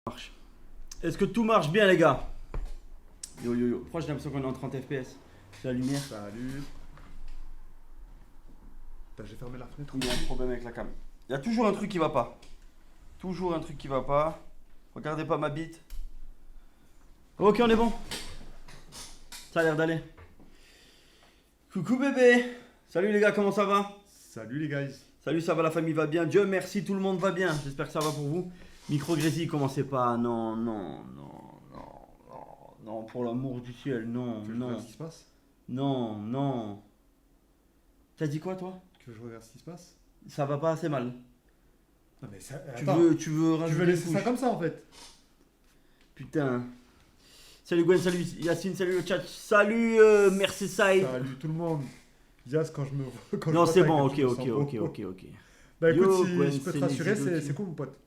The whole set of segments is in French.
Marche. Est-ce que tout marche bien les gars? Yo yo yo. Pourquoi j'ai l'impression qu'on est en 30 FPS? C'est la lumière. Salut. Putain, j'ai fermé la fenêtre. Il y a un problème avec la cam. Il y a toujours un truc qui va pas. Toujours un truc qui va pas. Regardez pas ma bite. Ok, on est bon. Ça a l'air d'aller. Coucou bébé. Salut les gars, comment ça va? Salut les guys. Salut, ça va, la famille va bien. Dieu merci, tout le monde va bien. J'espère que ça va pour vous. Micro Grésil, commencez pas. Non, non, non, non, non, non, pour l'amour du ciel, non, Tu veux que je non, regarde ce qui se passe? non, non. T'as dit quoi toi? Tu veux que je regarde ce qui se passe? Ça va pas assez mal. Non mais ça... Tu Attends, veux tu rajouter veux une laisser ça couche? comme ça en fait? Putain. Salut Gwen, salut Yacine, salut le chat, salut merci Saïd. Salut tout le monde. Yas, quand je me vois... quand je Non, vois c'est ta bon, gueule, ok, je me ok, sens ok, beau. ok, ok. Bah écoute, Yo, si Gwen, je peux te c'est rassurer, Nizidoki. c'est cool mon pote.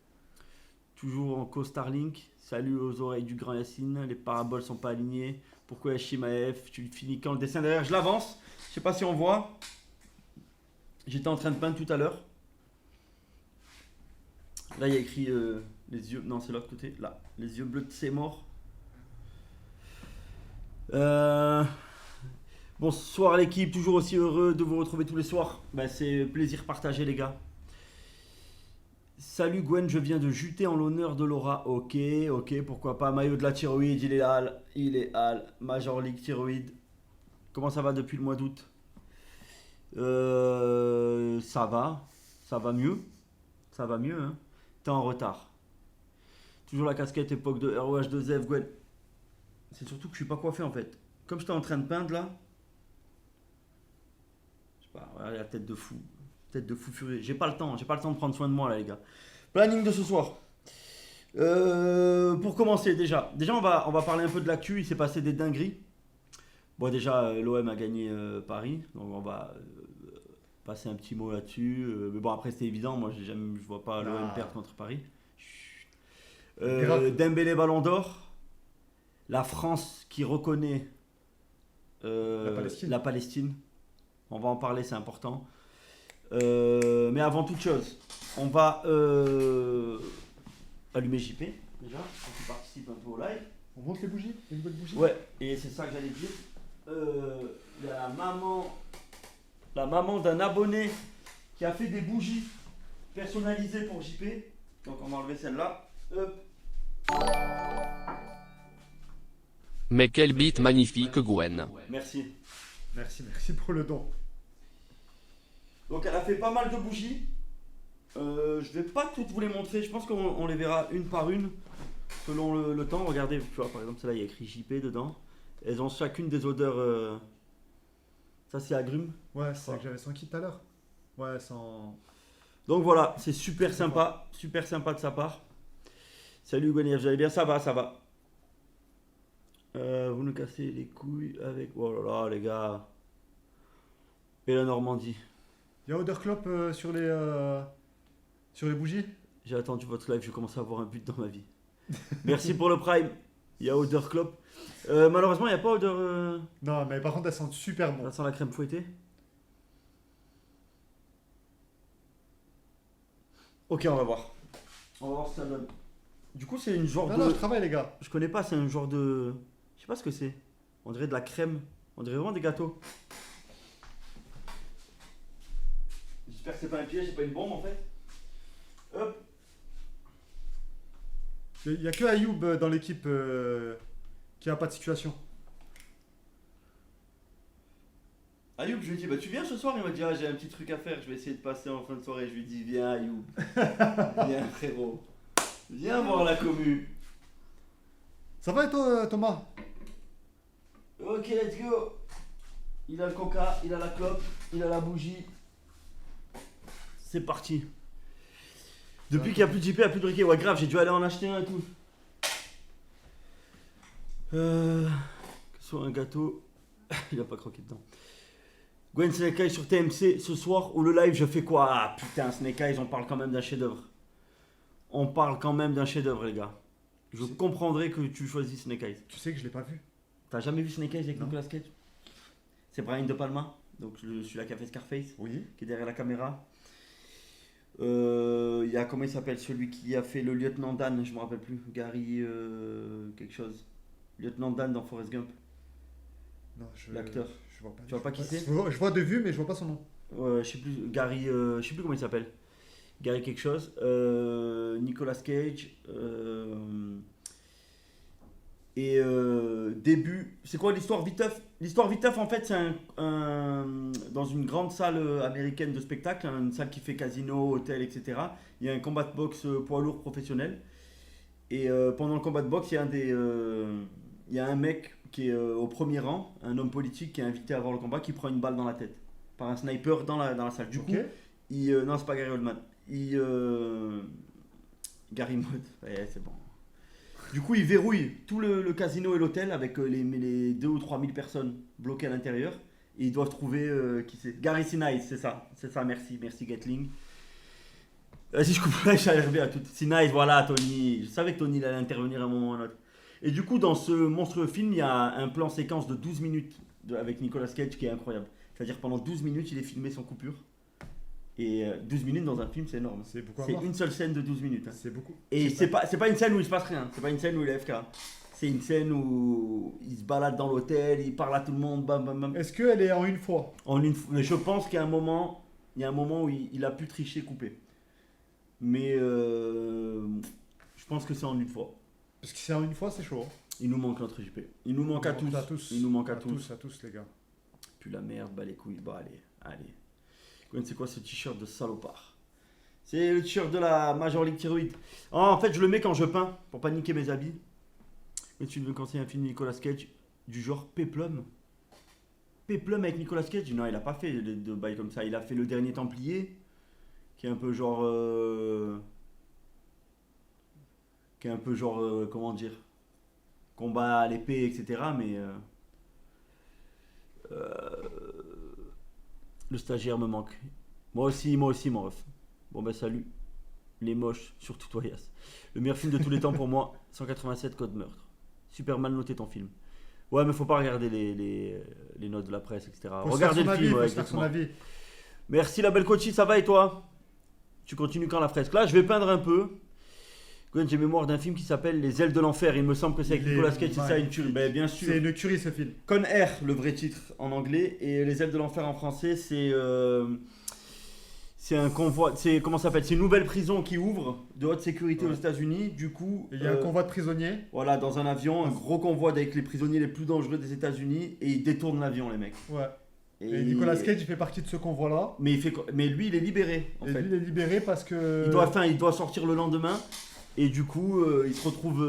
Toujours en co-Starlink. Salut aux oreilles du grand Yacine. Les paraboles sont pas alignées. Pourquoi Yashima F? Tu finis quand le dessin derrière? Je l'avance. Je sais pas si on voit. J'étais en train de peindre tout à l'heure. Là, il y a écrit les yeux. Non, c'est l'autre côté. Là, les yeux bleus de c'est mort. Bonsoir l'équipe. Toujours aussi heureux de vous retrouver tous les soirs. Bah, c'est plaisir partagé, les gars. Salut Gwen, je viens de juter en l'honneur de Laura. Ok, ok, pourquoi pas. Maillot de la thyroïde, il est hal. Il est hal. Major League thyroïde. Comment ça va depuis le mois d'août? Ça va. Ça va mieux. Ça va mieux, hein. T'es en retard. Toujours la casquette époque de ROH2F, Gwen. C'est surtout que je suis pas coiffé en fait. Comme j'étais en train de peindre là. Je sais pas, regardez la tête de fou. Tête de fou furieux. J'ai pas le temps de prendre soin de moi là les gars. Planning de ce soir. Pour commencer déjà on va parler un peu de l'actu. Il s'est passé des dingueries. Bon déjà l'OM a gagné Paris, donc on va passer un petit mot là-dessus. Mais bon après c'était évident, moi je vois pas l'OM perdre contre Paris. Chut. Grave. Dembélé Ballon d'Or. La France qui reconnaît La la Palestine. On va en parler, c'est important. Mais avant toute chose, on va allumer JP déjà, pour qu'il participe un peu au live. On monte les bougies? Les nouvelles bougies? Ouais, et c'est ça que j'allais dire. Il y a la maman d'un abonné qui a fait des bougies personnalisées pour JP. Donc on va enlever celle-là. Hop. Mais quel beat magnifique Gwen. Merci. Merci pour le don. Donc elle a fait pas mal de bougies. Je vais pas toutes vous les montrer. Je pense qu'on les verra une par une selon le temps. Regardez, tu vois, par exemple, celle-là, il y a écrit JP dedans. Elles ont chacune des odeurs. Ça, c'est agrumes. Ouais, c'est ça que j'avais senti tout à l'heure. Ouais, sans... Donc voilà, c'est super sympa. Super sympa de sa part. Salut Gwenev, vous allez bien? Ça va, ça va. Vous nous cassez les couilles avec. Oh là là, les gars. Et la Normandie. Il y a odeur clope sur les bougies? J'ai attendu votre live, je commence à avoir un but dans ma vie. Merci pour le prime. Il y a odeur clope. Malheureusement, il n'y a pas odeur. Non, mais par contre, elles sentent super bon. Ça sent la crème fouettée. Ok, on va voir. On va voir ce que ça donne. Du coup, c'est une genre Non, de. non, je travaille les gars. Je connais pas, c'est un genre de. Je sais pas ce que c'est. On dirait de la crème. On dirait vraiment des gâteaux. J'espère que c'est pas un piège, c'est pas une bombe en fait. Hop. Il y a que Ayoub dans l'équipe qui a pas de situation. Ayoub, je lui ai dit, bah tu viens ce soir? Il m'a dit, ah, j'ai un petit truc à faire, je vais essayer de passer en fin de soirée. Je lui ai dit, viens Ayoub. Viens frérot. Viens voir la commu. Ça va et toi, Thomas? Ok, let's go. Il a le coca, il a la clope, il a la bougie. C'est parti. Depuis qu'il n'y a plus de JP, il n'y a plus de briquet. Ouais, grave, j'ai dû aller en acheter un et tout. Que ce soit un gâteau. Il a pas croqué dedans. Gwen Snake Eyes sur TMC ce soir ou le live, je fais quoi? Ah putain, Snake Eyes, on parle quand même d'un chef-d'œuvre. On parle quand même d'un chef-d'œuvre, les gars. Je comprendrais que tu choisis Snake Eyes. Tu sais que je l'ai pas vu. T'as jamais vu Snake Eyes avec Non. Nicolas Cage? C'est Brian De Palma, donc celui-là qui a fait Scarface, Oui. qui est derrière la caméra. Il y y a, comment il s'appelle, celui qui a fait le lieutenant Dan, je me rappelle plus, Gary quelque chose. Lieutenant Dan dans Forrest Gump, Non, l'acteur. Je vois pas. Tu vois pas qui c'est? Je vois de vue, mais je vois pas son nom. Je sais plus, Gary, je sais plus comment il s'appelle. Gary quelque chose. Nicolas Cage. Début, c'est quoi l'histoire viteuf? L'histoire viteuf en fait c'est dans une grande salle américaine de spectacle, une salle qui fait casino, hôtel, etc. Il y a un combat de boxe poids lourd professionnel. Et pendant le combat de boxe, il y a un mec qui est au premier rang, un homme politique qui est invité à voir le combat, qui prend une balle dans la tête par un sniper dans la salle. Du coup, non, c'est pas Gary Oldman. Gary Mode, ouais, c'est bon. Du coup, il verrouille tout le casino et l'hôtel avec les 2 ou 3 000 personnes bloquées à l'intérieur. Et ils doivent trouver qui c'est. Gary Sinise, c'est ça, merci Gatling. Vas-y, je coupe là, j'ai RB à tout. Sinise, voilà, Tony. Je savais que Tony il allait intervenir à un moment ou à un autre. Et du coup, dans ce monstrueux film, il y a un plan séquence de 12 minutes avec Nicolas Cage qui est incroyable. C'est-à-dire pendant 12 minutes, il est filmé sans coupure. Et 12 minutes dans un film, c'est énorme. C'est beaucoup à C'est voir. une seule scène de 12 minutes. Hein. C'est beaucoup. Et c'est pas une scène où il se passe rien. C'est pas une scène où il est FK. C'est une scène où il se balade dans l'hôtel, il parle à tout le monde, bam bam bam. Est-ce qu'elle est en une fois? Mais je pense qu'il y a un moment où il a pu tricher, couper. Mais je pense que c'est en une fois. Parce que c'est en une fois, c'est chaud. Il nous manque notre JP. Il nous manque à tous. Il nous manque à tous. À tous, les gars. Puis la merde, bah les couilles. Bah allez. C'est quoi ce t-shirt de salopard? C'est le t-shirt de la Major League Thyroïde. En fait, je le mets quand je peins pour pas niquer mes habits. Mais tu veux conseiller un film de Nicolas Cage du genre Peplum? Peplum avec Nicolas Cage? Non, il a pas fait de bail comme ça. Il a fait Le Dernier Templier, qui est un peu genre. Comment dire? Combat à l'épée, etc. Mais. Le stagiaire me manque. Moi aussi, mon ref. Bon ben salut. Les moches, surtout toi Yass. Le meilleur film de tous les temps pour moi, 187 code meurtre. Super mal noté ton film. Ouais mais faut pas regarder les notes de la presse, etc. Regardez le film, ouais, exactement. Merci la belle coachie, ça va et toi? Tu continues quand la fresque? Là je vais peindre un peu. J'ai mémoire d'un film qui s'appelle Les ailes de l'enfer. Il me semble que c'est avec Nicolas Cage, c'est ça une tuerie. Ben, bien sûr. C'est une tuerie ce film. Con Air, le vrai titre en anglais, et Les ailes de l'enfer en français, c'est un convoi. C'est comment ça s'appelle? C'est une nouvelle prison qui ouvre de haute sécurité aux États-Unis. Du coup, il y a un convoi de prisonniers. Voilà, dans un avion, un gros convoi avec les prisonniers les plus dangereux des États-Unis, et ils détournent l'avion, les mecs. Ouais. Et Nicolas Cage, il fait partie de ce convoi-là. Mais lui, il est libéré. En fait. Lui, il est libéré parce que. Il doit sortir le lendemain. Et du coup, il se retrouve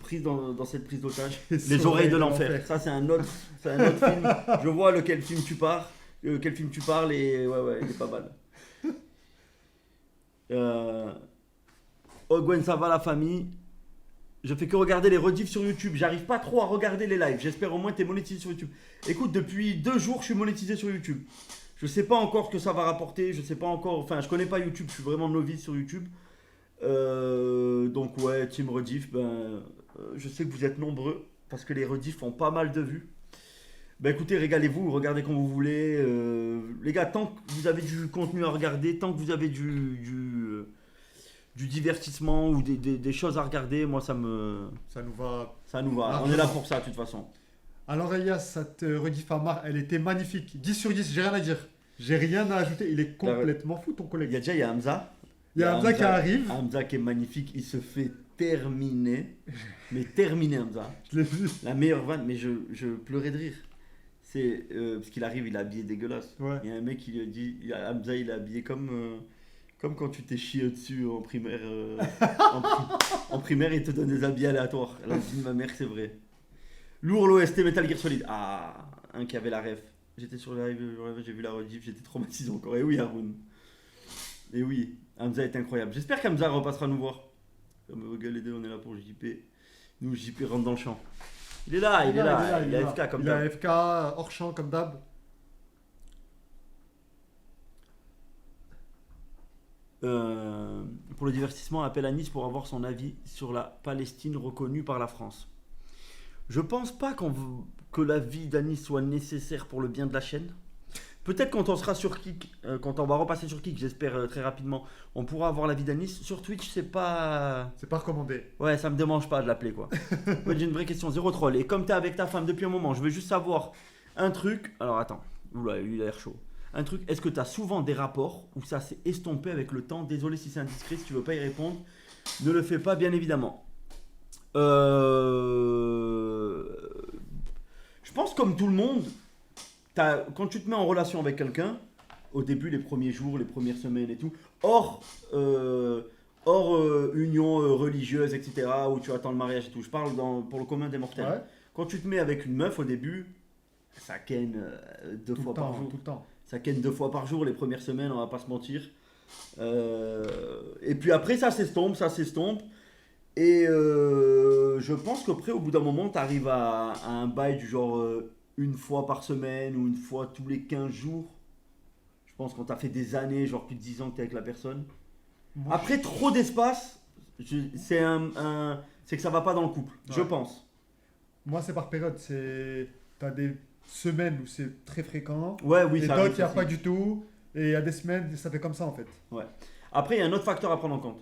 pris dans cette prise d'otage. Les oreilles de l'enfer. Ça, c'est un autre film. Je vois quel film tu parles, et ouais, il est pas mal. Oh Gwen, ça va la famille? Je fais que regarder les rediffs sur YouTube. J'arrive pas trop à regarder les lives. J'espère au moins que t'es monétisé sur YouTube. Écoute, depuis 2 jours, je suis monétisé sur YouTube. Je sais pas encore ce que ça va rapporter. Je sais pas encore. Enfin, je connais pas YouTube. Je suis vraiment novice sur YouTube. Donc ouais, team rediff, je sais que vous êtes nombreux parce que les rediffs font pas mal de vues. Écoutez, régalez-vous, regardez comme vous voulez. Les gars, tant que vous avez du contenu à regarder, tant que vous avez du divertissement ou des choses à regarder, moi ça nous va. On est là pour ça de toute façon. Alors Elias, cette rediff à Mar, elle était magnifique. 10 sur 10, j'ai rien à dire. J'ai rien à ajouter. Il est complètement fou ton collègue. Il y a Hamza. Il y a Hamza qui arrive. Hamza qui est magnifique, il se fait terminer. Mais terminer Hamza. Je l'ai vu. La meilleure vanne, mais je pleurais de rire. C'est parce qu'il arrive, il est habillé dégueulasse. Ouais. Il y a un mec qui lui a dit, Hamza il est habillé comme quand tu t'es chié dessus en primaire. En primaire, il te donne des habits aléatoires. Elle a dit, ma mère, c'est vrai. Lourd l'OST Metal Gear Solid. Ah, un qui avait la ref. J'étais sur la live, j'ai vu la rediff, j'étais traumatisé encore. Et oui, Haroun. Et oui, Hamza est incroyable. J'espère qu'Hamza repassera nous voir. Comme vous gueulez deux, on est là pour JP. Nous, JP rentre dans le champ. Il est là, il est AFK comme d'hab. Il est AFK, hors champ comme d'hab. Pour le divertissement, appel à Nice pour avoir son avis sur la Palestine reconnue par la France. Je pense pas que l'avis d'Anis soit nécessaire pour le bien de la chaîne. Peut-être quand on sera sur Kik, quand on va repasser sur Kik, j'espère très rapidement, on pourra avoir l'avis d'Anis. Sur Twitch, c'est pas. C'est pas recommandé. Ouais, ça me dérange pas de l'appeler quoi. Ouais, j'ai une vraie question, zéro troll. Et comme t'es avec ta femme depuis un moment, je veux juste savoir un truc. Alors attends, oula, lui il a l'air chaud. Un truc, est-ce que t'as souvent des rapports où ça s'est estompé avec le temps? Désolé si c'est indiscret, si tu veux pas y répondre, ne le fais pas bien évidemment. Je pense comme tout le monde, quand tu te mets en relation avec quelqu'un, au début, les premiers jours, les premières semaines et tout, hors union religieuse, etc., où tu attends le mariage et tout, je parle pour le commun des mortels. Ouais. Quand tu te mets avec une meuf au début, ça ken deux Tout fois le temps, par jour. tout le temps. Ça ken 2 fois par jour les premières semaines, on va pas se mentir. Et puis après, ça s'estompe, ça s'estompe. Et je pense qu'après, au bout d'un moment, tu arrives à un bail du genre une fois par semaine ou une fois tous les 15 jours. Je pense qu'on t'a fait des années, genre plus de 10 ans que tu es avec la personne. Moi, Après, trop d'espace, c'est que ça va pas dans le couple, je Ouais. pense. Moi, c'est par période. T'as des semaines où c'est très fréquent. Ouais, oui, et ça d'autres, arrive il n'y a aussi. pas du tout. Et il y a des semaines, ça fait comme ça en fait. Après, il y a un autre facteur à prendre en compte.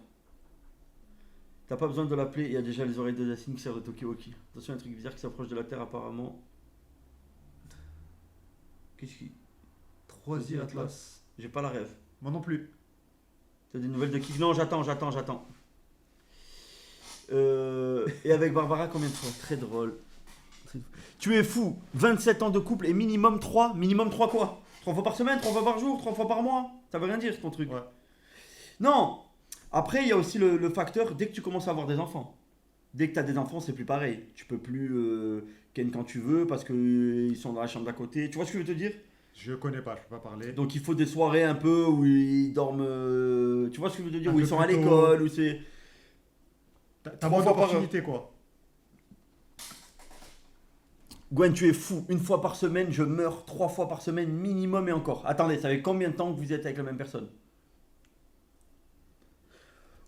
T'as pas besoin de l'appeler, il y a déjà les oreilles de Yacine qui servent de Tokiwoki. Attention, un truc bizarre qui s'approche de la Terre apparemment. Qu'est-ce qui. 3e Atlas. J'ai pas la rêve. Moi non plus. T'as des nouvelles de qui? Non, j'attends. Et avec Barbara, combien de fois? Très drôle. Tu es fou. 27 ans de couple et minimum 3. Minimum 3 quoi? 3 fois par semaine, 3 fois par jour, 3 fois par mois? Ça veut rien dire ton truc. Ouais. Non. Après, il y a aussi le facteur, dès que tu commences à avoir des enfants. Dès que tu as des enfants, c'est plus pareil. Tu peux plus ken quand tu veux parce qu'ils sont dans la chambre d'à côté. Tu vois ce que je veux te dire? Je connais pas, je peux pas parler. Donc il faut des soirées un peu où ils dorment. Tu vois ce que je veux te dire? Un Où peu ils sont à plus tôt. l'école, où c'est. T'as 3 moins fois par d'opportunités quoi. Gwen, tu es fou. Une fois par semaine, je meurs 3 fois par semaine minimum et encore. Attendez, ça fait combien de temps que vous êtes avec la même personne?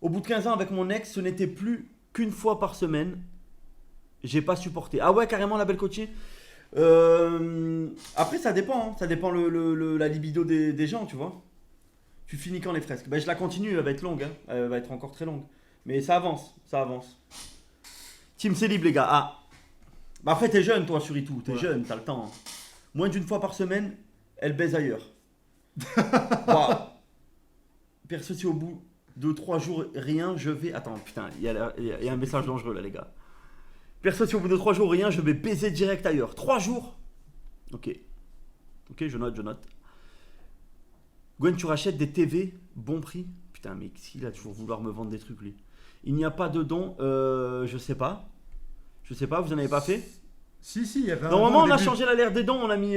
Au bout de 15 ans avec mon ex, ce n'était plus qu'une fois par semaine. J'ai pas supporté. Ah ouais, carrément la belle coachée. Après, ça dépend. Ça dépend la libido des gens, tu vois. Tu finis quand les fresques? Ben, je la continue, elle va être longue. Hein. Elle va être encore très longue. Mais ça avance, ça avance. Team Célib, les gars. Ah. Bah après, t'es jeune, toi, sur Itou. T'es jeune, t'as le temps. Hein. Moins d'une fois par semaine, elle baise ailleurs. Waouh. Perso, si au bout de 3 jours, rien, je vais... Attends, putain, il y a un message dangereux, là, les gars. Perso, si au bout de 3 jours, rien, je vais baiser direct ailleurs. 3 jours? Ok. Ok, je note. Gwen, tu rachètes des TV, bon prix? Putain, mais s'il a toujours vouloir me vendre des trucs, lui. Il n'y a pas de don, je sais pas. Je sais pas, vous en avez pas fait? Si, il y avait un Normalement, don on au a début. changé l'air des dons, on a mis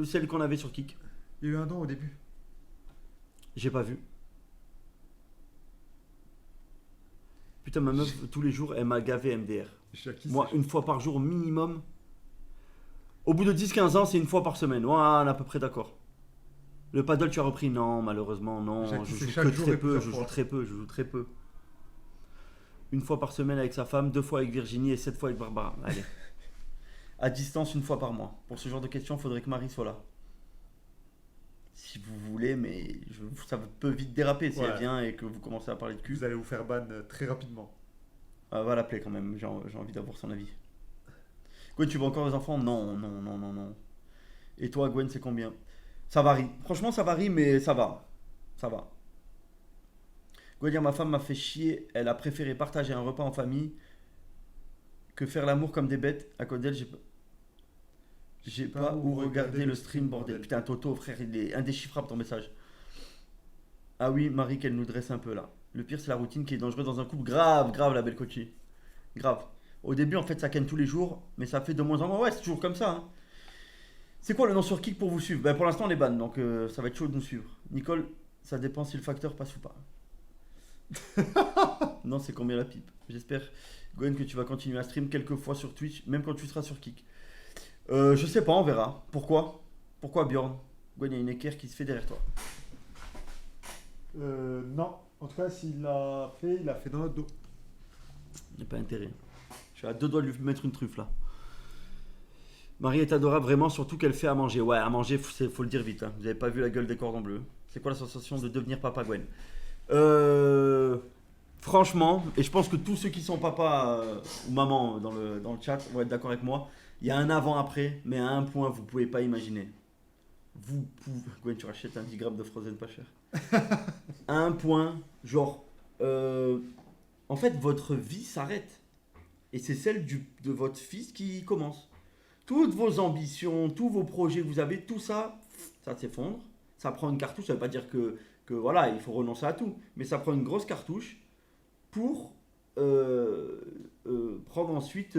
celle qu'on avait sur Kik. Il y a eu un don au début. J'ai pas vu. Putain, ma meuf, tous les jours, elle m'a gavé MDR. Je sais à qui Moi, c'est. une fois par jour minimum. Au bout de 10-15 ans, c'est une fois par semaine. Ouais, on est à peu près d'accord. Le paddle, tu as repris? Non, malheureusement, non. Jacques, Je c'est joue chaque que jour très et peu. plusieurs Je joue fois. très peu. Une fois par semaine avec sa femme, 2 fois avec Virginie et 7 fois avec Barbara. Allez. À distance, une fois par mois. Pour ce genre de questions, il faudrait que Marie soit là. Si vous voulez, mais ça peut vite déraper si Ouais. elle vient et que vous commencez à parler de cul. Vous allez vous faire ban très rapidement. Ah, va l'appeler quand même, j'ai envie d'avoir son avis. Gwen, tu veux encore des enfants? Non. Et toi, Gwen, c'est combien? Ça varie. Franchement, ça varie, mais ça va. Gwen, dire ma femme m'a fait chier. Elle a préféré partager un repas en famille que faire l'amour comme des bêtes. À cause d'elle, j'ai pas où regarder le stream, bordel. Putain, Toto, frère, il est indéchiffrable ton message. Ah oui, Marie, qu'elle nous dresse un peu là. Le pire, c'est la routine qui est dangereuse dans un couple. Grave, la belle coachée. Grave. Au début, en fait, ça ken tous les jours, mais ça fait de moins en moins. Ouais, c'est toujours comme ça. Hein. C'est quoi le nom sur Kik pour vous suivre? Ben, pour l'instant, on est ban, donc ça va être chaud de nous suivre. Nicole, ça dépend si le facteur passe ou pas. Non, c'est combien la pipe? J'espère, Gwen, que tu vas continuer à stream quelques fois sur Twitch, même quand tu seras sur Kik. Je sais pas, on verra. Pourquoi Bjorn? Gwen, il y a une équerre qui se fait derrière toi. Non. En tout cas, s'il l'a fait, il l'a fait dans notre dos. Il n'y a pas intérêt. Je suis à 2 doigts de lui mettre une truffe là. Marie est adorable, vraiment, surtout qu'elle fait à manger. Ouais, à manger, faut le dire vite. Hein. Vous avez pas vu la gueule des cordons bleus. C'est quoi la sensation de devenir papa, Gwen? Franchement, et je pense que tous ceux qui sont papa ou maman dans le chat vont être d'accord avec moi, il y a un avant-après, mais à un point, vous pouvez pas imaginer. Vous pouvez... Gwen, tu rachètes un 10 grammes de Frozen pas cher. À un point, genre... en fait, votre vie s'arrête. Et c'est celle de votre fils qui commence. Toutes vos ambitions, tous vos projets que vous avez, tout ça, ça s'effondre. Ça prend une cartouche, ça veut pas dire que voilà, il faut renoncer à tout. Mais ça prend une grosse cartouche pour prendre ensuite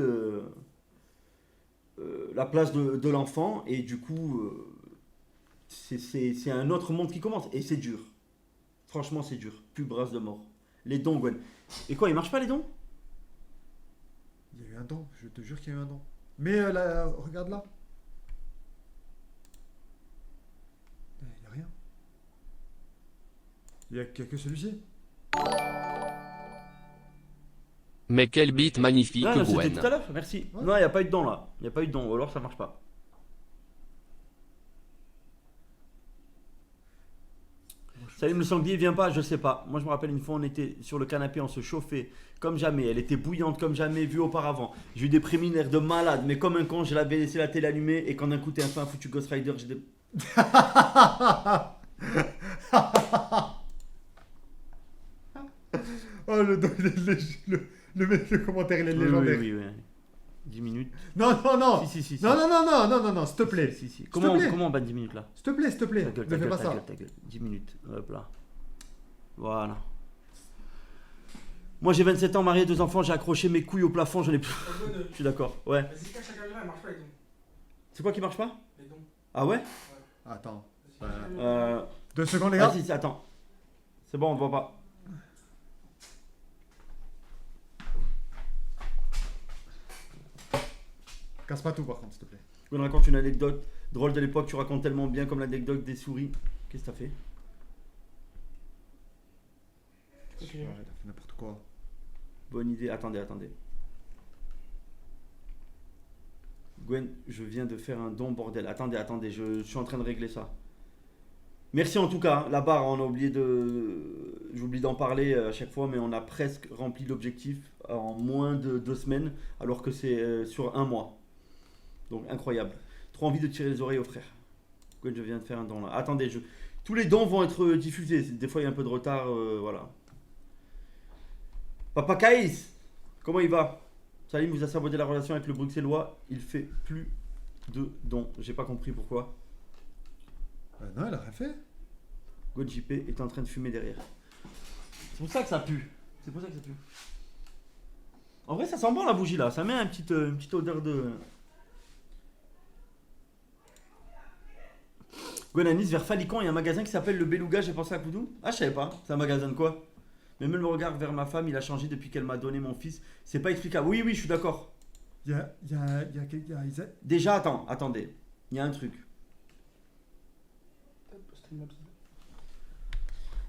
la place de l'enfant. Et du coup, c'est un autre monde qui commence. Et c'est dur. Franchement, c'est dur. Plus brasse de mort. Les dons, Gwen. Et quoi, ils marchent pas les dons? Il y a eu un don, je te jure qu'il y a eu un don. Mais là, regarde là. Il n'y a rien. Il n'y a que celui-ci. Mais quel beat magnifique, Non, c'était Gwen. tout à l'heure, merci. Ouais. Non, il n'y a pas eu de don là. Il n'y a pas eu de don, ou alors ça marche pas. Salim le sanglier, viens pas, je sais pas. Moi je me rappelle une fois, on était sur le canapé, on se chauffait comme jamais. Elle était bouillante comme jamais vue auparavant. J'ai eu des préliminaires de malade, mais comme un con, je l'avais laissé la télé allumée. Et quand d'un coup t'es un foutu Ghost Rider, j'ai des. Oh, le commentaire, il est Oui, légendaire. oui, oui. 10 minutes. Non, non, non. Si. Non, non, non, non, non, non, non, s'il te plaît. Si. S'il te Comment plaît. on bat 10 minutes là? S'il te plaît, s'il te plaît. Ta gueule, Ne ta fais gueule, pas ta ça. gueule, ta gueule. 10 minutes. Hop là. Voilà. Moi j'ai 27 ans, marié, 2 enfants, j'ai accroché mes couilles au plafond, je n'ai plus. Je suis d'accord, ouais. Vas-y, cache la caméra, elle marche pas les dons. C'est quoi qui marche pas? Les dons. Ah ouais? Attends. Euh. 2 secondes, les gars. Vas-y, attends. C'est bon, on ne voit pas. Casse pas tout, par contre, s'il te plaît. Je me raconte une anecdote drôle de l'époque, tu racontes tellement bien comme l'anecdote des souris. Qu'est-ce que t'as fait? Ouais, t'as fait n'importe quoi. Bonne idée, attendez. Gwen, je viens de faire un don, bordel. Attendez, je suis en train de régler ça. Merci en tout cas, la barre, on a oublié de... J'oublie d'en parler à chaque fois, mais on a presque rempli l'objectif en moins de 2 semaines, alors que c'est sur 1 mois. Donc incroyable. Trop envie de tirer les oreilles aux frères. Gwen, je viens de faire un don là. Attendez, tous les dons vont être diffusés. Des fois, il y a un peu de retard, voilà. Papa Kaïs, comment il va? Salim vous a saboté la relation avec le Bruxellois. Il fait plus de dons. J'ai pas compris pourquoi. Non, elle a rien fait. God JP est en train de fumer derrière. C'est pour ça que ça pue. En vrai, ça sent bon la bougie là. Ça met une petite odeur de. Gwen à Nice, vers Falicon, il y a un magasin qui s'appelle le Beluga. J'ai pensé à Koudou. Ah, je savais pas. C'est un magasin de quoi? Mais même le regard vers ma femme, il a changé depuis qu'elle m'a donné mon fils. C'est pas explicable. Oui, je suis d'accord. Il y a Isa. Déjà, attendez. Il y a un truc.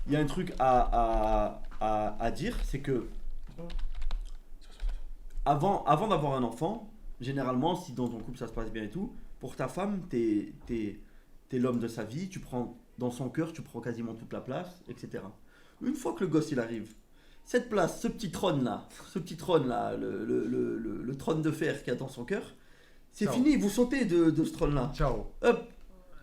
Il y a un truc à dire, c'est que avant d'avoir un enfant, généralement, si dans ton couple ça se passe bien et tout, pour ta femme, t'es l'homme de sa vie, tu prends dans son cœur, tu prends quasiment toute la place, etc. Une fois que le gosse il arrive, cette place, ce petit trône là, le trône de fer qu'il y a dans son cœur, c'est Ciao. fini, vous sautez de ce trône là. Ciao. Hop,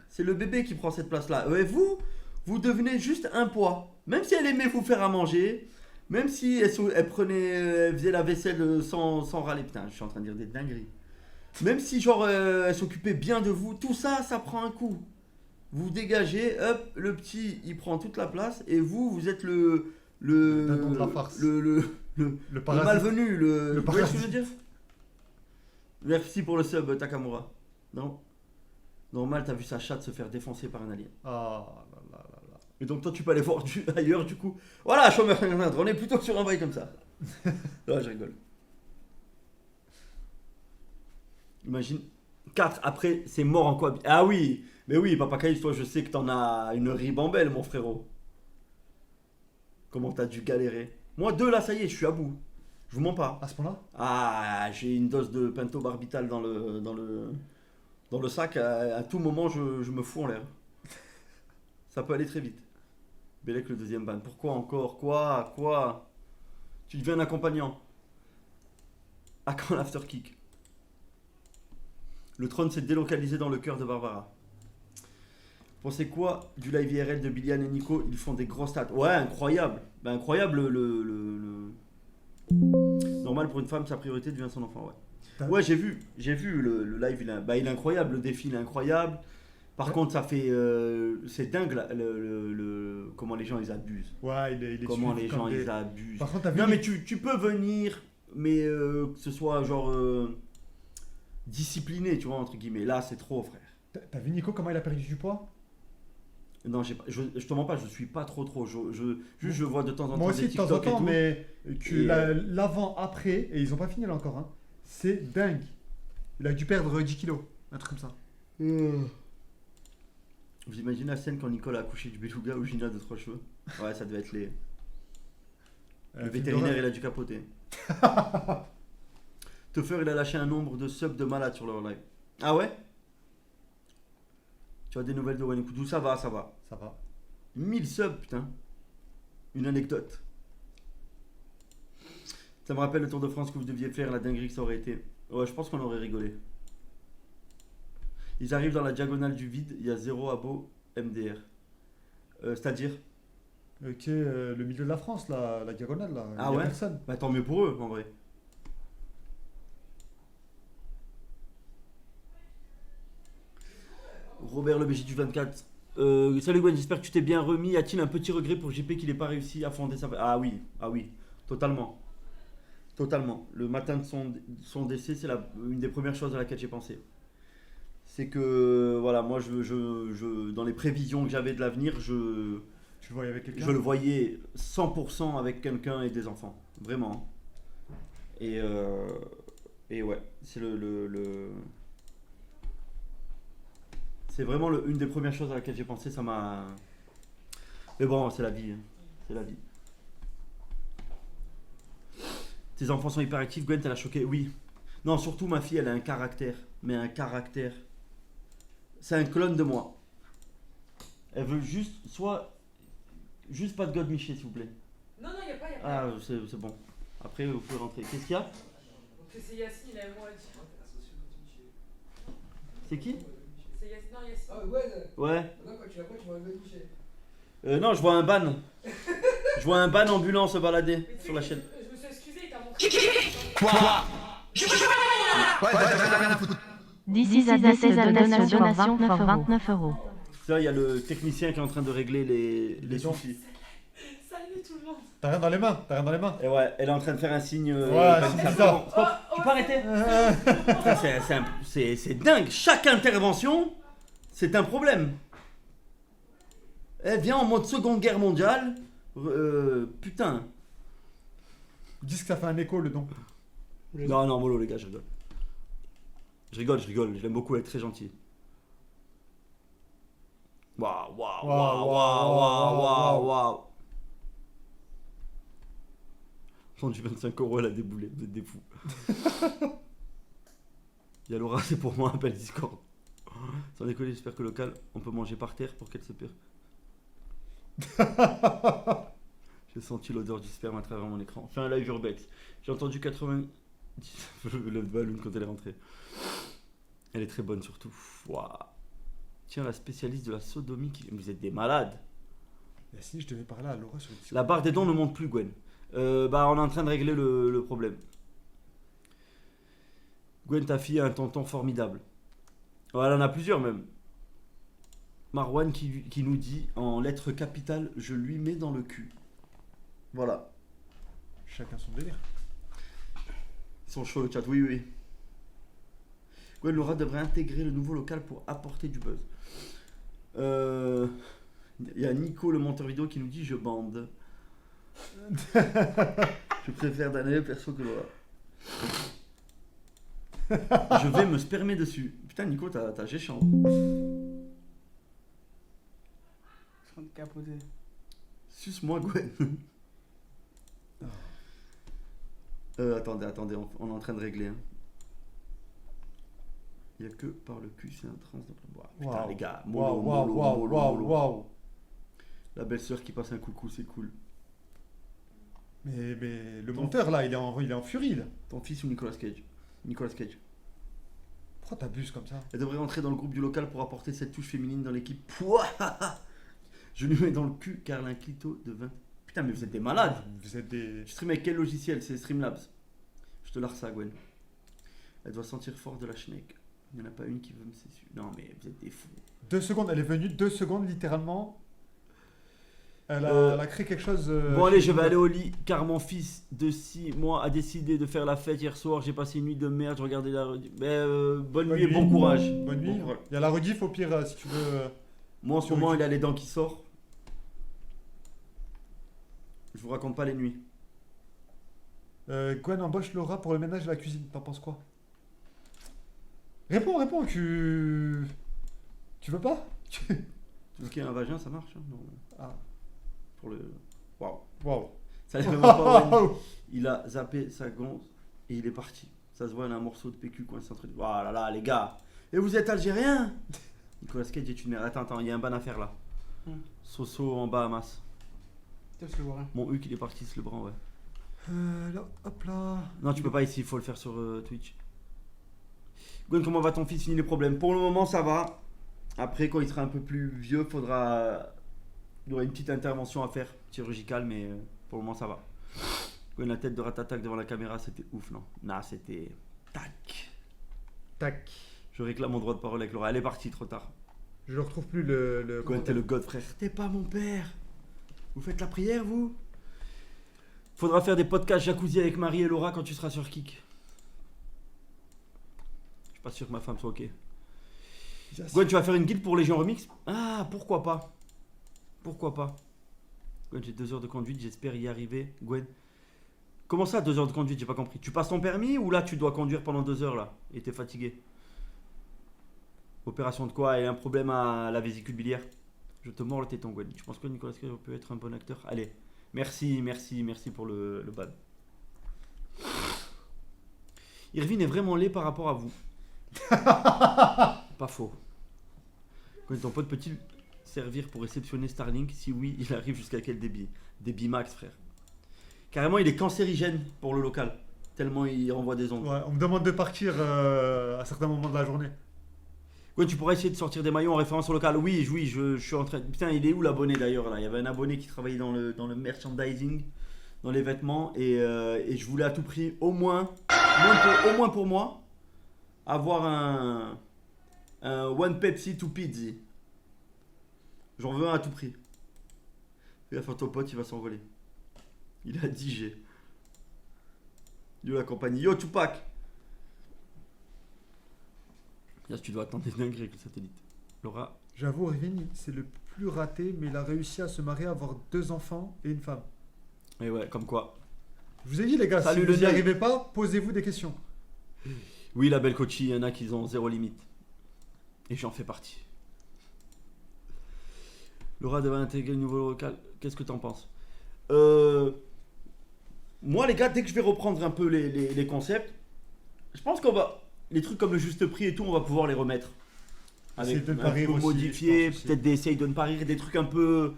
c'est le bébé qui prend cette place-là. Et vous devenez juste un poids. Même si elle aimait vous faire à manger, même si elle faisait la vaisselle sans râler. Putain, je suis en train de dire des dingueries. Même si genre elle s'occupait bien de vous, tout ça, ça prend un coup. Vous dégagez, hop, le petit, il prend toute la place et vous êtes le dindon de la farce. le parasite. malvenu, Le vous voyez ce que je parasite. veux dire? Merci pour le sub, Takamura. Non? Normal, t'as vu sa chatte se faire défoncer par un alien. Ah là là là là. Et donc toi tu peux aller voir ailleurs du coup. Voilà, chômeur, on est plutôt sur un bail comme ça. Ouais, je rigole. Imagine, 4 après, c'est mort en quoi? Ah oui, mais oui, Papa Caïs, toi je sais que t'en as une ribambelle mon frérot. Comment t'as dû galérer? Moi 2 là, ça y est, je suis à bout. Je vous mens pas. À ce point-là. Ah, j'ai une dose de pentobarbital dans le... Dans le sac, à tout moment, je me fous en l'air. Ça peut aller très vite. Bellec le deuxième ban. Pourquoi encore? Quoi? Tu deviens un accompagnant. À quand l'after kick? Le trône s'est délocalisé dans le cœur de Barbara. Pensez quoi du live IRL de Billian et Nico? Ils font des gros stats. Ouais, incroyable. Ben, incroyable Normal pour une femme, sa priorité devient son enfant, ouais. Ouais, j'ai vu le live, il est incroyable, le défi il est incroyable. Par contre, ça fait. C'est dingue là, comment les gens ils abusent. Ouais, il est Comment suivi les comme gens des- ils abusent. Par contre, t'as vu Non, Nico- mais tu peux venir, mais que ce soit genre discipliné, tu vois, entre guillemets. Là, c'est trop, frère. T'as vu Nico comment il a perdu du poids? Non, je te mens pas, je suis pas trop. Juste, je vois de temps en temps Moi aussi des de temps en TikTok et temps, tout. mais Et, l'avant, après, et ils ont pas fini là encore, hein. C'est dingue. Il a dû perdre 10 kilos, un truc comme ça. Vous imaginez la scène quand Nicole a accouché du beluga ou Gina de 3 cheveux? Ouais, ça devait être les. Le Film vétérinaire, d'horreur. il a dû capoter. Toffer, il a lâché un nombre de subs de malades sur leur live. Ah ouais? Tu as des nouvelles de Wanikoudou? Ça va. Ça va. 1000 subs, putain. Une anecdote. Ça me rappelle le Tour de France que vous deviez faire, la dinguerie que ça aurait été. Ouais, je pense qu'on aurait rigolé. Ils arrivent dans la diagonale du vide, il y a 0 abo MDR. C'est-à-dire? Le milieu de la France, là, la diagonale, là. Ah il y a ouais? personne. Bah tant mieux pour eux, en vrai. Robert le BJ du 24. Salut Gwen, j'espère que tu t'es bien remis. A-t-il un petit regret pour JP qu'il n'ait pas réussi à fonder sa... Ah oui, totalement. Totalement. Le matin de son décès, c'est une des premières choses à laquelle j'ai pensé. C'est que, voilà, moi, dans les prévisions que j'avais de l'avenir, Tu le voyais avec quelqu'un? je le voyais 100% avec quelqu'un et des enfants. Vraiment. Et ouais, c'est c'est vraiment une des premières choses à laquelle j'ai pensé, ça m'a... Mais bon, c'est la vie, hein. C'est la vie. Tes enfants sont hyper actifs, Gwen, elle a choqué, oui. Non, surtout ma fille, elle a un caractère. Mais un caractère. C'est un clone de moi. Elle veut juste pas de God Miché, s'il vous plaît. Non, il n'y a pas. Ah, c'est bon. Après, vous pouvez rentrer. Qu'est-ce qu'il y a? C'est Yacine, il a un mot à dire. C'est qui? C'est Yacine. Non, Yacine. Ah ouais, Ouais. maintenant quand tu l'apprends, tu vois un gars Michel. Non, je vois un ban. Je vois un ban ambulant se balader Mais tu sais sur la que chaîne. Je me suis excusé, il t'a montré. This is a donation for 29 euros. Ça, il y a le technicien qui est en train de régler les dons. soucis. Salut tout le monde. T'as rien dans les mains, Et ouais, elle est en train de faire un signe. Ouais, comme c'est ça. bizarre. Bon, stop. Tu peux arrêter? Ça, c'est dingue. Chaque intervention, c'est un problème. Elle vient en mode Seconde Guerre mondiale. Putain. Ils disent que ça fait un écho, le don. Non, mollo, les gars, je rigole. Je rigole. Je l'aime beaucoup, elle est très gentille. Waouh. Vendu 25 €, elle a déboulé, vous êtes des fous. Il y a Laura, c'est pour moi, appelle Discord. Sans déconner, j'espère que local, on peut manger par terre pour qu'elle se pire. J'ai senti l'odeur du sperme à travers mon écran. Fais un live urbex. J'ai entendu 90 le ballon quand elle est rentrée. Elle est très bonne surtout. Waouh. Tiens, la spécialiste de la sodomie qui... Vous êtes des malades. Et si je devais parler à Laura sur le Discord. La barre des dons ne monte plus, Gwen. On est en train de régler le problème. Gwen, ta fille a un tonton formidable. Ouais, elle en a plusieurs même. Marwan qui nous dit en lettres capitales, je lui mets dans le cul. Voilà. Chacun son délire. Ils sont chauds le chat, oui. Gwen, Laura devrait intégrer le nouveau local pour apporter du buzz. Il y a Nico, le monteur vidéo, qui nous dit je bande. Je préfère Daniel perso que Laura. Je vais me spermer dessus. Putain, Nico, t'as géchant. Je suis en train de capoter. Suce-moi, Gwen. Attendez, on est en train de régler. Hein. Il n'y a que par le cul, c'est un trans. Putain, Waouh. les gars. Waouh, Mollo, waouh, mollo, waouh, mollo, waouh, mollo. waouh. La belle-sœur qui passe un coucou, c'est cool. Mais le monteur là, il est en furie là. Ton fils ou Nicolas Cage? Nicolas Cage. Pourquoi t'abuses comme ça? Elle devrait entrer dans le groupe du local pour apporter cette touche féminine dans l'équipe. Pouah. Je lui mets dans le cul car elle a un clito de 20. Putain, mais vous êtes des malades. Vous êtes des. Je stream avec quel logiciel? C'est Streamlabs. Je te la ressa, Gwen. Elle doit sentir fort de la schneck. Il n'y en a pas une qui veut me cesser. Non, mais vous êtes des fous. 2 secondes, elle est venue 2 secondes littéralement. Elle a créé quelque chose. Bon, allez, je vais aller au lit car mon fils de 6 mois a décidé de faire la fête hier soir. J'ai passé une nuit de merde. Je regardais la. Bonne nuit et bon courage. Bonne nuit. Bon courage. Il y a la rediff au pire si tu veux. Moi, en ce moment, il a les dents qui sortent. Je vous raconte pas les nuits. Gwen embauche Laura pour le ménage et la cuisine. T'en penses quoi? Réponds, tu veux pas? Ok, un vagin, ça marche. Hein, non. Ah. Pour le. Waouh. Waouh. Ça allait vraiment pas. Ouais. Il a zappé sa gonze et il est parti. Ça se voit, il a un morceau de PQ coincé entre les. Oh là là, les gars. Et vous êtes algérien? Nicolas Cage est une merde. Attends, il y a un ban à faire là. Soso en Bahamas. Putain, je le vois rien. Mon Huc, il est parti, se le bras, ouais. Là, hop là. Non, tu peux pas ici, il faut le faire sur Twitch. Gwen, comment va ton fils? Fini les problèmes. Pour le moment, ça va. Après, quand il sera un peu plus vieux, il y aura une petite intervention à faire, chirurgicale, mais pour le moment, ça va. Gwen, la tête de Ratatak devant la caméra, c'était ouf, non? Non, c'était. Tac. Tac. Je réclame mon droit de parole avec Laura. Elle est partie trop tard. Je ne retrouve plus le. Gwen, t'es le god, frère. T'es pas mon père. Vous faites la prière, vous? Faudra faire des podcasts jacuzzi avec Marie et Laura quand tu seras sur Kik. Je suis pas sûr que ma femme soit ok. Gwen, tu vas faire une guide pour Légion Remix? Ah, pourquoi pas? Pourquoi pas? Gwen, j'ai 2 heures de conduite, j'espère y arriver. Gwen, comment ça 2 heures de conduite? J'ai pas compris. Tu passes ton permis ou là tu dois conduire pendant 2 heures là et t'es fatigué? Opération de quoi? Elle a un problème à la vésicule biliaire. Je te mords le téton, Gwen. Tu penses que Nicolas Cage peut être un bon acteur? Allez, merci pour le ban. Irvine est vraiment laid par rapport à vous. Pas faux. Gwen, ton pote peut-il servir pour réceptionner Starlink? Si oui, il arrive jusqu'à quel débit? Débit max, frère. Carrément, il est cancérigène pour le local. Tellement il renvoie des ondes. Ouais, on me demande de partir à certains moments de la journée. Gwen, tu pourrais essayer de sortir des maillots en référence au local. Oui, je suis en train. Putain, il est où l'abonné d'ailleurs là? Il y avait un abonné qui travaillait dans le merchandising, dans les vêtements, et je voulais à tout prix, au moins pour moi, avoir un One Pepsi to Pizza. J'en veux un à tout prix. Fais gaffe à ton pote, il va s'envoler. Il a 10 G. Yo la compagnie. Yo Tupac. Là, tu dois attendre des dingueries avec le satellite. Laura. J'avoue, Irvine, c'est le plus raté, mais il a réussi à se marier, avoir 2 enfants et une femme. Et ouais, comme quoi. Je vous ai dit, les gars, Salut, si le vous n'y nez. arrivez pas, posez-vous des questions. Oui, la belle coachie, il y en a qui ont 0 limite. Et j'en fais partie. Laura devrait intégrer le nouveau local. Qu'est-ce que t'en penses? Moi, les gars, dès que je vais reprendre un peu les concepts, je pense qu'on va. Les trucs comme le juste prix et tout, on va pouvoir les remettre. Essayer Avec de ne un pas rire peu aussi, modifié, je pense aussi. peut-être d'essayer de ne pas rire, des trucs un peu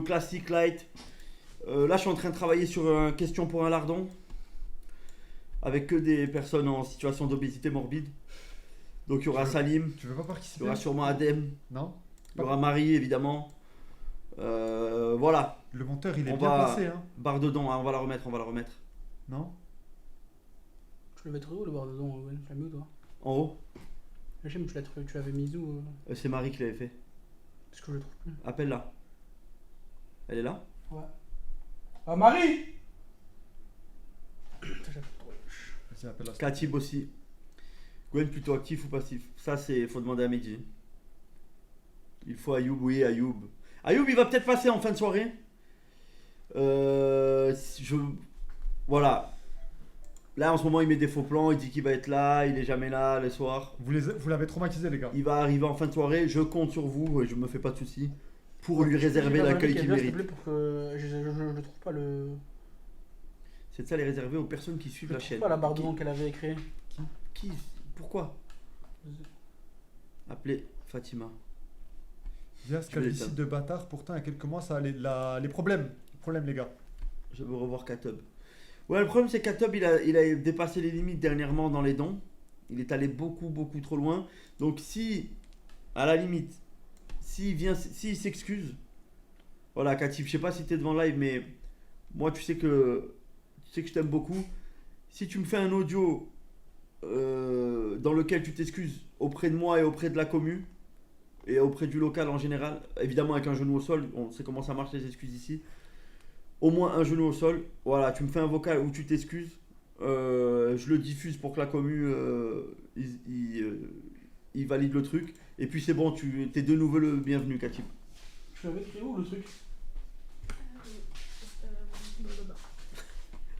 classiques, light. Là, je suis en train de travailler sur un question pour un lardon. Avec que des personnes en situation d'obésité morbide. Donc il y aura Salim, Tu veux pas il y participer? aura sûrement Adem, Non? il y aura Marie évidemment. Voilà, Le monteur, il est On bien va- placé, hein? barre dedans, hein, on va la remettre. Non? Tu le mettrais où le bord dedans, Gwen? Tu l'as mis où toi? En haut, Je sais, mais tu l'avais mis où? c'est Marie qui l'avait fait. Parce que je le trouve plus. Appelle-la. Elle est là? Ouais. Ah, Marie! Putain, j'appelle trop. Vas-y, appelle-la. Katib aussi. Gwen plutôt actif ou passif? Ça, faut demander à Mehdi. Il faut Ayoub, oui, Ayoub. Ayoub, il va peut-être passer en fin de soirée. Voilà. Là, en ce moment, il met des faux plans. Il dit qu'il va être là. Il est jamais là le soir. Vous l'avez traumatisé, les gars. Il va arriver en fin de soirée. Je compte sur vous. Et je me fais pas de soucis. Pour lui Tu peux réserver écrire l'accueil un qu'il mec qui est mérite. bien, s'il te plaît, pour que je trouve pas le. C'est ça, les réserver aux personnes qui suivent Je la trouve chaîne. pas la barre dedans qu'elle avait écrit. Qui? Pourquoi? Appelez Fatima. Diaz, Je vais les calvitie de bâtard, pourtant il y a quelques mois ça allait. Les problèmes. Les problèmes, les gars. Je veux revoir Katub. Ouais, le problème c'est que Katub il a dépassé les limites dernièrement dans les dons. Il est allé beaucoup trop loin. Donc si, à la limite, s'il s'excuse, voilà Katib, je sais pas si t'es devant live, mais moi tu sais que je t'aime beaucoup. Si tu me fais un audio dans lequel tu t'excuses auprès de moi et auprès de la commu et auprès du local en général, évidemment avec un genou au sol, on sait comment ça marche les excuses ici. Au moins un genou au sol, voilà, tu me fais un vocal où tu t'excuses, je le diffuse pour que la commu il valide le truc, et puis c'est bon, t'es de nouveau le bienvenu, Katib. Je l'avais écrit où le truc?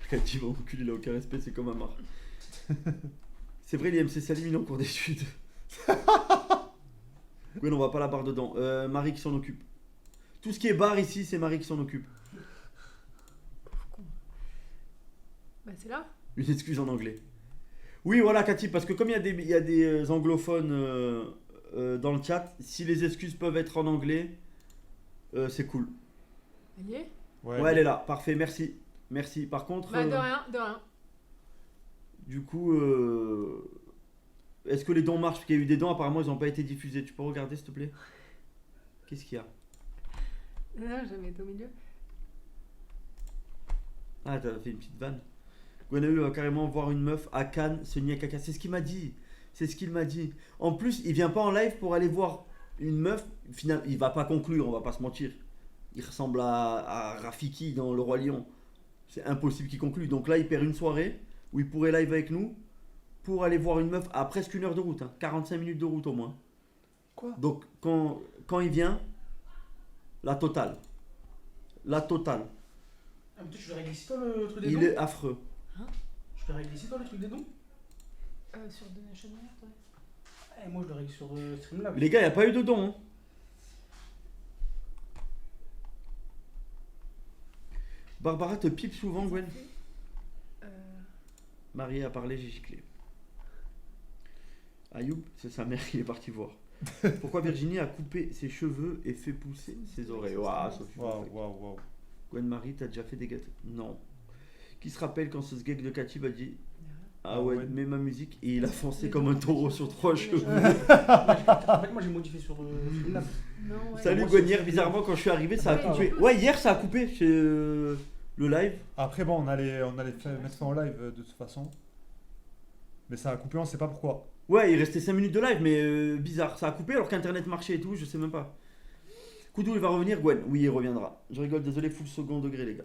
Katib, enculé, il a aucun respect, c'est comme un mar. C'est vrai, les MC s'éliminent en cours d'études. Oui, non, on va pas la barre dedans. Marie qui s'en occupe. Tout ce qui est barre ici, c'est Marie qui s'en occupe. Bah, c'est là. Une excuse en anglais. Oui, voilà, Katib, parce que comme il y a des anglophones dans le chat, si les excuses peuvent être en anglais, c'est cool. Elle y est? Ouais, elle est là, parfait, merci. Merci. Par contre, Bah, de rien, de rien. du coup, est-ce que les dons marchent? Parce qu'il y a eu des dons, apparemment, ils n'ont pas été diffusés. Tu peux regarder, s'il te plaît? Qu'est-ce qu'il y a? Non, jamais été au milieu. Ah, t'as fait une petite vanne. Gwenaël va carrément voir une meuf à Cannes se nier à caca. C'est ce qu'il m'a dit. C'est ce qu'il m'a dit. En plus, il vient pas en live pour aller voir une meuf. Finalement, il va pas conclure, on va pas se mentir. Il ressemble à Rafiki dans Le Roi Lion. C'est impossible qu'il conclue. Donc là, il perd une soirée où il pourrait live avec nous pour aller voir une meuf à presque 1 heure de route. 45 minutes de route au moins. Quoi? Donc quand il vient, la totale. La totale. Ah, mais tu le règles ici toi le truc des Il dons? est affreux. Je le règle ici toi le truc des dons? Sur Donation Alert, ouais. Eh, moi je le règle sur Streamlabs. Les gars, il n'y a pas eu de don. Hein. Barbara te pipe souvent, Gwen. Marie a parlé, j'ai giclé. Ayoub, c'est sa mère qui est partie voir. Pourquoi Virginie a coupé ses cheveux et fait pousser ses oreilles? Waouh, Sophie. Waouh. Gwen Marie, t'as déjà fait des gâteaux? Non. Qui se rappelle quand ce sgeg de Cathy a dit ah ouais, mets ma musique et il a foncé comme un taureau sur 3 cheveux. En fait, moi j'ai modifié sur Streamlabs. Non, ouais. Salut moi, Gwen, c'est- hier bizarrement quand je suis arrivé ça a Ouais, coupé. tu peux. Ouais, hier ça a coupé chez le live. Après, bon, on allait mettre ça en live de toute façon. Mais ça a coupé, on sait pas pourquoi. Ouais, il restait 5 minutes de live, mais bizarre. Ça a coupé alors qu'internet marchait et tout, je sais même pas. Koudou, il va revenir, Gwen. Oui, il reviendra. Je rigole, désolé, full second degré, les gars.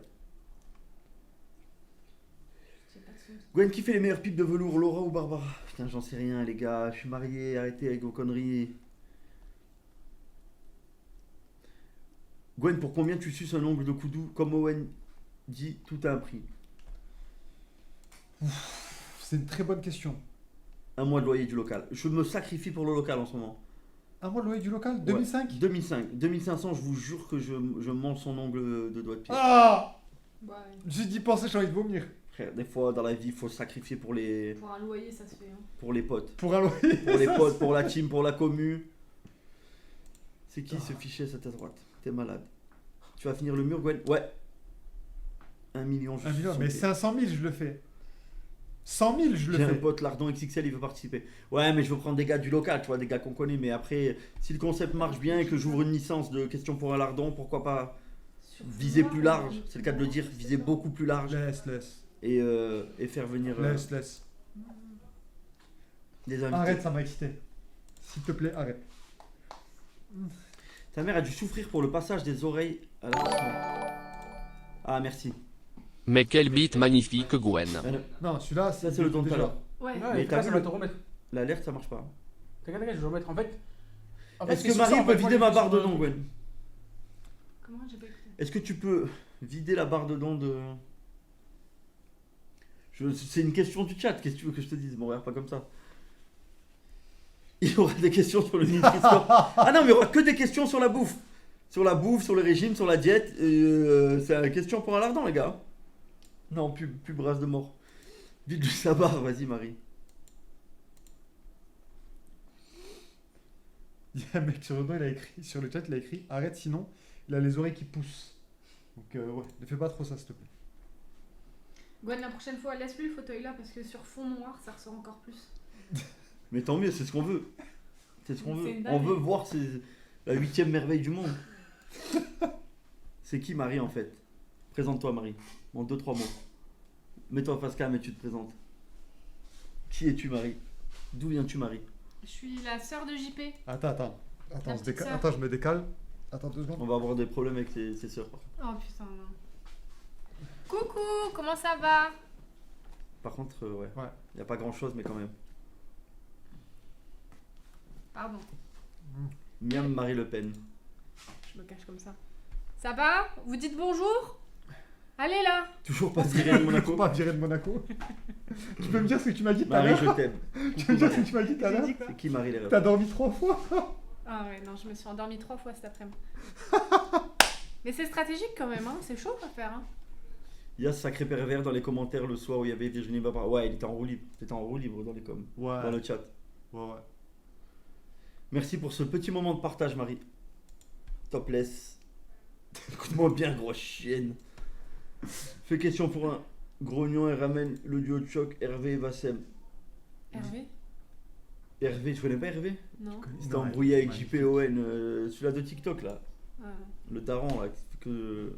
J'ai pas de son. Gwen, qui fait les meilleures pipes de velours, Laura ou Barbara? Putain, j'en sais rien, les gars. Je suis marié, arrêtez avec vos conneries. Gwen, pour combien tu suces un ongle de Koudou? Comme Owen dit, tout a un prix. C'est une très bonne question. Un mois de loyer du local. Je me sacrifie pour le local en ce moment. Un mois de loyer du local 2005 Ouais, 2005. 2500, je vous jure que je mange son ongle de doigt de pied. Ah Bah, ouais. J'ai d'y penser, j'ai envie de vomir. Frère, des fois dans la vie, il faut se sacrifier pour les Pour un loyer, ça se fait. Hein. potes. Pour un loyer. Pour les potes, pour la team, pour la commu. C'est qui ce fichier à ta droite? T'es malade. Tu vas finir le mur, Gwen? Ouais. 1 million, je 1 million, suis mais sauté. 500 000, je le fais. 100 000, je le J'ai un fais. pote, Lardon XXL, il veut participer. Ouais, mais je veux prendre des gars du local, tu vois, des gars qu'on connaît. Mais après, si le concept marche bien et que j'ouvre une licence de questions pour un Lardon, pourquoi pas viser plus large? C'est le cas de le dire, viser beaucoup plus large Laisse. et faire venir Laisse. des invités. Arrête, ça m'a excité. S'il te plaît, arrête. Ta mère a dû souffrir pour le passage des oreilles à la façon. Ah, merci. Mais quel beat magnifique, Gwen. Non, celui-là, Ça, c'est le don de tout à déjà. l'heure. Ouais. Mais Mais t'as là, vu ça va le- te remettre. L'alerte, ça marche pas. T'inquiète, je vais le remettre. En fait. Est-ce c'est que sur Marie ça, en peut fait, moi, vider j'ai ma fait barre sur de don, Gwen? Comment j'ai pas écouté? Est-ce que tu peux vider la barre de don de. C'est une question du chat, qu'est-ce que tu veux que je te dise? Bon, regarde pas comme ça. Il y aura des questions sur le Nutri-Score. Ah non, mais il y aura que des questions sur la bouffe. Sur la bouffe, sur le régime, sur la diète. C'est une question pour un lardon, les gars. Non, plus brasse de mort. Vide de sa barre, vas-y, Marie. Il y a un mec sur le dos, il a écrit, sur le chat, il a écrit arrête sinon, il a les oreilles qui poussent. Donc ouais, ne fais pas trop ça s'il te plaît. Gwen, la prochaine fois, laisse-lui le fauteuil là parce que sur fond noir, ça ressort encore plus. Mais tant mieux, c'est ce qu'on veut. C'est ce qu'on C'est veut. une On dinguerie. veut voir la 8e merveille du monde. C'est qui Marie en fait? Présente-toi Marie, en 2-3 mots. Mets-toi face cam et tu te présentes. Qui es-tu Marie? D'où viens-tu Marie? Je suis la sœur de JP. Attends, La on se petite décale. sœur. Attends, je me décale. Attends 2 secondes. On va avoir des problèmes avec ses sœurs. par contre. Oh putain, non. Coucou, comment ça va? Par contre, ouais. Ouais. Y a pas grand-chose, mais quand même. Pardon, Miam Marie Le Pen. je me cache comme ça. Ça va? Vous dites bonjour? Allez là! Toujours pas viré de Monaco. Pas viré de Monaco. Tu peux me dire ce que tu m'as dit tout à Marie, l'heure? je t'aime. Tu peux me dire ce que tu m'as dit tout à l'heure? C'est qui Marie les T'as refs? dormi 3 fois? Ah ouais, non, je me suis endormie 3 fois cet après-midi. Mais c'est stratégique quand même, hein? C'est chaud à faire. Hein? Il y a ce sacré pervers dans les commentaires le soir où il y avait Virginie Barbara. Ouais, il était en roue libre. T'étais en roue libre dans les coms. Ouais. Dans le chat. Ouais. Merci pour ce petit moment de partage, Marie. Topless. Écoute-moi bien, grosse chienne. Fais question pour un grognon et ramène le duo de choc Hervé et Vassem. Hervé? Hervé, tu connais pas Hervé? Non? C'était Non, embrouillé avec magnifique. JPON, celui-là de TikTok là. Ah. Le daron là, que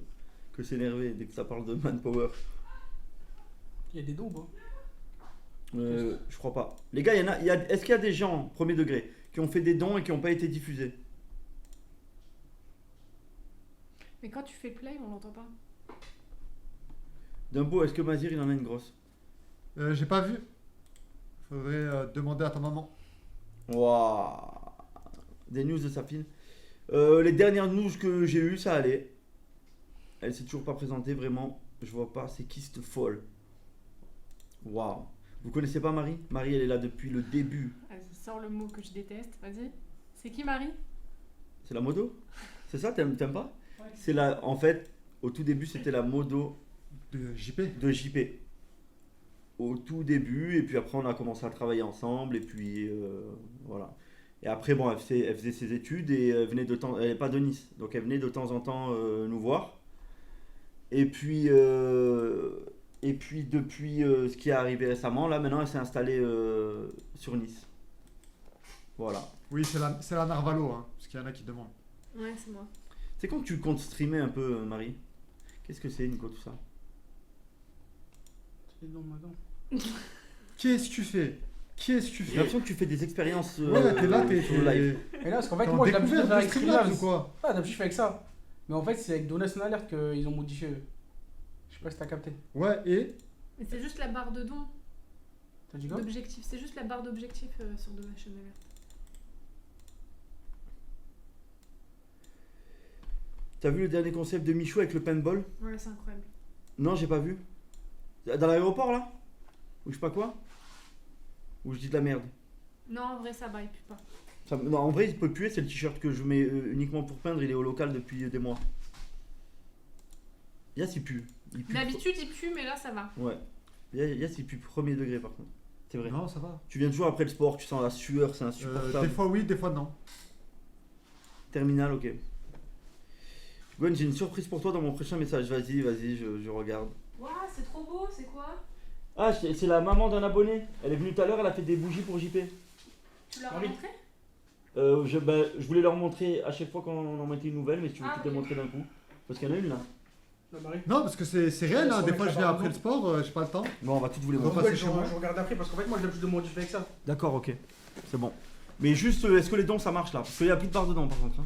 s'énerver dès que ça parle de manpower. Il y a des dons ou pas? Je crois pas. Les gars, est-ce qu'il y a des gens, premier degré, qui ont fait des dons et qui n'ont pas été diffusés? Mais quand tu fais play, on l'entend pas. Dumbo, est-ce que Mazir il en a une grosse? J'ai pas vu. Faudrait demander à ta maman. Waouh. Des news de Safine. Les dernières news que j'ai eues, ça allait. Elle s'est toujours pas présentée, vraiment. Je vois pas, c'est qui cette folle? Waouh. Vous connaissez pas Marie? Marie, elle est là depuis le début. Vas-y, sors le mot que je déteste, vas-y. C'est qui Marie? C'est la modo? C'est ça, t'aimes pas? Ouais. C'est la, en fait, au tout début, c'était la modo De JP. de JP. Au tout début, et puis après, on a commencé à travailler ensemble, et puis voilà. Et après, bon, elle faisait ses études et elle venait de temps, elle n'est pas de Nice, donc elle venait de temps en temps nous voir. Et puis depuis ce qui est arrivé récemment, là maintenant, elle s'est installée sur Nice. Voilà. Oui, c'est la Narvalo, hein, parce qu'il y en a qui demandent. Ouais, c'est moi. C'est quand tu comptes streamer un peu, Marie? Qu'est-ce que c'est, Nico, tout ça? C'est des dons maintenant. Qu'est-ce que tu fais? Qu'est-ce que tu J'ai fais? l'impression que tu fais des expériences Ouais, t'es là, sur le live. Et là, parce qu'en fait, T'es en moi, j'ai l'habitude de découverte faire de avec Streamlabs Streamlabs. ou quoi? Ah, d'habitude, je fais avec ça. Mais en fait, c'est avec Donation Alert qu'ils ont modifié. Je sais pas si t'as capté. Ouais, et Mais c'est juste la barre de don, T'as dit quoi? d'objectif. C'est juste la barre d'objectif sur Donation Alert. T'as vu le dernier concept de Michou avec le paintball? Ouais, c'est incroyable. Non, j'ai pas vu. Dans l'aéroport là? Ou je sais pas quoi? Ou je dis de la merde? Non, en vrai, ça va, il pue pas. Non, en vrai, il peut puer, c'est le t-shirt que je mets uniquement pour peindre, il est au local depuis des mois. Yas, il pue. Il pue. D'habitude, il pue, mais là, ça va. Ouais. Yas, il pue premier degré par contre. C'est vrai. non, ça va. Tu viens toujours après le sport, tu sens la sueur, c'est Des insupportable. fois oui, des fois non. Terminal, ok. Gwen, j'ai une surprise pour toi dans mon prochain message. Vas-y, je regarde. Waouh, c'est trop beau, c'est quoi? Ah, c'est la maman d'un abonné. Elle est venue tout à l'heure, elle a fait des bougies pour JP. Tu l'as Ah oui. rencontré? Je voulais leur montrer à chaque fois qu'on en mettait une nouvelle, mais tu veux Ah, toutes les ok. montrer d'un coup. Parce qu'il y en a une là. La Marie. Non, parce que c'est réel, hein. Sur Des le fois je viens clapard après le sport, j'ai pas le temps. Bon, on va toutes vous les On montrer. va Ouais, passer je chez moi. regarde après parce qu'en fait, moi, j'ai l'habitude de modifier avec ça. D'accord, ok. C'est bon. Mais juste, est-ce que les dents ça marche là? Parce qu'il n'y a plus de barre dedans par contre. Hein.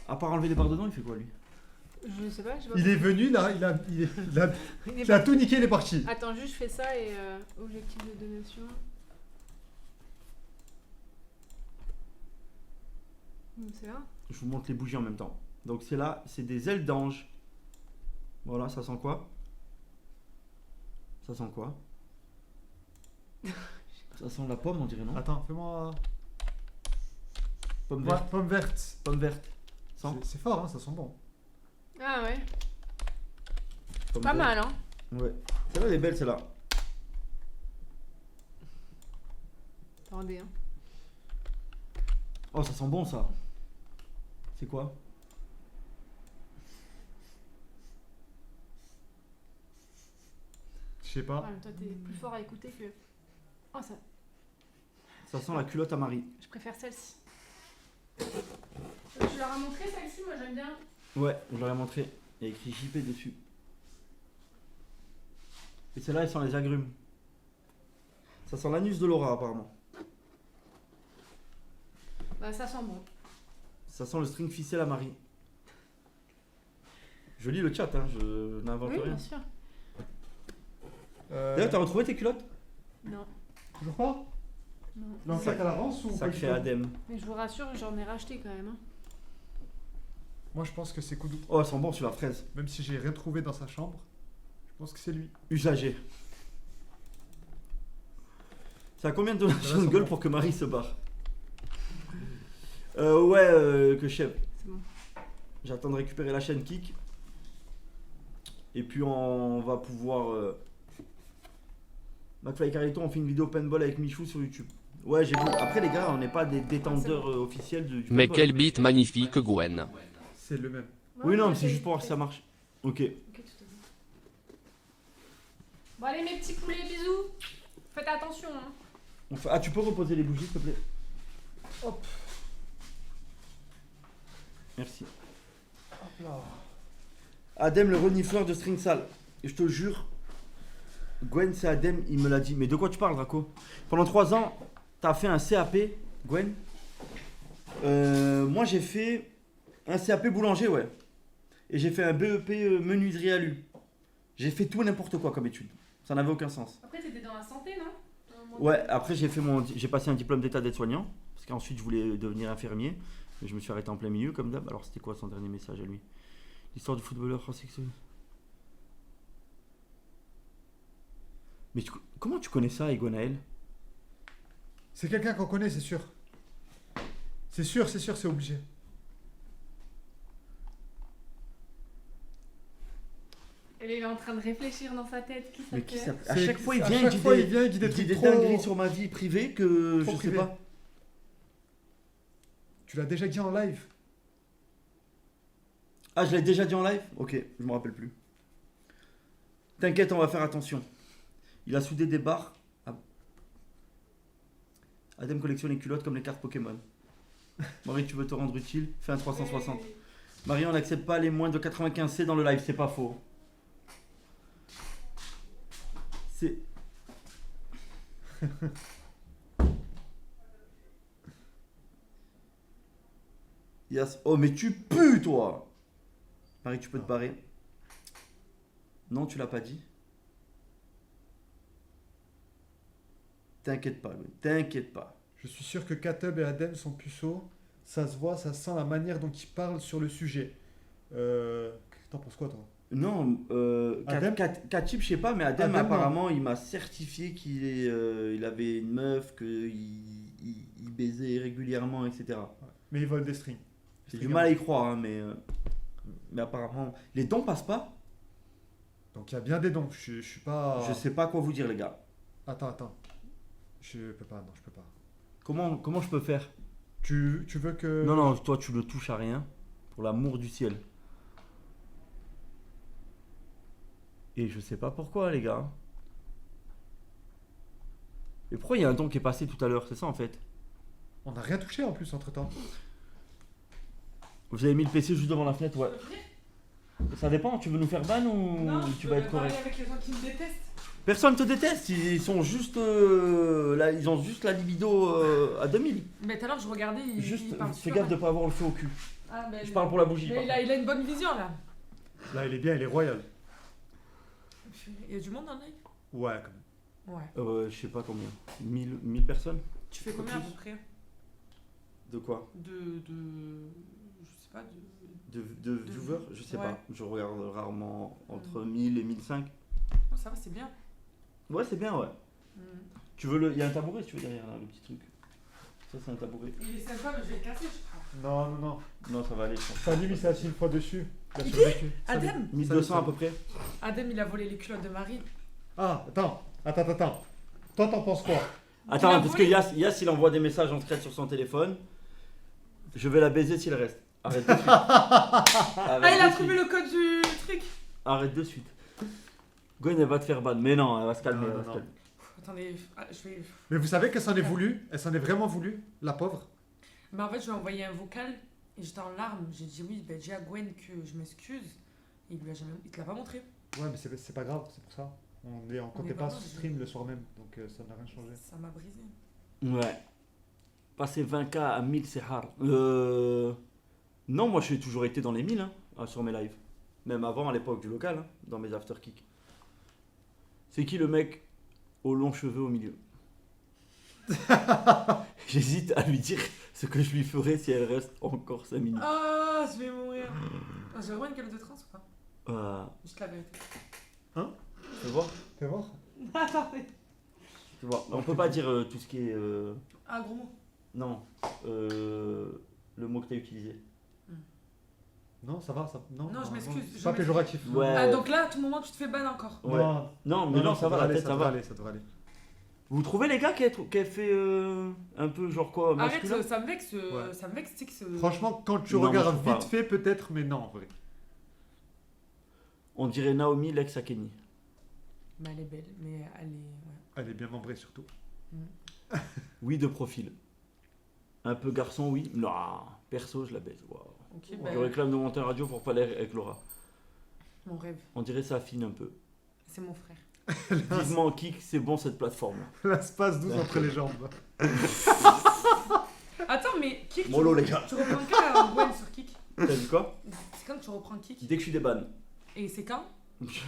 À part enlever les barres dedans, il fait quoi lui? Je sais pas, je sais pas. Il est venu là, il Il est a tout niqué, il est parti. Attends, juste je fais ça et objectif de donation. C'est là. Je vous montre les bougies en même temps. Donc c'est là, c'est des ailes d'ange. Voilà, ça sent quoi? Ça sent quoi? Ça sent la pomme, on dirait, non? Attends, fais-moi. Pomme Ouais, verte. pomme verte. Pomme verte. Sent. C'est fort, hein, ça sent bon. Ah ouais, Pomme pas verte. mal hein. Ouais. Celle-là, elle est belle, celle-là. Attendez hein. Oh, ça sent bon ça. C'est quoi? Je sais pas. Ouais, mais toi, t'es plus fort à écouter que. Oh, ça. Ça sent la culotte à Marie. Je préfère celle-ci. Tu leur as montré celle-ci, moi j'aime bien. Ouais, je leur ai montré. Il y a écrit JP dessus. Et celle-là, elle sent les agrumes. Ça sent l'anus de Laura, apparemment. Bah, ça sent bon. Ça sent le string ficelle à Marie. Je lis le chat, hein, je n'invente Oui, rien. bien sûr. D'ailleurs, t'as retrouvé tes culottes? Non. Toujours pas? Non. Dans le sac à l'avance ou pas du Sacré tout? Adem. Mais je vous rassure, j'en ai racheté quand même. Hein. Moi, je pense que c'est Koudou. Oh, elle sent bon sur la fraise. Même si j'ai rien trouvé dans sa chambre, je pense que c'est lui. Usagé. Ça a combien de donations de gueule pour que Marie se barre? Que chef. C'est bon. J'attends de récupérer la chaîne Kik. Et puis on va pouvoir... McFly et Carlito, on fait une vidéo paintball avec Michou sur YouTube. Ouais, j'ai vu. Après, les gars, on n'est pas des détenteurs officiels du Mais paintball. quel beat magnifique, Gwen. C'est le même. Oui, Ouais, non, ouais, mais c'est juste pour voir si ça marche. Ok. Ok, tout à fait. Bon, allez, mes petits poulets, bisous. Faites attention. Hein. Ah, tu peux reposer les bougies, s'il te plaît? Hop. Merci. Hop là. Adem, le renifleur de string sale. Et je te jure, Gwen, c'est Adem, il me l'a dit. Mais de quoi tu parles, Draco? Pendant 3 ans, t'as fait un CAP, Gwen. Moi, j'ai fait un CAP boulanger, ouais. Et j'ai fait un BEP menuiserie alu. J'ai fait tout et n'importe quoi comme étude. Ça n'avait aucun sens. Après, t'étais dans la santé, non? Ouais, après, j'ai passé un diplôme d'état d'aide-soignant. Parce qu'ensuite, je voulais devenir infirmier. Mais je me suis arrêté en plein milieu, comme d'hab. Alors, c'était quoi son dernier message à lui? L'histoire du footballeur transsexuel. Mais comment tu connais ça, Egonaël? C'est quelqu'un qu'on connaît, c'est sûr. C'est sûr, c'est obligé. Et là, il est en train de réfléchir dans sa tête. Qui ça Mais qui peut ça être À chaque fois, il À vient, chaque fois, il vient, il dit des il dit trucs des trop... dingueries sur ma vie privée que trop je privé. sais pas. Tu l'as déjà dit en live. Ah, je l'ai déjà dit en live? Ok, je me rappelle plus. T'inquiète, on va faire attention. Il a soudé des barres. Ah. Adem collectionne les culottes comme les cartes Pokémon. Marie, tu veux te rendre utile? Fais un 360. Marie, on n'accepte pas les moins de 95C dans le live, c'est pas faux. C'est... Yes. Oh, mais tu pues, toi! Marie, tu peux te barrer. Non, tu l'as pas dit. T'inquiète pas, Gwen, t'inquiète pas. Je suis sûr que Katub et Adem sont puceaux. Ça se voit, ça sent la manière dont ils parlent sur le sujet. T'en penses quoi, toi? Non, Adem Katib, je sais pas, mais Adem, Adem, non. apparemment, il m'a certifié il avait une meuf, qu'il baisait régulièrement, etc. Mais ils volent des strings. J'ai du mal à y croire, hein, mais apparemment... Les dons passent pas? Donc il y a bien des dons. Je suis pas... Je sais pas quoi vous dire, les gars. Attends. Je peux pas, non, je peux pas. Comment je peux faire? Tu veux que... Non, toi, tu ne touches à rien, pour l'amour du ciel. Et je sais pas pourquoi, les gars. Et pourquoi il y a un don qui est passé tout à l'heure? C'est ça, en fait. On n'a rien touché en plus entre-temps. Vous avez mis le PC juste devant la fenêtre, ouais. Ça dépend, tu veux nous faire ban ou tu vas être correct? avec les gens qui me détestent. Personne te déteste, ils sont juste là, ils ont juste la libido à 2000. Mais tout à l'heure, je regardais, Juste il parle fais super gaffe de mal. pas avoir le feu au cul. Ah, mais Je parle pour la bougie. Mais par il a une bonne vision là. Là, il est bien, il est royal. Il y a du monde dans le live? Ouais, quand même. Ouais. Je sais pas combien. 1000 personnes? Tu fais combien à peu près? De quoi? Je sais pas, De viewers? Je sais Ouais. pas. Je regarde rarement entre 1000 et 1005. Oh, ça va, c'est bien. Ouais, c'est bien, ouais. Mm. Tu veux il y a un tabouret si tu veux derrière là, le petit truc. Ça, c'est un tabouret. Il est sympa, mais je vais le casser, je crois. Non. Non, ça va aller. je pense. Salim, il s'est assis une fois dessus. Il a survécu. Adem 1200 à peu près. Adem, il a volé les culottes de Marie. Ah, attends. Toi, t'en penses quoi? Attends, l'as parce que volé Yass, il envoie des messages en secret sur son téléphone. Je vais la baiser s'il reste. Arrête de suite. Ah, Arrête il a de trouvé suite. le code du truc. Arrête de suite. Gwen, elle va te faire ban. Mais non, elle va se calmer. Non, elle va se non. calmer. Attendez, je vais. Mais vous savez qu'elle s'en est voulu? Elle s'en est vraiment voulu, la pauvre. Mais en fait, je lui ai envoyé un vocal et j'étais en larmes. J'ai dit oui, ben, dis à Gwen que je m'excuse. Et il te l'a pas montré. Ouais, mais c'est pas grave, c'est pour ça. On comptait pas vraiment, ce stream le soir même, donc ça n'a rien changé. Ça m'a brisé. Ouais. Passer 20K à 1000, c'est hard. Non, moi j'ai toujours été dans les 1000 sur mes lives. Même avant, à l'époque du local, dans mes afterkicks. C'est qui le mec aux longs cheveux au milieu? J'hésite à lui dire ce que je lui ferais si elle reste encore 5 minutes. Ah, je vais mourir. Ah, j'ai vraiment une gueule de trans ou pas? Juste la vérité. Tu veux voir? Fais voir. Attendez. Tu vois, on peut pas dire tout ce qui est... Un gros mot. Non. Le mot que tu as utilisé. Non, ça va, ça. Non, Non, je m'excuse, C'est je pas m'excuse. péjoratif. Ouais. Ah, donc là, à tout moment, tu te fais ban encore. Ouais. Non, Non, mais non, ça va, la tête, ça va. Ça devrait aller. Vous trouvez les gars qui a fait un peu genre quoi Arrête, masculin? ça me vexe. Ouais. Ça me vexe, c'est que ce. Franchement, quand tu Non, regardes moi, je trouve vite pas. fait, peut-être, mais non, en vrai. On dirait Naomi, l'ex à Kenny. Mais elle est belle, mais elle est. Ouais. Elle est bien membrée, surtout. Oui, de profil. Un peu garçon, oui. Non, perso, je la baise. Wow. Ok, Je bah, réclame de monter en radio pour pas l'air avec Laura. mon rêve. On dirait ça affine un peu. C'est mon frère. Vivement kick, c'est bon cette plateforme. L'espace 12 entre les jambes. Attends, mais Kik. Mollo, les gars. Tu reprends quand Gwen sur Kik? T'as dit quoi? C'est quand tu reprends Kik? Dès que je suis des bannes. Et c'est quand?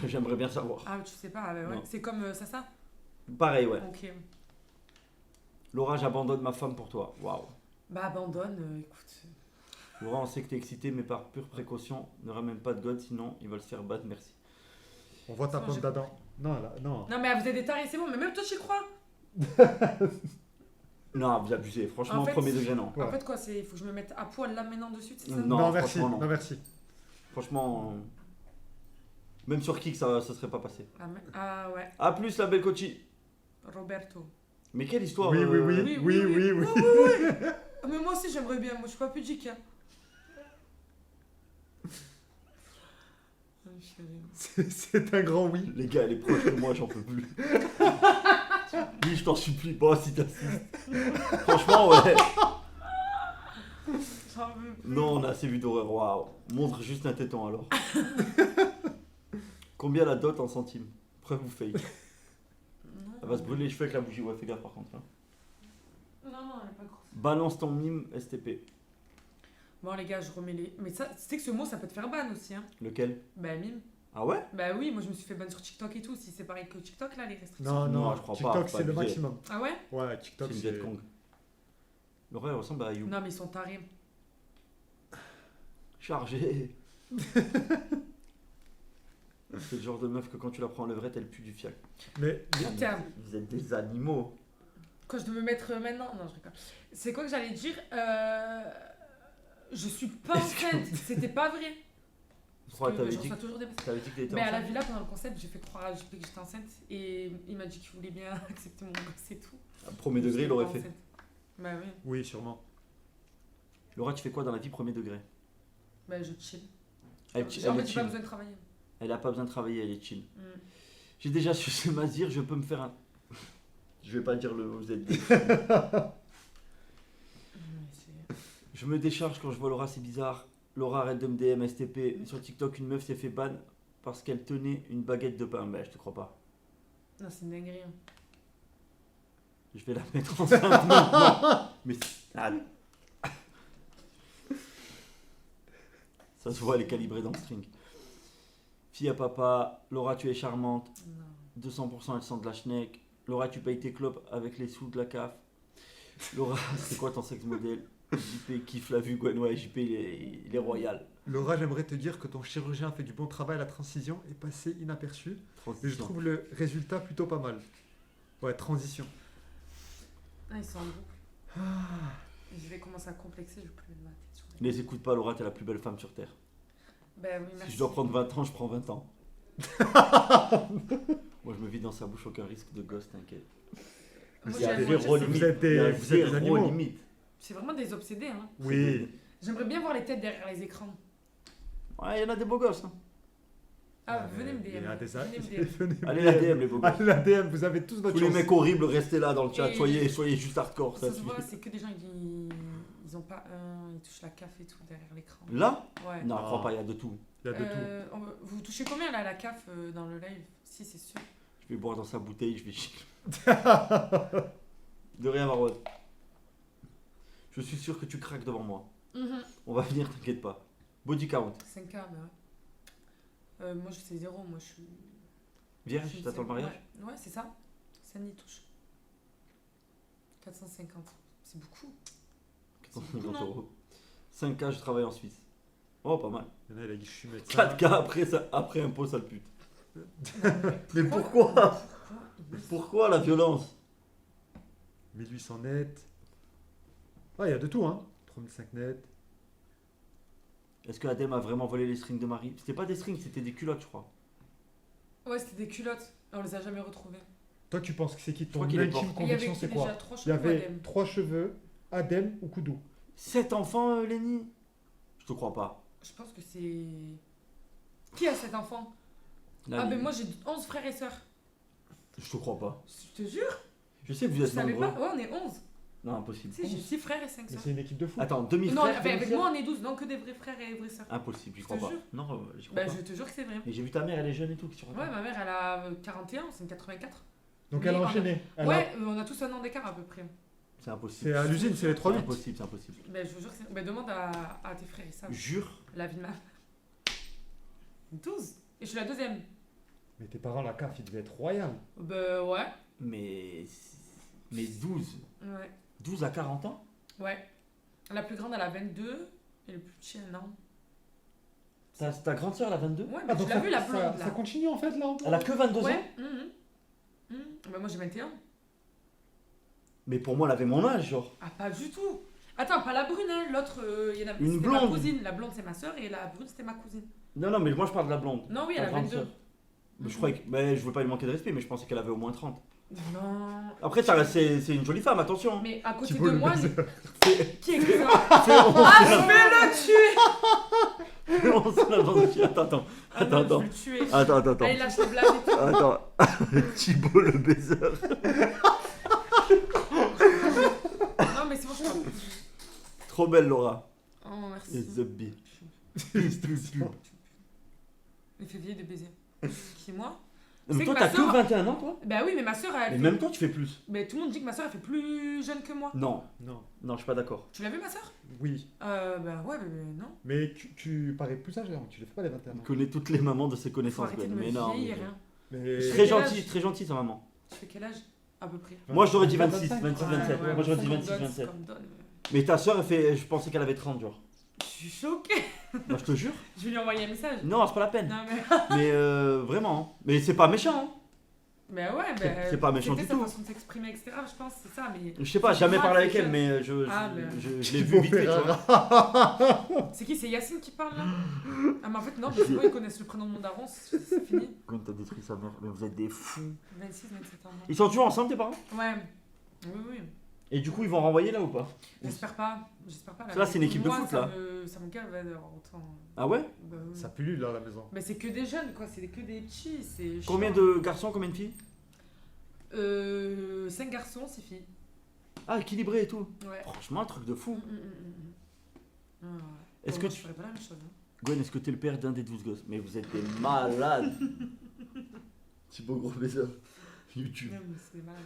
J'aimerais bien savoir. Ah, tu sais pas, ah, bah ouais. Non. C'est comme ça? Pareil, ouais. Ok. Laura, j'abandonne ma femme pour toi. Waouh. Bah, abandonne, écoute. Laura, on sait que t'es excité, mais par pure précaution, ne ramène pas de God, sinon il va se faire battre, merci. On voit ta Non, pomme j'ai d'Adam. Non, là, non. Non, mais vous êtes des tarés, c'est bon, mais même toi, tu y crois. Non, vous abusez. Franchement, En fait, premier degré, non. Ouais. En fait, quoi, il faut que je me mette à poil là maintenant dessus, c'est ça? Non, merci. franchement, non. Non, merci. Franchement, même sur Kik, ça serait pas passé. Ah ouais, A plus, la belle Kochi. Roberto. Mais quelle histoire Oui, oui, oui. Oui, Oui, oui, oui, oui. Ah, mais moi aussi, j'aimerais bien. Moi, je suis pas pudique. Hein. Ah, chérie. C'est un grand oui. Les gars, elle est proche de moi, j'en peux plus. Oui, je t'en supplie pas si t'assistes. Franchement, ouais. J'en veux plus. Non, on a assez vu d'horreur. Waouh. Montre juste un téton alors. Combien la dot en centimes? Preuve ou fake? Non. Elle va se brûler les cheveux avec la bougie. Ouais, fais gaffe par contre. Hein. Non, elle est pas grosse. Balance ton mime STP. Bon, les gars, je remets les. Mais ça, tu sais que ce mot, ça peut te faire ban aussi. Hein. Lequel? Bah, mime. Ah ouais? Bah oui, moi, je me suis fait ban sur TikTok et tout. Si c'est pareil que TikTok, là, les restrictions. Non, Non, non, je crois pas, TikTok, faut c'est le abuser. maximum. Ah ouais? Ouais, C'est TikTok, une c'est. Viet Cong. Laura, elle ressemble à You. Non, mais ils sont tarés. Chargé. C'est le genre de meuf que quand tu la prends en levrette, elle pue du fiac. Mais Putain. Vous êtes des animaux. Quoi, je dois me mettre maintenant? Non, je rigole. C'est quoi que j'allais dire? Je suis pas Est-ce que- enceinte. C'était pas vrai. Pourquoi Parce que t'avais je dit, reçois toujours des messages. t'avais dit que t'étais Mais à la enceinte? villa, pendant le concept, j'ai fait croire à JP que j'étais enceinte et il m'a dit qu'il voulait bien accepter mon gosse et tout. À premier degré, J'étais il l'aurait pas fait. enceinte. Bah oui, oui, sûrement. Laura, tu fais quoi dans la vie premier degré? bah je chill. Elle, En fait, elle est j'ai pas chill. besoin de travailler. Elle a pas besoin de travailler, elle est chill. Mm. J'ai déjà su ce Mazir, je peux me faire un. Je vais pas dire le vous êtes. Je me décharge quand je vois Laura, c'est bizarre. Laura, arrête de me DM STP. Sur TikTok, une meuf s'est fait ban parce qu'elle tenait une baguette de pain. Bah, je te crois pas. Non, c'est une dinguerie. Hein. Je vais la mettre enceinte maintenant. Mais. Allez. Ça se voit, elle est calibrée dans le string. Fille à papa, Laura, tu es charmante. Non. 200% elle sent de la schneck. Laura, tu payes tes clopes avec les sous de la CAF. Laura, c'est quoi ton sexe modèle? JP kiffe la vue, Gwen. Ouais, JP, il est royal. Laura, j'aimerais te dire que ton chirurgien a fait du bon travail à la transition et passé inaperçu. Et je Transition. trouve le résultat plutôt pas mal. Ouais, transition. Ah, ils sont en boucle. Je vais commencer à complexer, je vais plus mettre ma tête sur les... Les écoute pas, Laura, t'es la plus belle femme sur Terre. Bah oui, merci. Si je dois prendre 20 ans, je prends 20 ans. Moi, je me vis dans sa bouche, aucun risque de gosse, t'inquiète. Moi, Il y a j'ai- zéro vous limite. êtes des- Il y a vous êtes des zéro animaux. limite. C'est vraiment des obsédés, hein. Oui. J'aimerais bien voir les têtes derrière les écrans. Ouais, il y en a des beaux gosses. Hein. Ah, venez me Il y DM. a des Venez me DM. Venez me Allez, la DM, les beaux gosses. Allez, la DM, vous avez tous votre Tous les chance. mecs horribles, restez là dans le chat. Et- Soyez juste hardcore. Ça Ça se suffit. voit, c'est que des gens ils ont pas ils touchent la CAF et tout derrière l'écran. Là Ouais. Non, je crois pas, il y a de tout. Il y a de tout. Vous touchez combien là la CAF dans le live? Si, c'est sûr. Je vais boire dans sa bouteille, je vais chier. De rien, Marwan. Je suis sûr que tu craques devant moi. On va venir, t'inquiète pas. Body count. 5K, mais ouais. Moi, je sais 0. Moi, je suis. Vierge, je t'attends le sais- mariage Ouais, c'est ça. Ça n'y touche. 450. C'est beaucoup. 450 non euros. 5K, je travaille en Suisse. Oh, pas mal. Il y en a, il a dit je suis médecin. 4K après impôt, sale pute. Mais pourquoi Pourquoi Pourquoi la violence 1800 net. Ah, il y a de tout, hein. 3005 net. Est-ce que Adem a vraiment volé les strings de Marie? C'était pas des strings, c'était des culottes, je crois. Ouais, c'était des culottes. On les a jamais retrouvées. Toi, tu penses que c'est qui ton crois qu'il est ultime mort. Et il y avait conviction, qui c'est déjà quoi 3 Il y cheveux avait Adem. 3 cheveux, Adem ou Koudou. 7 enfants, Lenny? Je te crois pas. Je pense que c'est. Qui a cet enfant? Là, Ah, ben Lenny. moi, j'ai 11 frères et sœurs. Je te crois pas. Je te jure. Je sais que vous Je êtes savais nombreux. pas. Ouais, on est 11. Non, impossible. Tu sais, j'ai 6 frères et 5 Mais sœurs. c'est une équipe de foot. Attends, demi Non, frère, avec moi, on est 12. Non, que des vrais frères et vraies sœurs. Impossible, j'y Je crois te pas. jure. Non, j'y crois Bah, pas. je te jure que c'est vrai. Mais j'ai vu ta mère, elle est jeune et tout. Qu'est-ce que tu Ouais, racontes ma mère, elle a 41, c'est une 84. Donc Mais elle a on a- enchaîné. Elle a- Ouais, on a tous un an d'écart à peu près. C'est impossible. C'est à l'usine, c'est les 3 C'est 8. impossible, c'est impossible. Ben, je vous jure que c'est. Ben, demande à tes frères et sœurs. Jure. La vie de ma. 12. Et je suis la deuxième. Mais tes parents, la CAF, ils devaient être royal. Ben, ouais. Mais 12. Ouais. 12 à 40 ans Ouais. La plus grande, elle a 22. Et le plus petit, 1 an. Ta grande soeur, elle a 22 Ouais, mais tu l'as ça, vu, la blonde, ça là. continue en fait là encore. Elle a que 22 ans Ouais. Ben, moi, j'ai 21. Mais pour moi, elle avait mon âge, genre. Ah, pas du tout. Attends, pas la brune, hein. L'autre, il y en a Une c'était blonde. ma cousine. La blonde, c'est ma soeur. Et la brune, c'était ma cousine. Non, non, mais moi, je parle de la blonde. Non, oui, Ta elle a grande 22. sœur. Mais je croyais que. Mais je veux pas lui manquer de respect, mais je pensais qu'elle avait au moins 30. Non. Après, c'est une jolie femme, attention. Mais à côté Thibaut de le moi, baiser. qui est ça? C'est Ah, je vais le tuer! on se la vend dessus. Attends. Ah non, je vais le tuer. Attends. Allez, lâche les blagues et tout. Attends. Thibaut le baiser. Non, mais c'est bon, je crois. Trop belle, Laura. Oh, merci. It's the bee. Il fait vieille de baiser. Qui, moi? Mais C'est toi, que t'as ma que sœur- 21 ans, toi Bah oui, mais ma soeur, elle. Et fait- même toi, tu fais plus. Mais tout le monde dit que ma soeur, elle fait plus jeune que moi. Non, Non. non, je suis pas d'accord. Tu l'as vu, ma soeur? Oui. Bah ouais, mais non. Mais tu parais plus âgé, hein. Tu les fais pas les 21 Il ans. connaît toutes les mamans de ses Faut connaissances, arrêter de Ben. me Mais non. vieillir, mais- hein. Mais Je- Très Quel âge gentil, très gentil, sa maman. Tu fais quel âge? À peu près. Moi, j'aurais dit 26, 25. 26, 27. Ouais, Moi, j'aurais dit comme 26, donne, 27. comme donne. Mais ta soeur, elle fait. Je pensais qu'elle avait 30, genre. Je suis choquée. Moi, je te jure. Je vais lui envoyer un message. Non, c'est pas la peine. Non, mais. Mais vraiment. Hein. Mais c'est pas méchant. Hein. Mais ouais, bah. C'est pas méchant c'était du sa tout. façon de s'exprimer, etc. Je pense, c'est ça, mais. Je sais pas, C'est jamais grave, parlé avec c'est elle, jeune. mais Ah, ben. je l'ai vu vite fait, tu vois. C'est qui? C'est Yacine qui parle là? Ah, mais en fait, non, mais c'est bon, ils connaissent le prénom de mon daron, c'est fini. Quand t'as détruit sa mère, mais vous êtes des fous. 26, 27 ans. Ils sont toujours ensemble, tes parents? Ouais. Oui, oui. Et du coup, ils vont renvoyer là ou pas? J'espère pas. J'espère pas. Là, c'est une équipe de Moi, foot, ça là. Ça me gave d'avoir autant. Ah ouais? Bah, oui. Ça pullule là à la maison. Mais c'est que des jeunes, quoi. C'est que des petits. C'est Combien chiant. de garçons, combien de filles? 5 garçons, 6 filles. Ah, équilibré et tout. Ouais. Franchement, un truc de fou. Ah, ouais. Est-ce Bon, que moi, tu. je ferais pas la même chose. Hein. Gwen, est-ce que t'es le père d'un des 12 gosses? Mais vous êtes des malades. Thibaut gros baiser. YouTube. Non, mais c'est malade.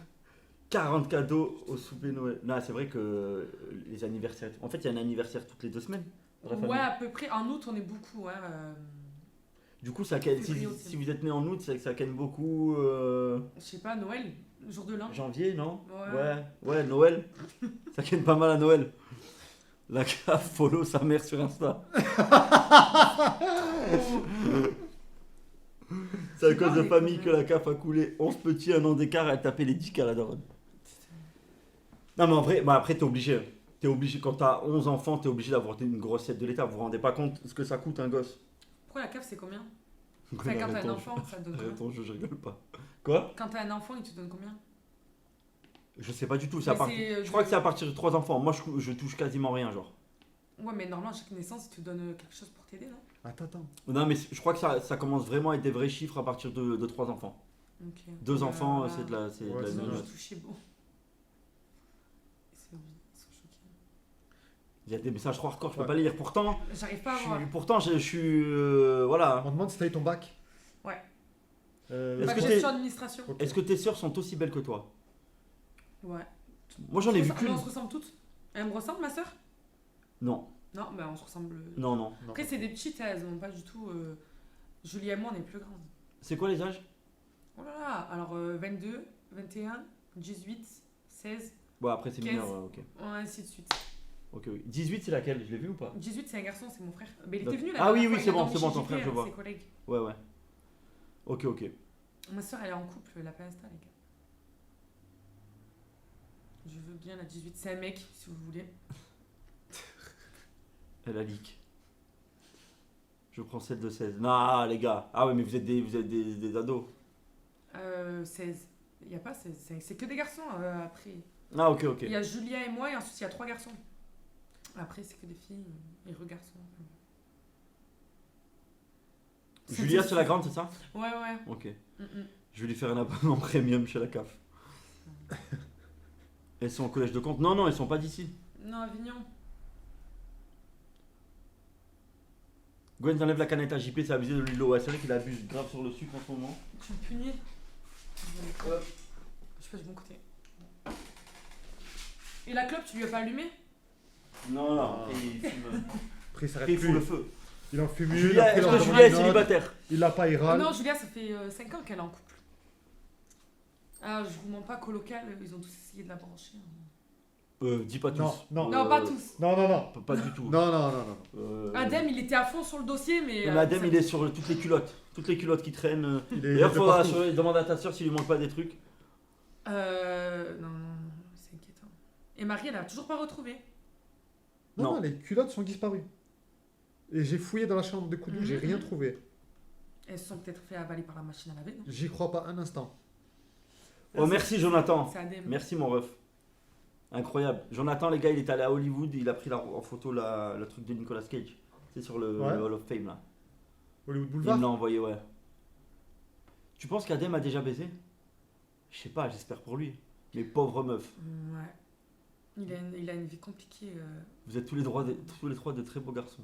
40 cadeaux au souper Noël. Non, c'est vrai que les anniversaires. En fait, il y a un anniversaire toutes les 2 semaines. Dans la famille. Ouais, à peu près. En août, on est beaucoup. Hein. Du coup, ça ken- si, Février aussi. si vous êtes né en août, c'est que ça ken beaucoup. Je sais pas, Noël, jour de l'an. Janvier, non? Ouais. Ouais, Noël. Ça ken pas mal à Noël. La CAF follow sa mère sur Insta. C'est à cause de famille que la CAF a coulé 11 petits, un an d'écart, elle tapait les 10K à la daronne. Non, mais en vrai, bah après, t'es obligé. T'es obligé, quand t'as 11 enfants, t'es obligé d'avoir une grosse aide de l'État. Vous vous rendez pas compte ce que ça coûte un gosse? Pourquoi la CAF, c'est combien? Enfin, quand t'as un enfant, ça te donne combien? Arrête, je rigole pas. Quoi? Quand t'as un enfant, il te donne combien? Je sais pas du tout. Mais Je crois que c'est à partir de 3 enfants. Moi, je touche quasiment rien, genre. Ouais, mais normalement, à chaque naissance, ils te donnent quelque chose pour t'aider, non? Attends. Non, mais je crois que ça commence vraiment à être des vrais chiffres à partir de 3 enfants. Ok. 2 enfants, Voilà. c'est de la. C'est de Ouais, la c'est Ils ont merde. juste touché bon. Ils sont choqués. Il y a des messages trop hardcore, je peux Ouais. pas lire. Pourtant, J'arrive pas à voir. je suis. Voilà. On demande si t'as eu ton bac. Ouais. Est-ce Bac que gestion administration. Ok. Est-ce que tes sœurs sont aussi belles que toi? Ouais. Moi, j'en ai vu Mais qu'une. on se ressemble toutes. Elle me ressemble, ma soeur? Non, Non, mais on se ressemble. non, non. Non. Après, c'est des petites, elles ont pas du tout. Julie et moi, on est plus grandes. C'est quoi les âges? Oh là là, alors 22, 21, 18, 16, Bon, après, c'est 15. mineur, ouais, ok. ainsi de suite. Ok, oui. 18, c'est laquelle? Je l'ai vu ou pas? 18, c'est un garçon, c'est mon frère. Mais il Donc- était venu là. Ah oui, la oui, dernière c'est fois, bon, il a c'est bon, dormi ton chez frère, JP, je vois. Ses collègues. Ouais, ouais. Ok, ok. Ma soeur, elle est en couple, elle a pas Insta, les gars. Je veux bien la 18. C'est un mec, si vous voulez. Elle a leak. Je prends celle de 16. Non, les gars. Ah ouais, mais vous êtes des ados. 16. Il y a pas 16, c'est que des garçons après. Ah, ok, ok. Il y a Julia et moi, et ensuite il y a 3 garçons. Après, c'est que des filles et garçons. Julia, c'est la grande, c'est ça? Ouais, ouais. Ok. Mm, mm. Je vais lui faire un abonnement premium chez la CAF. Elles sont au collège de Comte? Non, non, elles sont pas d'ici. Non, Avignon. Gwen, t'enlèves la canette à JP, c'est abusé de l'huile. Ouais, c'est vrai qu'il abuse grave sur le sucre en ce moment. Tu me punis. Hop. Je passe du bon côté. Et la clope, tu lui as pas allumé? Non, non, Ah. il fume. Après, il Après, s'arrête il fout le plus. feu. Il en fume une. Julia, après, il est-ce en que demande Julia est une autre. célibataire? Il l'a pas, il râle. Non, Julia, ça fait 5 ans qu'elle est en couple. Ah, je vous mens pas qu'au local, ils ont tous essayé de la brancher. Dis pas tous. Non, non. Non, pas tous. Non, non, non. Pas du tout. Non, non, non, non. Adem, il était à fond sur le dossier, mais. Adem, ça- il est sur toutes les culottes. Toutes les culottes qui traînent. Il est D'ailleurs, de faudra partout. demander à ta soeur s'il lui manque pas des trucs. Non, c'est inquiétant. Et Marie, elle a toujours pas retrouvé. Non, Non. non, les culottes sont disparues. Et j'ai fouillé dans la chambre de Koudou, j'ai rien trouvé. Elles se sont peut-être fait avaler par la machine à laver, non? J'y crois pas un instant. Oh, merci Jonathan. C'est Adem. Merci mon ref. Incroyable. Jonathan, les gars, il est allé à Hollywood, il a pris en photo le truc de Nicolas Cage. C'est sur le Ouais. Hall of Fame là. Hollywood Il Boulevard. me l'a envoyé, ouais. Tu penses qu'Adem a déjà baisé? Je sais pas, j'espère pour lui. Mais pauvre meuf. Ouais. Il a une vie compliquée. Vous êtes tous les trois de très beaux garçons.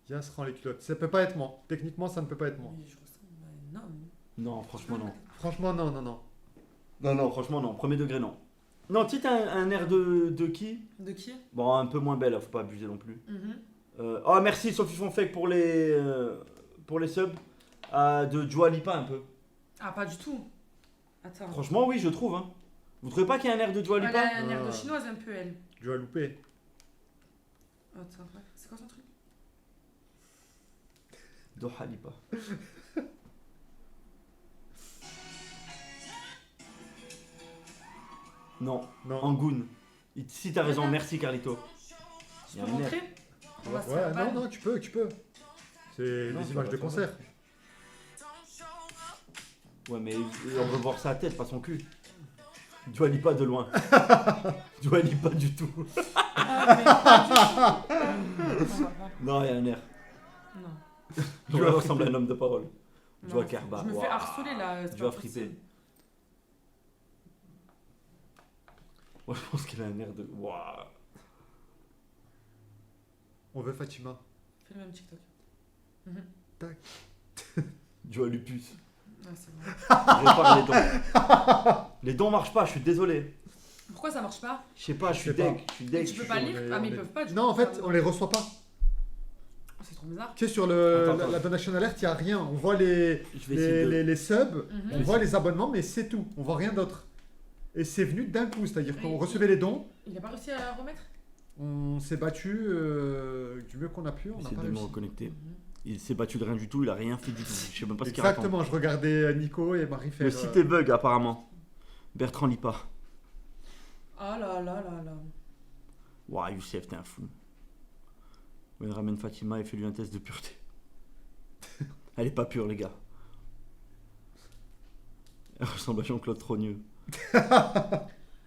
Yas rend les culottes. Ça peut pas être moi. Techniquement, ça ne peut pas être moi. Oui, je ressemble à un homme. Non, franchement non. Franchement, non, non, non. Non, non, franchement non. Premier degré, non. Non, tu sais, t'as un air de qui? De qui? Bon, un peu moins belle, hein, faut pas abuser non plus. Mhm. Oh, merci Sophie Fonfec pour les subs. De Dua Lipa un peu. Ah, pas du tout. Attends. Franchement, oui, je trouve. Hein. Vous trouvez pas qu'il y a un air de Dua Elle Lipa? a un air de Ah. chinoise un peu, elle. Tu vas louper. Attends, ouais. C'est quoi son truc? Dua Lipa. Non, Non. Angoun. Si t'as raison, merci Carlito. Je Il y a peux un air. montrer? On va se Ouais, faire ban. non, non, tu peux, tu peux. C'est Non, des ça images va, de ça va. concert. Ouais, mais on veut voir sa tête, pas son cul. Dua Lipa de loin. Dua Lipa du tout. Ah, mais pas du tout. On va pas. Non, il y a un air. Non. Je ressemble à un homme de parole. Non, Dua Kerba. Je me fais Waouh. harceler là. c'est Dua pas fripper. possible. Moi, je pense qu'il a un air de. Waouh. On veut Fatima. Fais le même TikTok. Dua Lupus. Ouais, c'est bon. Répare les dons. Les dons marchent pas, je suis désolé. Pourquoi ça marche pas? Je sais pas, je suis Je sais pas. deg. Je suis Et deg. tu je peux suis pas chaud. lire? est- Ah, mais on ils est- peuvent pas. du Non, coup, en fait, ça- on les reçoit pas. C'est trop bizarre. Tu sais, sur Attends, la donation alert, il n'y a rien. On voit les, Je vais essayer de. les subs, Mhm. on voit les abonnements, mais c'est tout. On voit rien d'autre. Et c'est venu d'un coup, c'est-à-dire qu'on recevait les dons, Il a pas réussi à remettre? on s'est battu du mieux qu'on a pu, on n'a J'essaie pas de me réussi. reconnecter. Il s'est battu de rien du tout, il a rien fait du tout. Je sais même pas ce qu'il raconte. Exactement, je regardais Nico et Marie faire. Le site est bug apparemment. Bertrand Lipa. Ah là là là là. Waouh, Youssef, t'es un fou. On ramène Fatima et fait lui un test de pureté. Elle est pas pure, les gars. Elle ressemble à Jean-Claude Trogneux.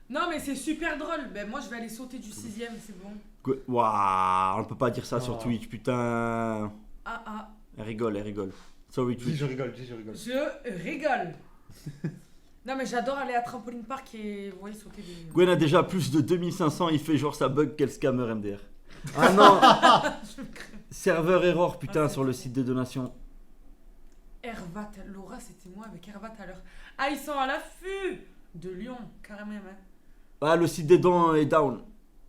Non, mais c'est super drôle. Ben, moi, je vais aller sauter du 6ème, c'est bon. Waouh, on peut pas dire ça Oh. sur Twitch, putain. Ah. Elle rigole. Sorry Dis, Twitch. je rigole, dis, je rigole. Je rigole. Non, mais j'adore aller à Trampoline Park et vous voyez sauter des. Gwen a déjà plus de 2500, il fait genre ça bug, quel scammer MDR. Ah non. Serveur error, putain, Ah, sur le site de donation. Hervat, Laura, c'était moi avec Hervat à l'heure. Ah, ils sont à l'affût de Lyon, carrément. Hein. Ah, le site des dons est down.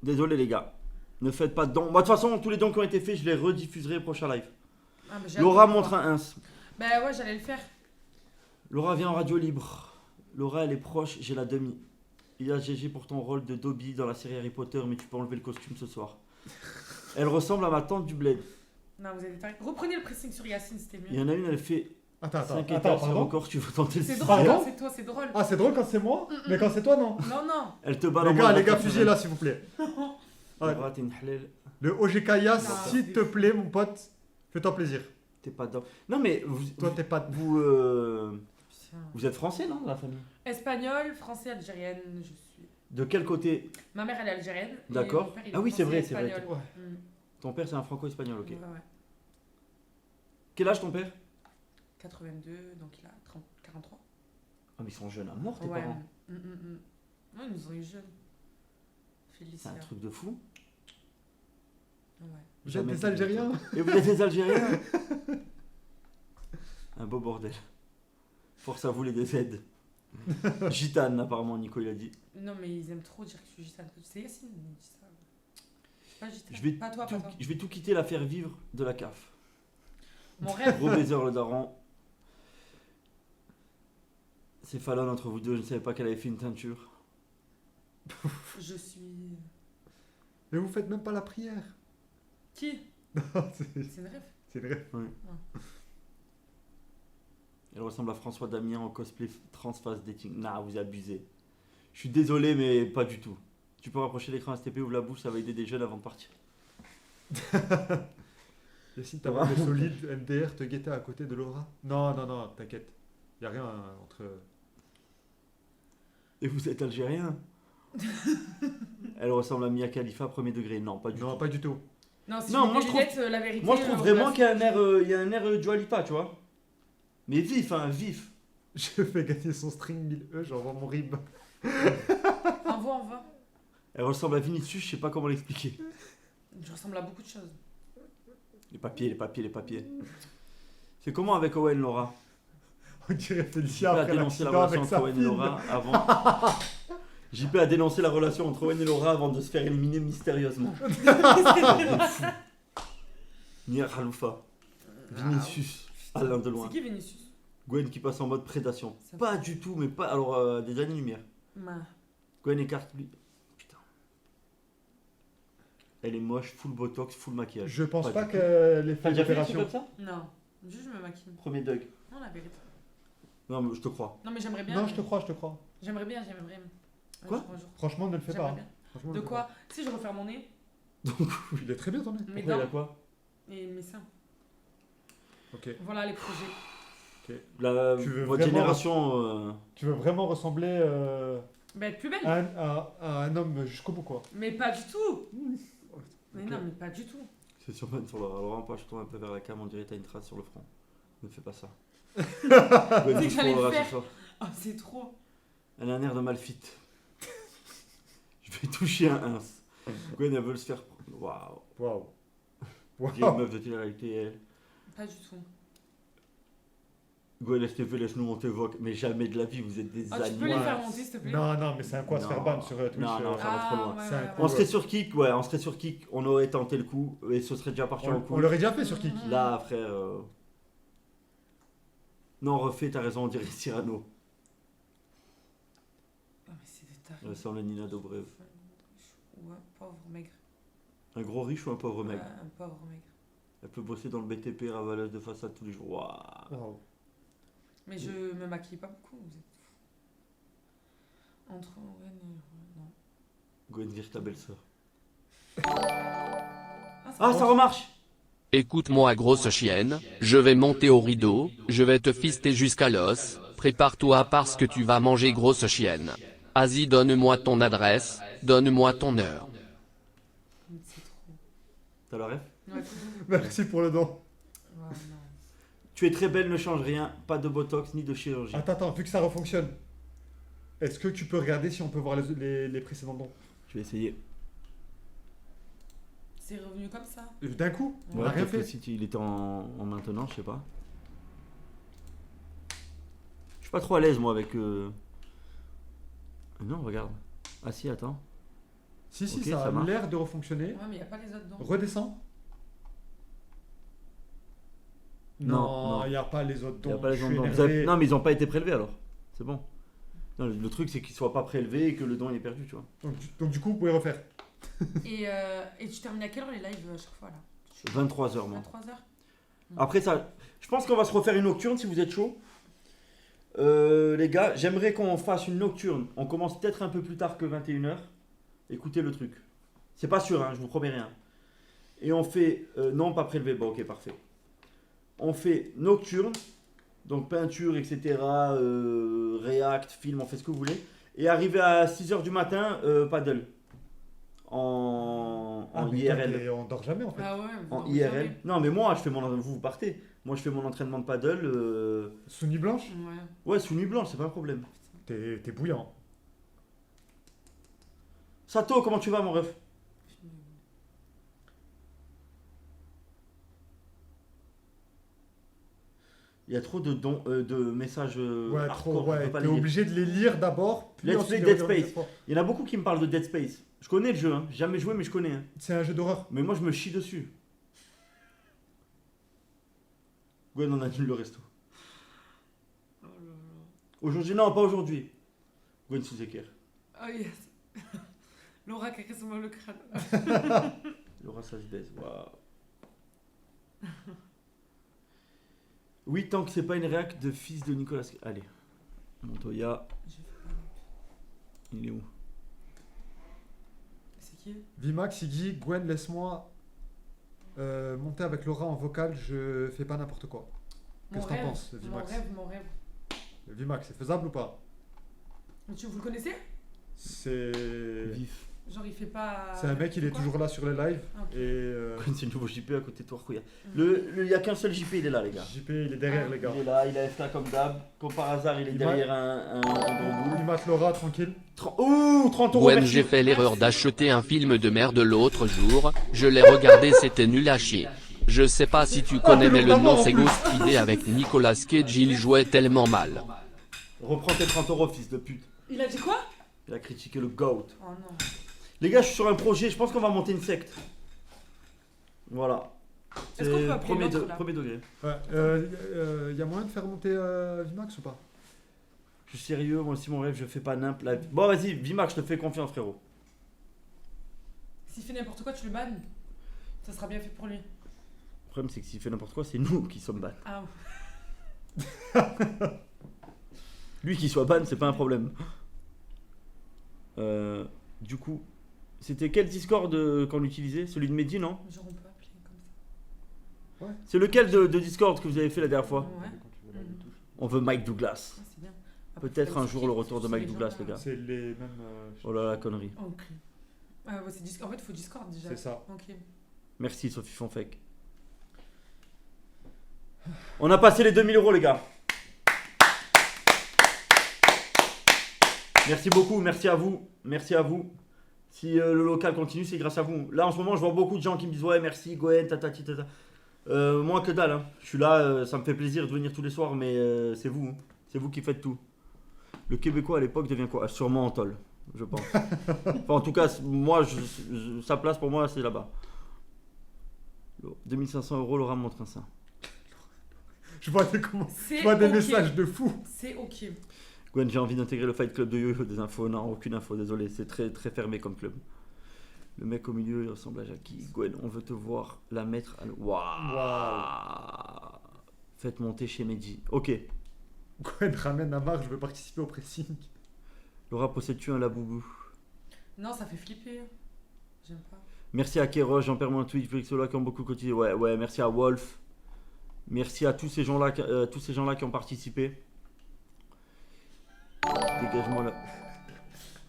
Désolé les gars. Ne faites pas de dons. Moi de toute façon, tous les dons qui ont été faits, je les rediffuserai au prochain live. Ah, mais j'ai Laura hâte de montre voir. un 1. Ben ouais, j'allais le faire. Laura vient en radio libre. Laura elle est proche, j'ai la demi. Il y a GG pour ton rôle de Dobby dans la série Harry Potter, mais tu peux enlever le costume ce soir. Elle ressemble à ma tante du bled. Non, vous avez pas. Reprenez le pressing sur Yacine, c'était Il y mieux. en a une, elle fait Attends, 5 étages sur pardon. encore, tu veux tenter le C'est sixième. drôle, Pardon quand c'est toi, c'est drôle. Ah, c'est drôle quand c'est moi, mais quand c'est toi, non. Non. Elle te balance. Les gars, fusillez là, s'il vous plaît. Ouais. Laura, t'es une halal. Le OGK Yas, Non. s'il te plaît, mon pote, fais-toi plaisir. T'es pas dedans. Non mais Toi, t'es pas. vous êtes français non dans la famille? Espagnol, français, algérienne, je suis. De quel côté? Ma mère, elle est algérienne. et D'accord. mon père, il est Ah oui, c'est vrai, français, c'est vrai. espagnol. Ouais. Ton père c'est un franco-espagnol, ok. Ouais. Quel âge ton père? 82, donc il a 43. Ah mais ils sont jeunes à mort tes Ouais. parents. Non, ils nous ont eu jeunes. C'est Félicia. un truc de fou. Ouais. Vous êtes Jamais des vu. Algériens? Et vous êtes des Algériens? Un beau bordel. Force à vous les DZ. Gitane apparemment Nico il a dit. Non, mais ils aiment trop dire que je suis gitane. C'est Yacine qui dit ça. Pas gitane. Je vais, Pas toi, tout, pas toi. je vais tout quitter la faire vivre de la CAF. Mon rêve. Gros baiser le daron. C'est Fallon entre vous deux, je ne savais pas qu'elle avait fait une teinture. Je suis. Mais vous faites même pas la prière. Qui Non, c'est C'est une rêve. vrai. Elle ressemble à François Damien en cosplay transface dating. Nah, vous abusez. Je suis désolé, mais pas du tout. Tu peux rapprocher l'écran STP, ouvre la bouche, ça va aider des jeunes avant de partir. Yacine, t'as vu le solide MDR te guetter à côté de Laura? Non, t'inquiète. Y a rien entre. Et vous êtes algérien? Elle ressemble à Mia Khalifa, premier degré. Non, pas du Non, tout. pas du tout. Non, si Non, je moi, mets je des trouve- lunettes, la vérité. Moi, je trouve au vraiment place- qu'il y a un air Dua Lipa, tu vois. Mais vif, hein, vif. Je fais gagner son string 1000 j'envoie mon rib. Envoie. Elle ressemble à Vinicius, je sais pas comment l'expliquer. Je ressemble à beaucoup de choses. Les papiers. C'est comment avec Owen, Laura? On dirait JP Félicia a après dénoncé la l'accident relation avec entre sa Owen et fille. Laura avant. JP a dénoncé la relation entre Owen et Laura avant de se faire éliminer mystérieusement. Nia Khalifa, Vinicius, Alain C'est Deloin, qui Vinicius? Gwen qui passe en mode prédation. Ça Pas du tout, mais pas. Alors, des années-lumière. Ma. Gwen écarte lui. Putain. Elle est moche, full botox, full maquillage. Je pense Pas pas du tout. qu'elle ait fait T'as déjà fait un truc l'opération. comme ça? Non. Juste, je me maquille. Premier Doug. Non, la vérité. Non, mais je te crois. Non, mais j'aimerais bien. Non, je te crois. J'aimerais bien. Un Quoi jour, un jour. Franchement, ne le fais pas. J'aimerais hein. bien. Franchement, De ne le fais quoi? Si je refaire mon nez, pas. Il est très bien ton nez. mes Pourquoi il a dents quoi? et mes seins. Ok. Voilà les projets. La, Tu veux votre vraiment- génération. Tu veux vraiment ressembler Bah, être plus belle. à un homme jusqu'au bout, quoi. Mais pas du tout. Mais Ok. non, mais pas du tout. C'est sur Laura. Alors, pas, je tourne un peu vers la cam, on dirait que t'as une trace sur le front. Ne fais pas ça. C'est que j'allais le faire. Ce soir. Oh, c'est trop. Elle a un air de malfite. Je vais toucher un 1. Gwen, elle veut se faire. Waouh. Waouh. Qui est une meuf de télé-réalité, elle. Pas du tout. Gwen, STV, laisse-nous, on t'évoque. Mais jamais de la vie, vous êtes des Oh, tu peux animaux. les Ouais. faire monter, s'il te plaît? Non, mais c'est un coup à se Non. faire ban sur Twitch. Non, ça va trop loin. ouais, C'est un ouais, coup. On ouais. serait sur Kik, ouais, on serait sur Kik, on aurait tenté le coup et ce serait déjà parti en On coup. l'aurait déjà fait sur Kik. Là, frère. Non, refait, t'as raison, on dirait Cyrano. Oh, mais c'est des Elle tarés. ressemble à Nina Dobrev. Ou un pauvre maigre. Un gros riche ou un pauvre mec? Ouais, un pauvre maigre. Elle peut bosser dans le BTP, ravaleuse de façade tous les jours. Waouh. Waouh. Mais je me maquille pas beaucoup. Vous êtes fous. Entre Owen et. Non. Gwen, vire ta belle-sœur. Ah, Ah, ça remarche! Écoute-moi grosse chienne, je vais monter au rideau, je vais te fister jusqu'à l'os, Prépare-toi parce que tu vas manger grosse chienne. Vas-y, donne-moi ton adresse, donne-moi ton heure. C'est trop. T'as la ref? Ouais, Merci pour le don. ouais, non. Tu es très belle, ne change rien. Pas de botox ni de chirurgie. Attends, vu que ça refonctionne, est-ce que tu peux regarder si on peut voir les précédents dons? Je vais essayer. C'est revenu comme ça. D'un coup, on Ouais, a rien peut-être que fait. si il était en maintenant, je sais pas. Je suis pas trop à l'aise moi avec. Non, regarde. Ah si, attends. Si, Ok, ça ça a marche. l'air de refonctionner. Ouais, mais il n'y a pas les autres dents. Redescends. Non, Non, il n'y a pas les autres Il y a dons. pas les Je gens suis dedans. énervé. Non, mais ils ont pas été prélevés alors. C'est bon. Non, le truc c'est qu'ils soient pas prélevés et que le don il est perdu, tu vois. Donc, du coup, vous pouvez refaire. Et tu termines à quelle heure les lives à chaque fois là 23h moi. 23h. Après ça, je pense qu'on va se refaire une nocturne si vous êtes chaud. Les gars, j'aimerais qu'on fasse une nocturne. On commence peut-être un peu plus tard que 21h. Écoutez le truc. C'est pas sûr, hein, je vous promets rien. Et on fait... non, pas prélevé. Bon, ok, parfait. On fait nocturne. Donc peinture, etc. React, film, on fait ce que vous voulez. Et arrivé à 6h du matin, paddle. En mais IRL. toi, on dort jamais en fait. Ah ouais, vous En dormez IRL. jamais. Non, mais moi, je fais mon... Vous partez. Moi, je fais mon entraînement de paddle. Sous nuit blanche, Ouais. Ouais, sous nuit blanche, c'est pas un problème. t'es bouillant. Sato, comment tu vas, mon ref? Il y a trop de messages Ouais, hardcore, trop, on peut ouais. pas T'es les lire. obligé de les lire d'abord. puis Let's ensuite play les Dead relire Space. une fois. Il y en a beaucoup qui me parlent de Dead Space. Je connais le jeu, hein. J'ai jamais joué, mais je connais. Hein. C'est un jeu d'horreur. Mais moi, je me chie dessus. Gwen, on annule le resto. Oh là là. Aujourd'hui, non, pas aujourd'hui. Gwen sous équerre. Oh yes. Laura caresse-moi le crâne. Laura, ça se baise. Waouh. Oui, tant que c'est pas une réac de fils de Nicolas. Allez. Montoya, J'ai fait pas. il est où? C'est qui? Vimax, il dit Gwen, laisse-moi monter avec Laura en vocal, je fais pas n'importe quoi. Qu'est-ce que t'en penses, Vimax? Mon rêve. Vimax, c'est faisable ou pas? Vous le connaissez? C'est. Vif. Genre il fait pas. C'est un mec, il est Quoi? toujours là sur les lives. Ah, ok. Et Gwen, c'est le nouveau JP à côté de toi, regarde. Mhm. Il y a qu'un seul JP, il est là, les gars. JP, il est derrière, les gars. Il est là, il a FK comme d'hab. Comme par hasard, il est Il derrière un gros boule. Il mate Laura, tranquille. Ouh, 30 euros. Gwen, merci. j'ai fait l'erreur d'acheter un film de merde l'autre jour, je l'ai regardé, c'était nul à chier. Je sais pas si tu connais mais le nom c'est Ghost Idea avec Nicolas Cage, il jouait tellement mal. Reprends tes 30 euros, fils de pute. Il a dit quoi? Il a critiqué le GOAT. Oh non. Les gars, je suis sur un projet, je pense qu'on va monter une secte. Voilà. Est-ce qu'on peut appeler l'autre, là premier degré. Ouais. Y a moyen de faire monter Vimax ou pas? Je suis sérieux, moi aussi mon rêve, je fais pas nimp là. Bon, vas-y, Vimax, je te fais confiance, frérot. S'il fait n'importe quoi, tu le bannes. Ça sera bien fait pour lui. Le problème, c'est que s'il fait n'importe quoi, c'est nous qui sommes ban. Ah Lui qui soit ban, c'est pas un problème. Du coup, c'était quel Discord qu'on utilisait? Celui de Mehdi, non? genre on peut appeler comme ça. C'est lequel de Discord que vous avez fait la dernière fois? Ouais. On veut Mike Douglas. Ah, c'est bien. Après, Peut-être faut un aussi jour qu'il- le retour de faut Mike les gens, Douglas, là. les gars. C'est les mêmes. Oh là là, connerie. Ok. Ah ouais, c'est En fait, il faut Discord déjà. C'est ça. Ok. Merci Sophie Fonfec. On a passé les 2000 euros, les gars. Merci beaucoup, merci à vous. Merci à vous. Si le local continue, c'est grâce à vous. Là, en ce moment, je vois beaucoup de gens qui me disent ouais, merci Gwen, tatati tata. Moi que dalle, hein. Je suis là, ça me fait plaisir de venir tous les soirs, mais c'est vous. Hein. C'est vous qui faites tout. Le Québécois à l'époque devient quoi? Sûrement Antol, je pense. Enfin, en tout cas, moi, sa place pour moi, c'est là-bas. 2500 euros, Laura me montre un sein. Je vois des, comment... C'est je vois des ok. messages de fou. C'est ok. Gwen, j'ai envie d'intégrer le Fight Club de Yo-Yo. Des infos? Non, aucune info, désolé. C'est très, très fermé comme club. Le mec au milieu, il ressemble à Jackie. Gwen, on veut te voir la mettre à... Waouh. Faites monter chez Medji. Ok. Gwen ramène Amar, je veux participer au pressing. Laura, possèdes-tu un laboubou? Non, ça fait flipper. J'aime pas. Merci à Kéroche, Jean-Pierre Twitch, Flexola qui ont beaucoup cotisé. Ouais, merci à Wolf. Merci à tous ces gens-là qui ont participé. Dégage-moi là.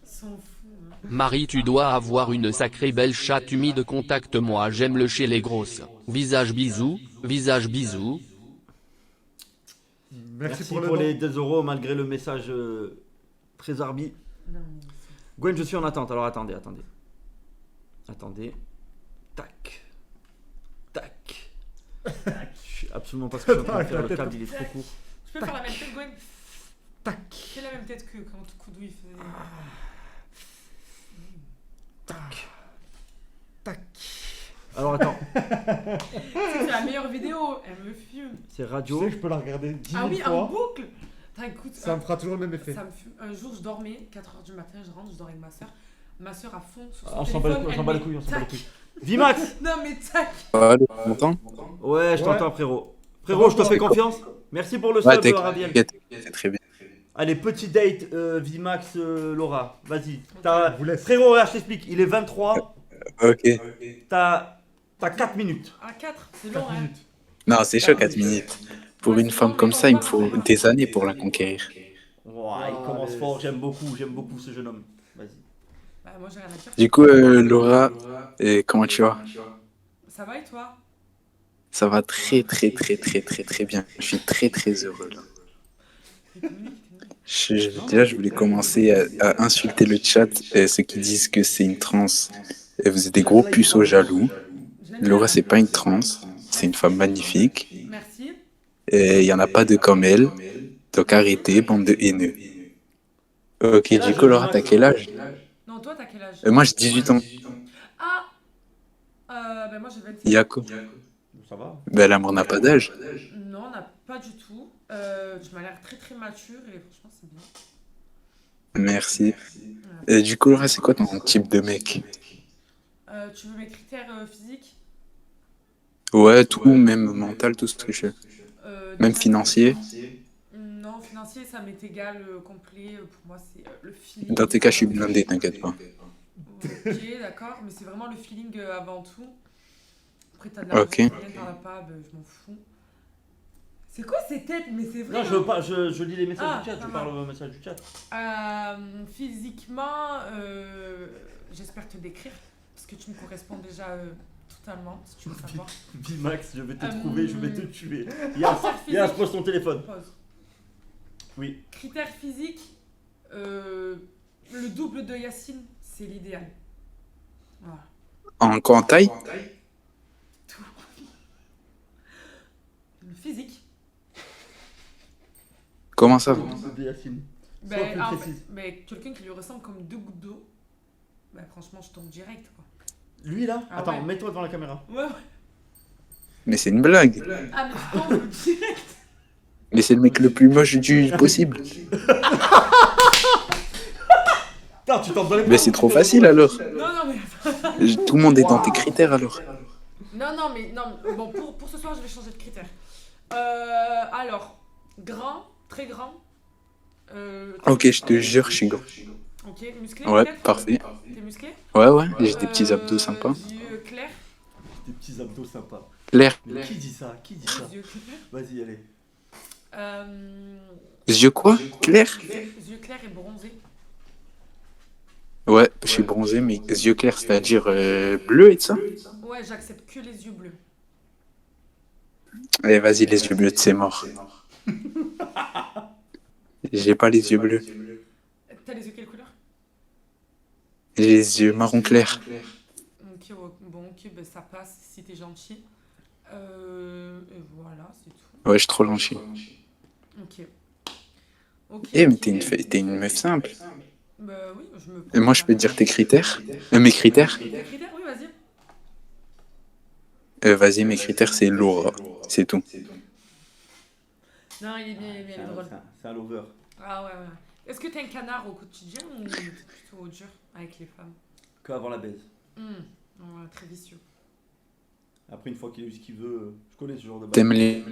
Ils sont fous. Hein. Marie, tu dois avoir une sacrée belle chatte humide, contacte-moi, j'aime le chez les grosses. Visage bisous, visage bisous. Merci pour pour le les don. 2 euros malgré le message très arbi. Non, mais Gwen, je suis en attente, alors attendez. Tac. Je suis absolument pas ce que je suis en train de faire, le câble il est trop court. je peux faire la même tête, Gwen? Tac. Fais la même tête que quand Koudou il faisait. Tac. Alors attends, C'est la meilleure vidéo, elle me fume. c'est Tu radio. sais que je peux la regarder 10 000 Ah oui, en fois. boucle. Putain, écoute, Ça me fera toujours le même effet. ça me fume. Un jour, je dormais, 4h du matin, je rentre, je dors avec ma soeur. Ma soeur à fond sur son On s'en bat les téléphone. couilles, on s'en elle bat les met couilles, on s'en bat les tac. couilles. Vimax. Non mais tac. Allô, tu m'entends? Ouais, je Ouais. t'entends frérot. Frérot, je te fais confiance. Merci pour le sub, Ouais, Rabiel. t'inquiète, c'est très bien. Allez, petit date, Vimax, Laura. Vas-y. Je vous laisse. Frérot, regarde, je t'explique. Il est 23. Ok. T'as 4 minutes. À 4, c'est long, 4 hein. minutes. Non, c'est chaud 4 minutes. Pour une femme comme ça, il me faut des années pour la conquérir. Ouah, il commence fort. J'aime beaucoup ce jeune homme. Vas-y. Bah, moi j'ai rien à dire. Du coup, Laura, comment tu vas? Ça va et toi? Ça va très bien. Je suis très heureux là. Déjà, je voulais commencer à insulter le chat, ceux qui disent que c'est une transe. Et vous êtes des gros puceaux jaloux. Je l'aime bien. Laura, c'est pas une transe, c'est une femme magnifique. Merci. Et il y en a pas de comme elle. Donc arrêtez, bande de haineux. Ok, Quel du âge, coup, Laura, Max t'as quel âge? Non, toi t'as quel âge? Moi, j'ai 18 ans. Ah bah moi j'ai 27. Yako. Ça va. Ben, l'amour n'a pas d'âge. Non, on n'a pas du tout. Tu m'as l'air très mature et franchement c'est bien. Merci. Et du coup, Laura, c'est quoi ton type de mec? Tu veux mes critères physiques? Ouais, tout, même mental, tout ce que je veux. Même Déjà, financier. Non, financier ça m'est égal, complet. Pour moi c'est le feeling. Dans tes cas, je suis blindé, t'inquiète pas. Ok, d'accord, mais c'est vraiment le feeling avant tout. Après t'as de l'argent, Ok. t'en as pas, bah, je m'en fous. C'est quoi ces têtes? Mais c'est vrai. Non, je veux pas. Je lis les messages Ah, du chat. pas Je mal. parle au message du chat. Physiquement, j'espère te décrire parce que tu me corresponds déjà totalement, si tu veux savoir. Vimax, je vais te trouver, je vais te tuer. Critères Yas, physiques. pose ton téléphone. Pause. Oui. Critères physiques, le double de Yacine, c'est l'idéal. Voilà. En taille? Tout. Le physique. Comment ça? De Yacine. Sois Ben, plus en fait, précise. ben, quelqu'un qui lui ressemble comme deux gouttes d'eau. Ben, franchement, je tombe direct quoi. Lui là. Ah Attends, ouais. mets-toi devant la caméra. Ouais. Mais c'est une blague. Ah, mais tu tombes direct. Mais c'est le mec le plus moche du possible. Putain, tu t'en donnes Mais c'est trop facile alors. Non, mais. Tout le monde est dans tes critères alors. Non, bon, pour ce soir, je vais changer de critère. Alors, grand, très grand. Ok, je te jure, je suis grand. Ok, musclé. Ouais, peut-être parfait. T'es musclé Ouais, j'ai des petits abdos sympas. Yeux clairs. Des petits abdos sympas. Clair. Mais qui dit ça? Qui dit ça? Yeux clairs. Vas-y, allez. Yeux quoi? Clair? Yeux clairs et bronzés. Ouais, je suis bronzé, mais yeux clairs, c'est-à-dire bleu et tout ça? Ouais, j'accepte que les yeux bleus. Allez, vas-y, les yeux bleus, c'est mort. J'ai pas les yeux bleus. T'as les yeux quelle couleur? J'ai les yeux marron clair. Ok, bon, ok, ben ça passe si t'es gentil. Et voilà, c'est tout. Ouais, je suis trop gentil. Ok. Ok. Eh, mais ok. t'es une meuf simple. Bah oui, je me. Et moi, je peux te dire tes critères? Mes critères? Tes critères, oui, vas-y. Vas-y, mes critères, c'est Laura. C'est tout. Non, il est bien, il est drôle. C'est un lover. Ah ouais. Est-ce que t'es un canard au quotidien ou t'es plutôt dur avec les femmes? Que avant la baise. Ouais, très vicieux. Après, une fois qu'il a eu ce qu'il veut, je connais ce genre de baise. T'aimes les...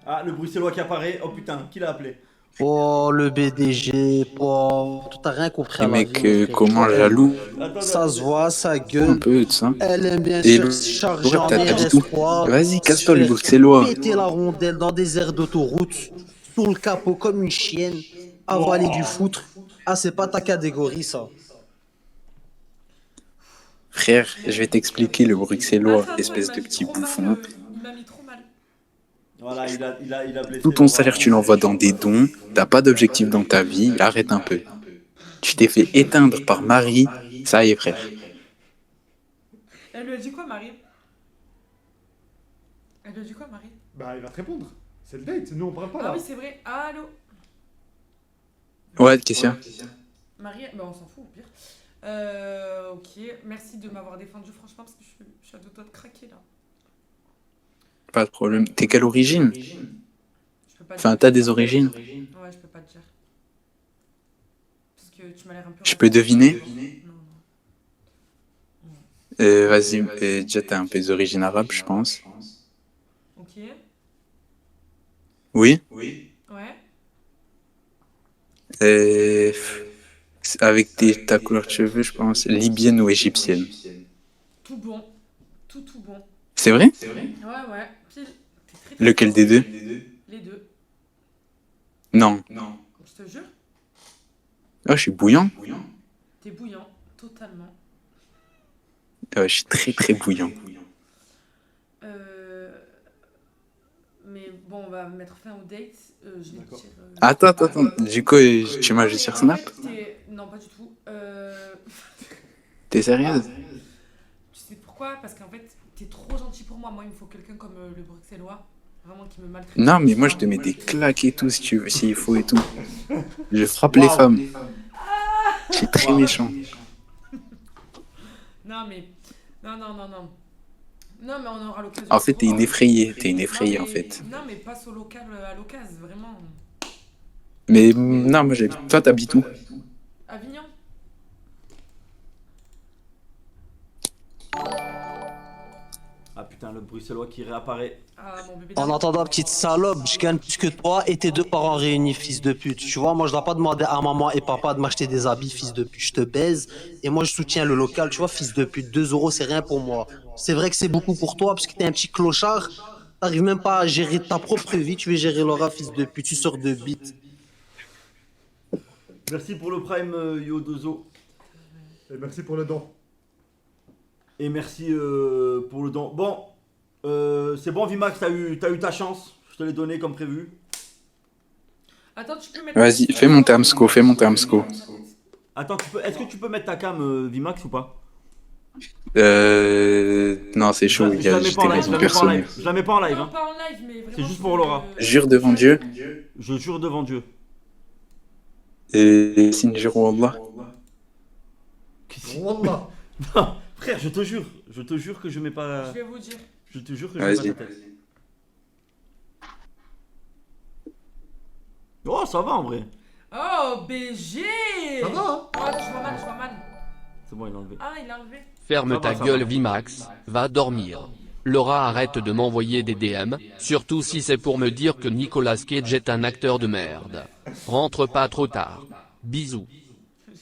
Ah, le bruxellois qui apparaît. Oh putain, qui l'a appelé? Oh, le BDG, oh, t'as rien compris à Les la mecs, vie, mon frère. comment jaloux? Attendez, Ça se voit, ça Un gueule. peu, tout ça. Elle aime bien Et surcharger Laura, en t'as air dit tout. espoir. Vas-y, casse-toi, le Se faire bruxellois. péter la rondelle dans des aires d'autoroute, sous le capot comme une chienne. avaler du foutre. Ah, c'est pas ta catégorie, ça. Frère, je vais t'expliquer le bruxellois, Attends, espèce il m'a de mis petit trop mal, bouffon. il m'a mis trop mal. Voilà, il a blessé Tout ton Laura. salaire, tu l'envoies dans des dons, t'as pas d'objectif dans ta vie, arrête un peu. Tu t'es fait éteindre par Marie, ça y est, frère. Elle lui a dit quoi, Marie? Elle lui a dit quoi, Marie? Bah, il va te répondre. C'est le date, nous on parle pas là. Ah oui, c'est vrai. Allô? Ouais, qu'est-ce qu'il y a? Marie, bah on s'en fout au pire. Ok, merci de m'avoir défendu franchement parce que je suis à deux doigts de craquer là. Pas de problème. T'es quelle origine? Je peux pas Enfin, dire. t'as des origines? Ouais, je peux pas te dire. Parce que tu m'as l'air un peu. Je peux deviner? Non, non. Vas-y, déjà t'as un peu des origines arabes, je pense. Ok. Oui? Ouais. Euh, Avec ta couleur de cheveux, je pense, libyenne ou égyptienne. Tout bon. Tout bon. C'est vrai? Ouais. Pile. T'es très Lequel fort. des deux? Les deux. Non. Je te jure. Oh, je suis bouillant. T'es bouillant. Totalement. Je suis très très bouillant. Mais bon, on va mettre fin au date. Je vais te dire. Attends. Du coup, tu m'as juste sur Snap? Non, pas du tout. T'es sérieuse? Tu sais pourquoi? Parce qu'en fait, t'es trop gentil pour moi. Moi, il me faut quelqu'un comme le bruxellois. Vraiment qui me maltraite. Non, mais moi je te mets des claques et tout si tu veux, s'il faut et tout. Je frappe les femmes. Je suis très méchant. Non, mais. Non. Non, mais on aura l'occasion. En fait, t'es une effrayée. Non, En fait. Non, mais passe au local à l'occasion, vraiment. Mais non, moi j'habite. Toi, t'habites où? Avignon? Ah putain, le bruxellois qui réapparaît. Ah, mon bébé. En attendant, petite salope, je gagne plus que toi et tes deux parents réunis, fils de pute. Tu vois, moi je dois pas demander à maman et papa de m'acheter des habits, fils de pute. Je te baise et moi je soutiens le local, tu vois, fils de pute. 2 euros, c'est rien pour moi. C'est vrai que c'est beaucoup pour toi parce que t'es un petit clochard. T'arrives même pas à gérer ta propre vie, tu veux gérer Laura, fils de pute. Tu sors de bite. Merci pour le prime, Yodozo. Et merci pour le don. Et merci pour le don. Bon, c'est bon, Vimax, t'as eu ta chance. Je te l'ai donné comme prévu. Attends, tu peux mettre. Vas-y, fais monter Amsco. Attends, est-ce que tu peux mettre ta cam, Vimax, ou pas? Non, c'est chaud, il y Je a la mets juste pas en des live, raisons personnelles. je la mets pas en live. Non, Hein. pas en live, mais vraiment. C'est juste pour Laura. Jure devant Dieu. Je jure devant Dieu. Et Sinjir Wallah. Wallah. Non, frère, je te jure que je mets pas. Je vais vous dire. Je te jure que je mets pas Vas-y. ta tête. Oh, ça va en vrai. Oh, BG! Ça va, hein? Oh, attends, je vois mal. C'est bon, il a enlevé. Ah, il a enlevé. Ferme Ça va, ta ça gueule, va. Vimax, va dormir. Laura, arrête de m'envoyer des DM, surtout si c'est pour me dire que Nicolas Cage est un acteur de merde. Rentre pas trop tard. Bisous.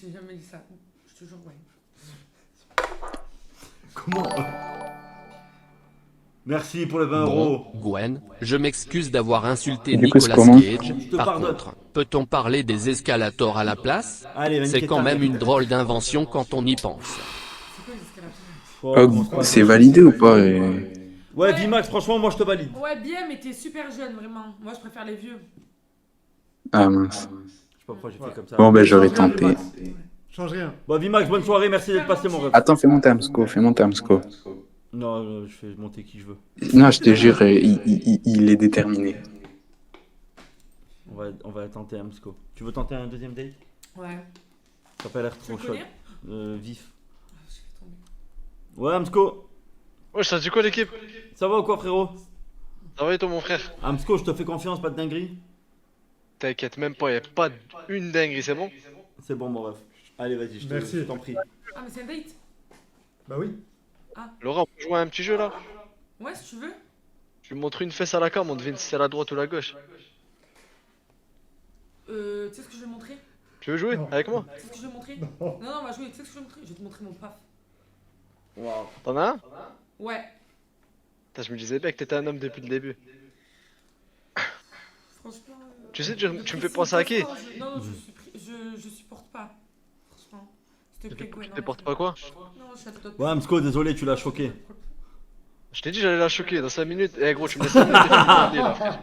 J'ai jamais dit ça. Je te jure, ouais. Comment Merci pour les 20 Bon, euros. Gwen, je m'excuse d'avoir insulté Du coup, c'est Nicolas comment? Cage. Je te Par pardonne. contre, peut-on parler des escalators à la place? Allez, C'est quand même une drôle d'invention quand on y pense. C'est quoi les escalators? Oh, c'est validé ou pas? Ouais, Vimax, franchement, moi je te valide. Ouais, bien, mais t'es super jeune, vraiment. Moi, je préfère les vieux. Ah mince. Je sais pas pourquoi j'ai fait comme ça. Bon, ben j'aurais tenté. Change rien. Bon, Vimax, bonne soirée, merci d'être passé, mon ref. Attends, fais monter Amsco. Non, je fais monter qui je veux. Non, je te jure, il est déterminé. On va tenter Amsco. Tu veux tenter un deuxième date? Ouais. Ça pas l'air Tu trop le chaud. connais? Vif. Ah, je vais tomber. Ouais, Amsco. Ouais, ça dit quoi l'équipe? Ça va ou quoi, frérot? Ça va et toi mon frère? Amsco, je te fais confiance, pas de dinguerie. T'inquiète même pas, y'a pas une dinguerie, c'est bon? C'est bon, mon ref. Allez, vas-y, Merci. je t'en prie. Ah, mais c'est un date? Bah oui. Laura, on peut jouer à un petit jeu là? Ouais, si tu veux. Je lui montre une fesse à la cam, on devine si c'est la droite ou la gauche. Tu sais ce que je vais montrer? Tu veux jouer Non. avec moi? Tu sais ce que je vais montrer? Non. Non, on va jouer. Tu sais ce que je vais montrer? Je vais te montrer mon paf. Waouh. T'en as un? Ouais. Putain, je me disais bien que t'étais un homme depuis le début. Franchement. Tu sais, tu me fais penser à qui? Non, je supporte pas. Franchement. S'il te plaît, Gwen. Tu te portes pas quoi? Non, je suis à toi. Ouais, Msko, désolé, tu l'as choqué. Je t'ai dit j'allais la choquer dans 5 minutes. Eh gros, tu me laisses 5 minutes et je vais te parler, là.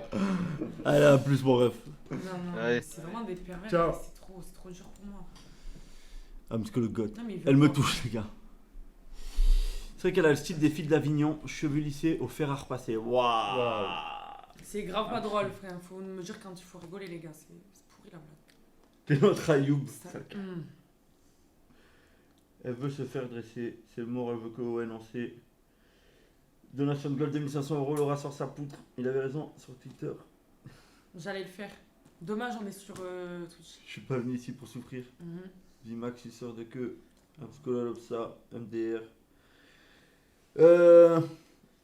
Allez, à plus, mon ref. Non, Allez. c'est vraiment des pervers. Ciao. C'est trop dur pour moi. Ah, Msko le god. Non, mais il veut Elle me pas. touche, les gars. C'est vrai qu'elle a le style des filles d'Avignon, cheveux lissés au fer à repasser. Waouh. C'est grave pas drôle, frère. Faut me dire quand il faut rigoler, les gars. C'est pourri la blague. T'es notre Ayoub. Hmm. Elle veut se faire dresser. C'est mort, elle veut que Owen en sait. Donation de gold 2500 €, Laura sort sa poutre. Il avait raison sur Twitter. J'allais le faire. Dommage, on est sur Twitch. Je suis pas venu ici pour souffrir. Mhm. Vimax, il sort de queue. Abscola Lopsa, MDR.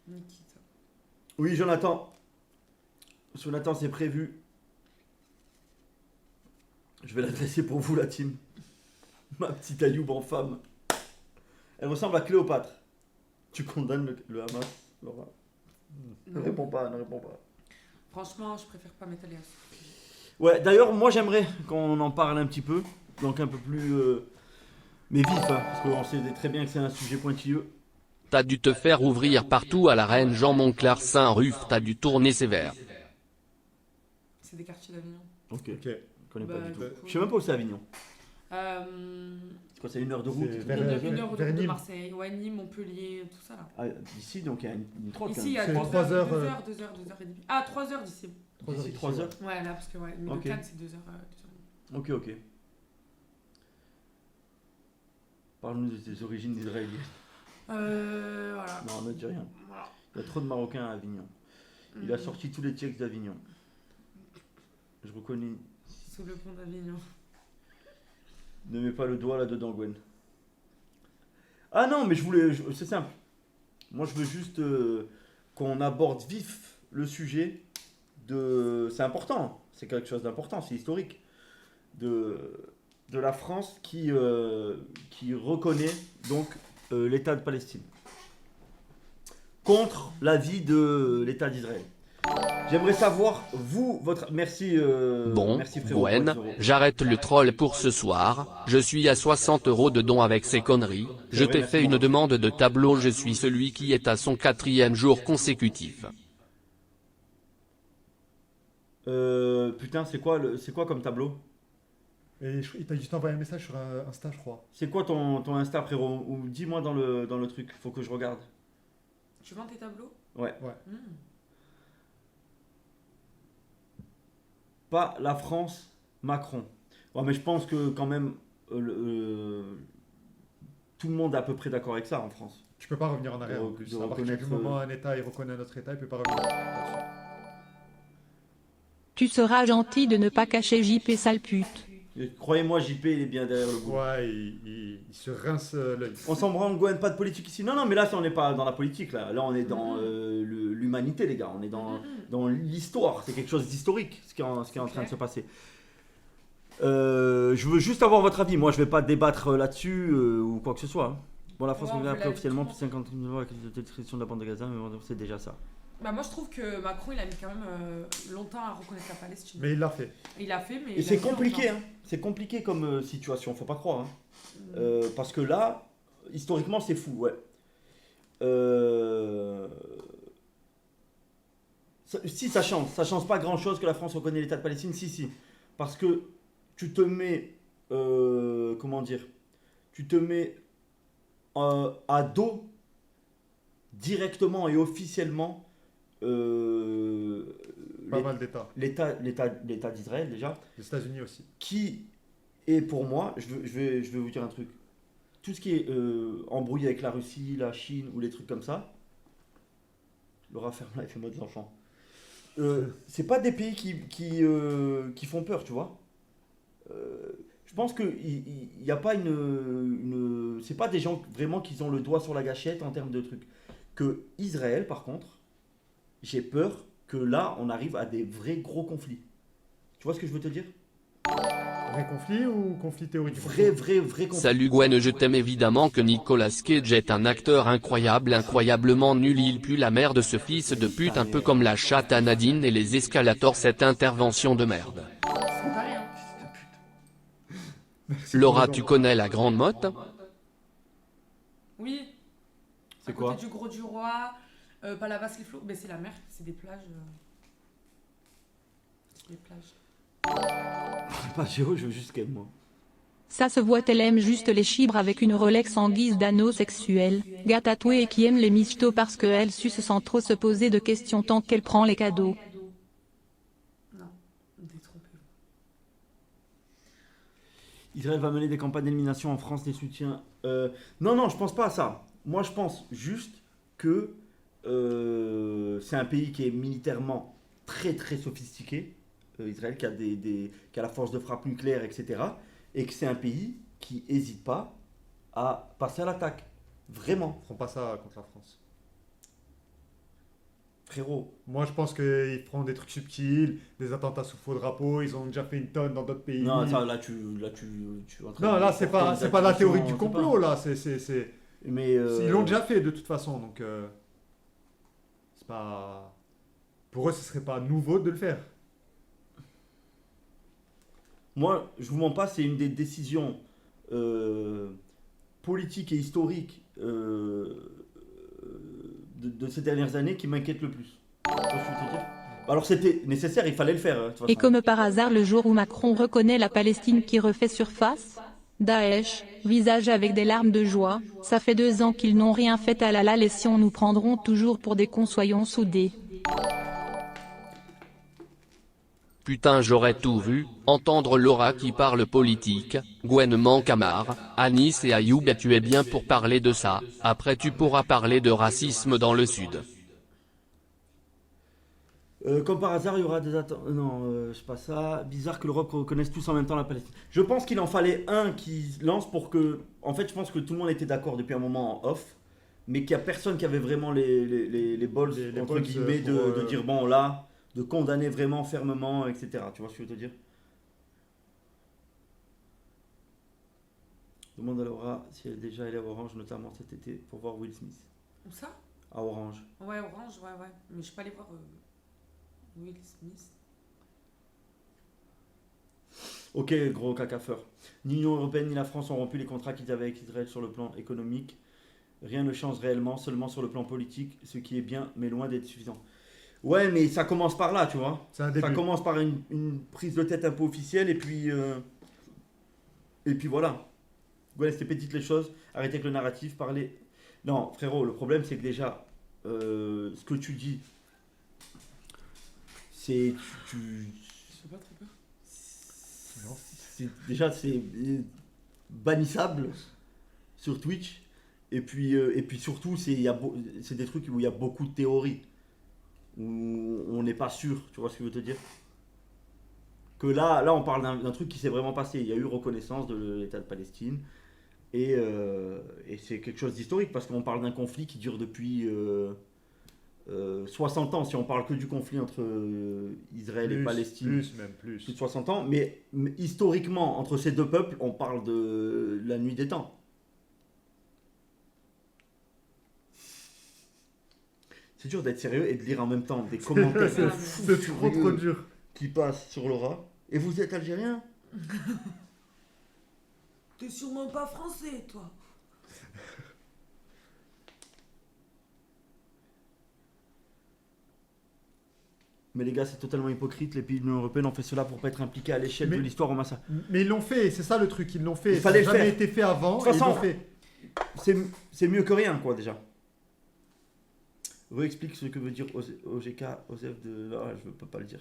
Nikita. Oui, Jonathan. Jonathan, c'est prévu. Je vais l'adresser pour vous, la team. Ma petite Ayoub en femme. Elle ressemble à Cléopâtre. Tu condamnes le Hamas, Laura? Ne Non. réponds pas, ne réponds pas. Franchement, je préfère pas mettre Alias. Ouais, d'ailleurs, moi j'aimerais qu'on en parle un petit peu. Donc un peu plus. Mais vif, hein, parce qu'on sait très bien que c'est un sujet pointilleux. T'as dû te faire ouvrir partout à la reine Jean Monclar Saint-Ruf, t'as dû tourner sévère. C'est des quartiers d'Avignon. Ok. Ok. Je connais Bah, pas du tout. du coup, Je sais même pas où c'est Avignon. Euh, C'est quoi, c'est 1 heure de route? C'est truc vers- comme ça une heure vers de Nîmes. Marseille, ouais, Nîmes, Montpellier, tout ça là. Ah, d'ici, donc il y a une trotte. Ici, hein. il y a C'est 2 3 heures, heures, 2 heures et demie. Ah, 3 heures d'ici. 3 heures. D'ici 3 heures. Ouais, là, parce que ouais, mais Ok. le Cannes, c'est 2 heures. 2 heures et demie. Ok, ok. Parle-nous de tes origines israéliennes. Voilà. Non, ne dis rien. Voilà. Il y a trop de Marocains à Avignon. Il a sorti tous les textes d'Avignon. Je reconnais. Sous le pont d'Avignon. Ne mets pas le doigt là-dedans, Gwen. Ah non, mais c'est simple. Moi, je veux juste qu'on aborde vif le sujet de... C'est important, c'est quelque chose d'important, c'est historique. De la France qui reconnaît donc l'État de Palestine. Contre l'avis de l'État d'Israël. J'aimerais savoir, vous, votre... Merci, Bon, merci frérot. Gwen, pour les euros. j'arrête le troll pour ce soir, je suis à 60 € de don avec ces conneries, je t'ai fait une demande de tableau, je suis celui qui est à son 4e jour consécutif. Putain, c'est quoi comme tableau? Et il t'a juste envoyé un message sur Insta, je crois. C'est quoi ton Insta, frérot? Ou dis-moi dans le truc, faut que je regarde. Tu vends tes tableaux? Ouais. Hmm. Pas la France, Macron. Ouais, mais je pense que quand même, tout le monde est à peu près d'accord avec ça en France. Tu peux pas revenir en arrière De- en plus. de À partir du reconnaître, moment où un État il reconnaît notre État, il peut pas revenir là-dessus. Tu seras gentil de ne pas cacher JP sale pute. Et croyez-moi, JP, il est bien derrière le bout. Ouais, il se rince l'œil. On s'en branle, Gwen, pas de politique ici. Non, mais là, on n'est pas dans la politique. Là, on est dans l'humanité, les gars. On est dans l'histoire. C'est quelque chose d'historique, ce qui est en train de se passer. Je veux juste avoir votre avis. Moi, je vais pas débattre là-dessus ou quoi que ce soit. Hein. Bon, la France Ouais, on a fait appris la officiellement vie plus de 50 000 € avec la destruction de la bande de Gaza, mais bon, c'est déjà ça. Bah, moi, je trouve que Macron, il a mis quand même longtemps à reconnaître la Palestine. Mais il l'a fait. Il l'a fait, mais. Et c'est compliqué, hein. C'est compliqué comme situation, faut pas croire. Hein. Parce que là, historiquement, c'est fou, ouais. Si ça change pas grand chose que la France reconnaît l'État de Palestine, si. Parce que tu te mets, comment dire, tu te mets à dos directement et officiellement Pas mal d'États. l'État d'Israël déjà, Les États-Unis aussi. qui est pour moi, je vais vous dire un truc, tout ce qui est embrouillé avec la Russie, la Chine ou les trucs comme ça, Laura ferme-la et fais-moi des enfants. C'est pas des pays qui font peur, tu vois. Je pense que il y a pas c'est pas des gens vraiment qui ont le doigt sur la gâchette en termes de trucs. Que Israël, par contre, j'ai peur que là, on arrive à des vrais gros conflits. Tu vois ce que je veux te dire? Vrai conflit ou conflit théorique? Vrai conflit. Salut Gwen, je t'aime évidemment que Nicolas Cage est un acteur incroyable, incroyablement nul, il pue la merde ce fils de pute, un peu comme la chatte à Nadine et les escalators, cette intervention de merde. C'est pareil, hein. Laura, tu connais la Grande Motte? Oui. C'est à quoi? côté du Gros du Roi, Palavas les Flots, mais c'est la mer, c'est des plages. C'est des plages. Pas Géo, je veux juste qu'elle, moi. Ça se voit, elle aime juste les chibres avec une Rolex en guise d'anneau sexuel. Gars tatoué et qui aime les michtos parce qu'elle suce sans trop se poser de questions tant qu'elle prend les cadeaux. Non, détrompez-vous. Israël va mener des campagnes d'élimination en France, des soutiens. Non, je pense pas à ça. Moi, je pense juste que c'est un pays qui est militairement très très sophistiqué. Israël qui a, qui a la force de frappe nucléaire, etc. Et que c'est un pays qui n'hésite pas à passer à l'attaque. Vraiment. Ils feront pas ça contre la France. Frérot. Moi, je pense qu'ils feront des trucs subtils, des attentats sous faux drapeau. Ils ont déjà fait une tonne dans d'autres pays. Non, ça, là, tu non, là, c'est pas la théorie du complot, là. Mais ils l'ont déjà fait de toute façon, donc c'est pas. Pour eux, ce serait pas nouveau de le faire. Moi, je vous mens pas, c'est une des décisions politiques et historiques de ces dernières années qui m'inquiète le plus. Tu vois ce que je veux te dire ? Alors c'était nécessaire, il fallait le faire. De toute façon. Et comme par hasard, le jour où Macron reconnaît la Palestine qui refait surface, Daesh, visage avec des larmes de joie, ça fait 2 ans qu'ils n'ont rien fait à la les Sions nous prendront toujours pour des cons, soyons soudés. Putain, j'aurais tout vu, entendre Laura qui parle politique, Gwen manque à marre, Anis et Ayoub, tu es bien pour parler de ça, après tu pourras parler de racisme dans le sud. Comme par hasard, il y aura des attentes. Non, c'est pas ça. Bizarre que l'Europe reconnaisse tous en même temps la Palestine. Je pense qu'il en fallait un qui lance pour que. En fait, je pense que tout le monde était d'accord depuis un moment en off, mais qu'il n'y a personne qui avait vraiment les balls, entre guillemets, de dire bon là, de condamner vraiment fermement, etc. Tu vois ce que je veux te dire? Demande à Laura si elle est déjà allée à Orange, notamment cet été, pour voir Will Smith. Où ça? À Orange. Ouais, Orange, ouais. Mais je suis pas allée voir Will Smith. Ok, gros cacafeur. Ni l'Union Européenne ni la France ont rompu les contrats qu'ils avaient avec Israël sur le plan économique. Rien ne change réellement, seulement sur le plan politique, ce qui est bien, mais loin d'être suffisant. Ouais, mais ça commence par là, tu vois. Ça commence par une prise de tête un peu officielle, et puis voilà. Ouais, c'était petites les choses, arrêtez avec le narratif, parlez. Non, frérot, le problème c'est que déjà, ce que tu dis, c'est. Je fais pas très peur. Déjà, c'est bannissable sur Twitch. Et puis surtout, c'est des trucs où il y a beaucoup de théories. Où on n'est pas sûr, tu vois ce que je veux te dire? Que là on parle d'un truc qui s'est vraiment passé. Il y a eu reconnaissance de l'État de Palestine. Et c'est quelque chose d'historique parce qu'on parle d'un conflit qui dure depuis 60 ans. Si on parle que du conflit entre Israël et Palestine, plus de 60 ans. Mais historiquement, entre ces deux peuples, on parle de la nuit des temps. C'est dur d'être sérieux et de lire en même temps des commentaires c'est trop dur qui passent sur Laura. Et vous êtes algérien? T'es sûrement pas français, toi. Mais les gars, c'est totalement hypocrite. Les pays de l'Union Européenne ont fait cela pour pas être impliqués à l'échelle de l'histoire au massacre. Mais ils l'ont fait, c'est ça le truc, ils l'ont fait. Il fallait ça n'a jamais été fait avant. De toute façon, ils l'ont fait. C'est mieux que rien, quoi, déjà. Explique ce que veut dire OGK, OSEF de. Ah, je peux pas le dire.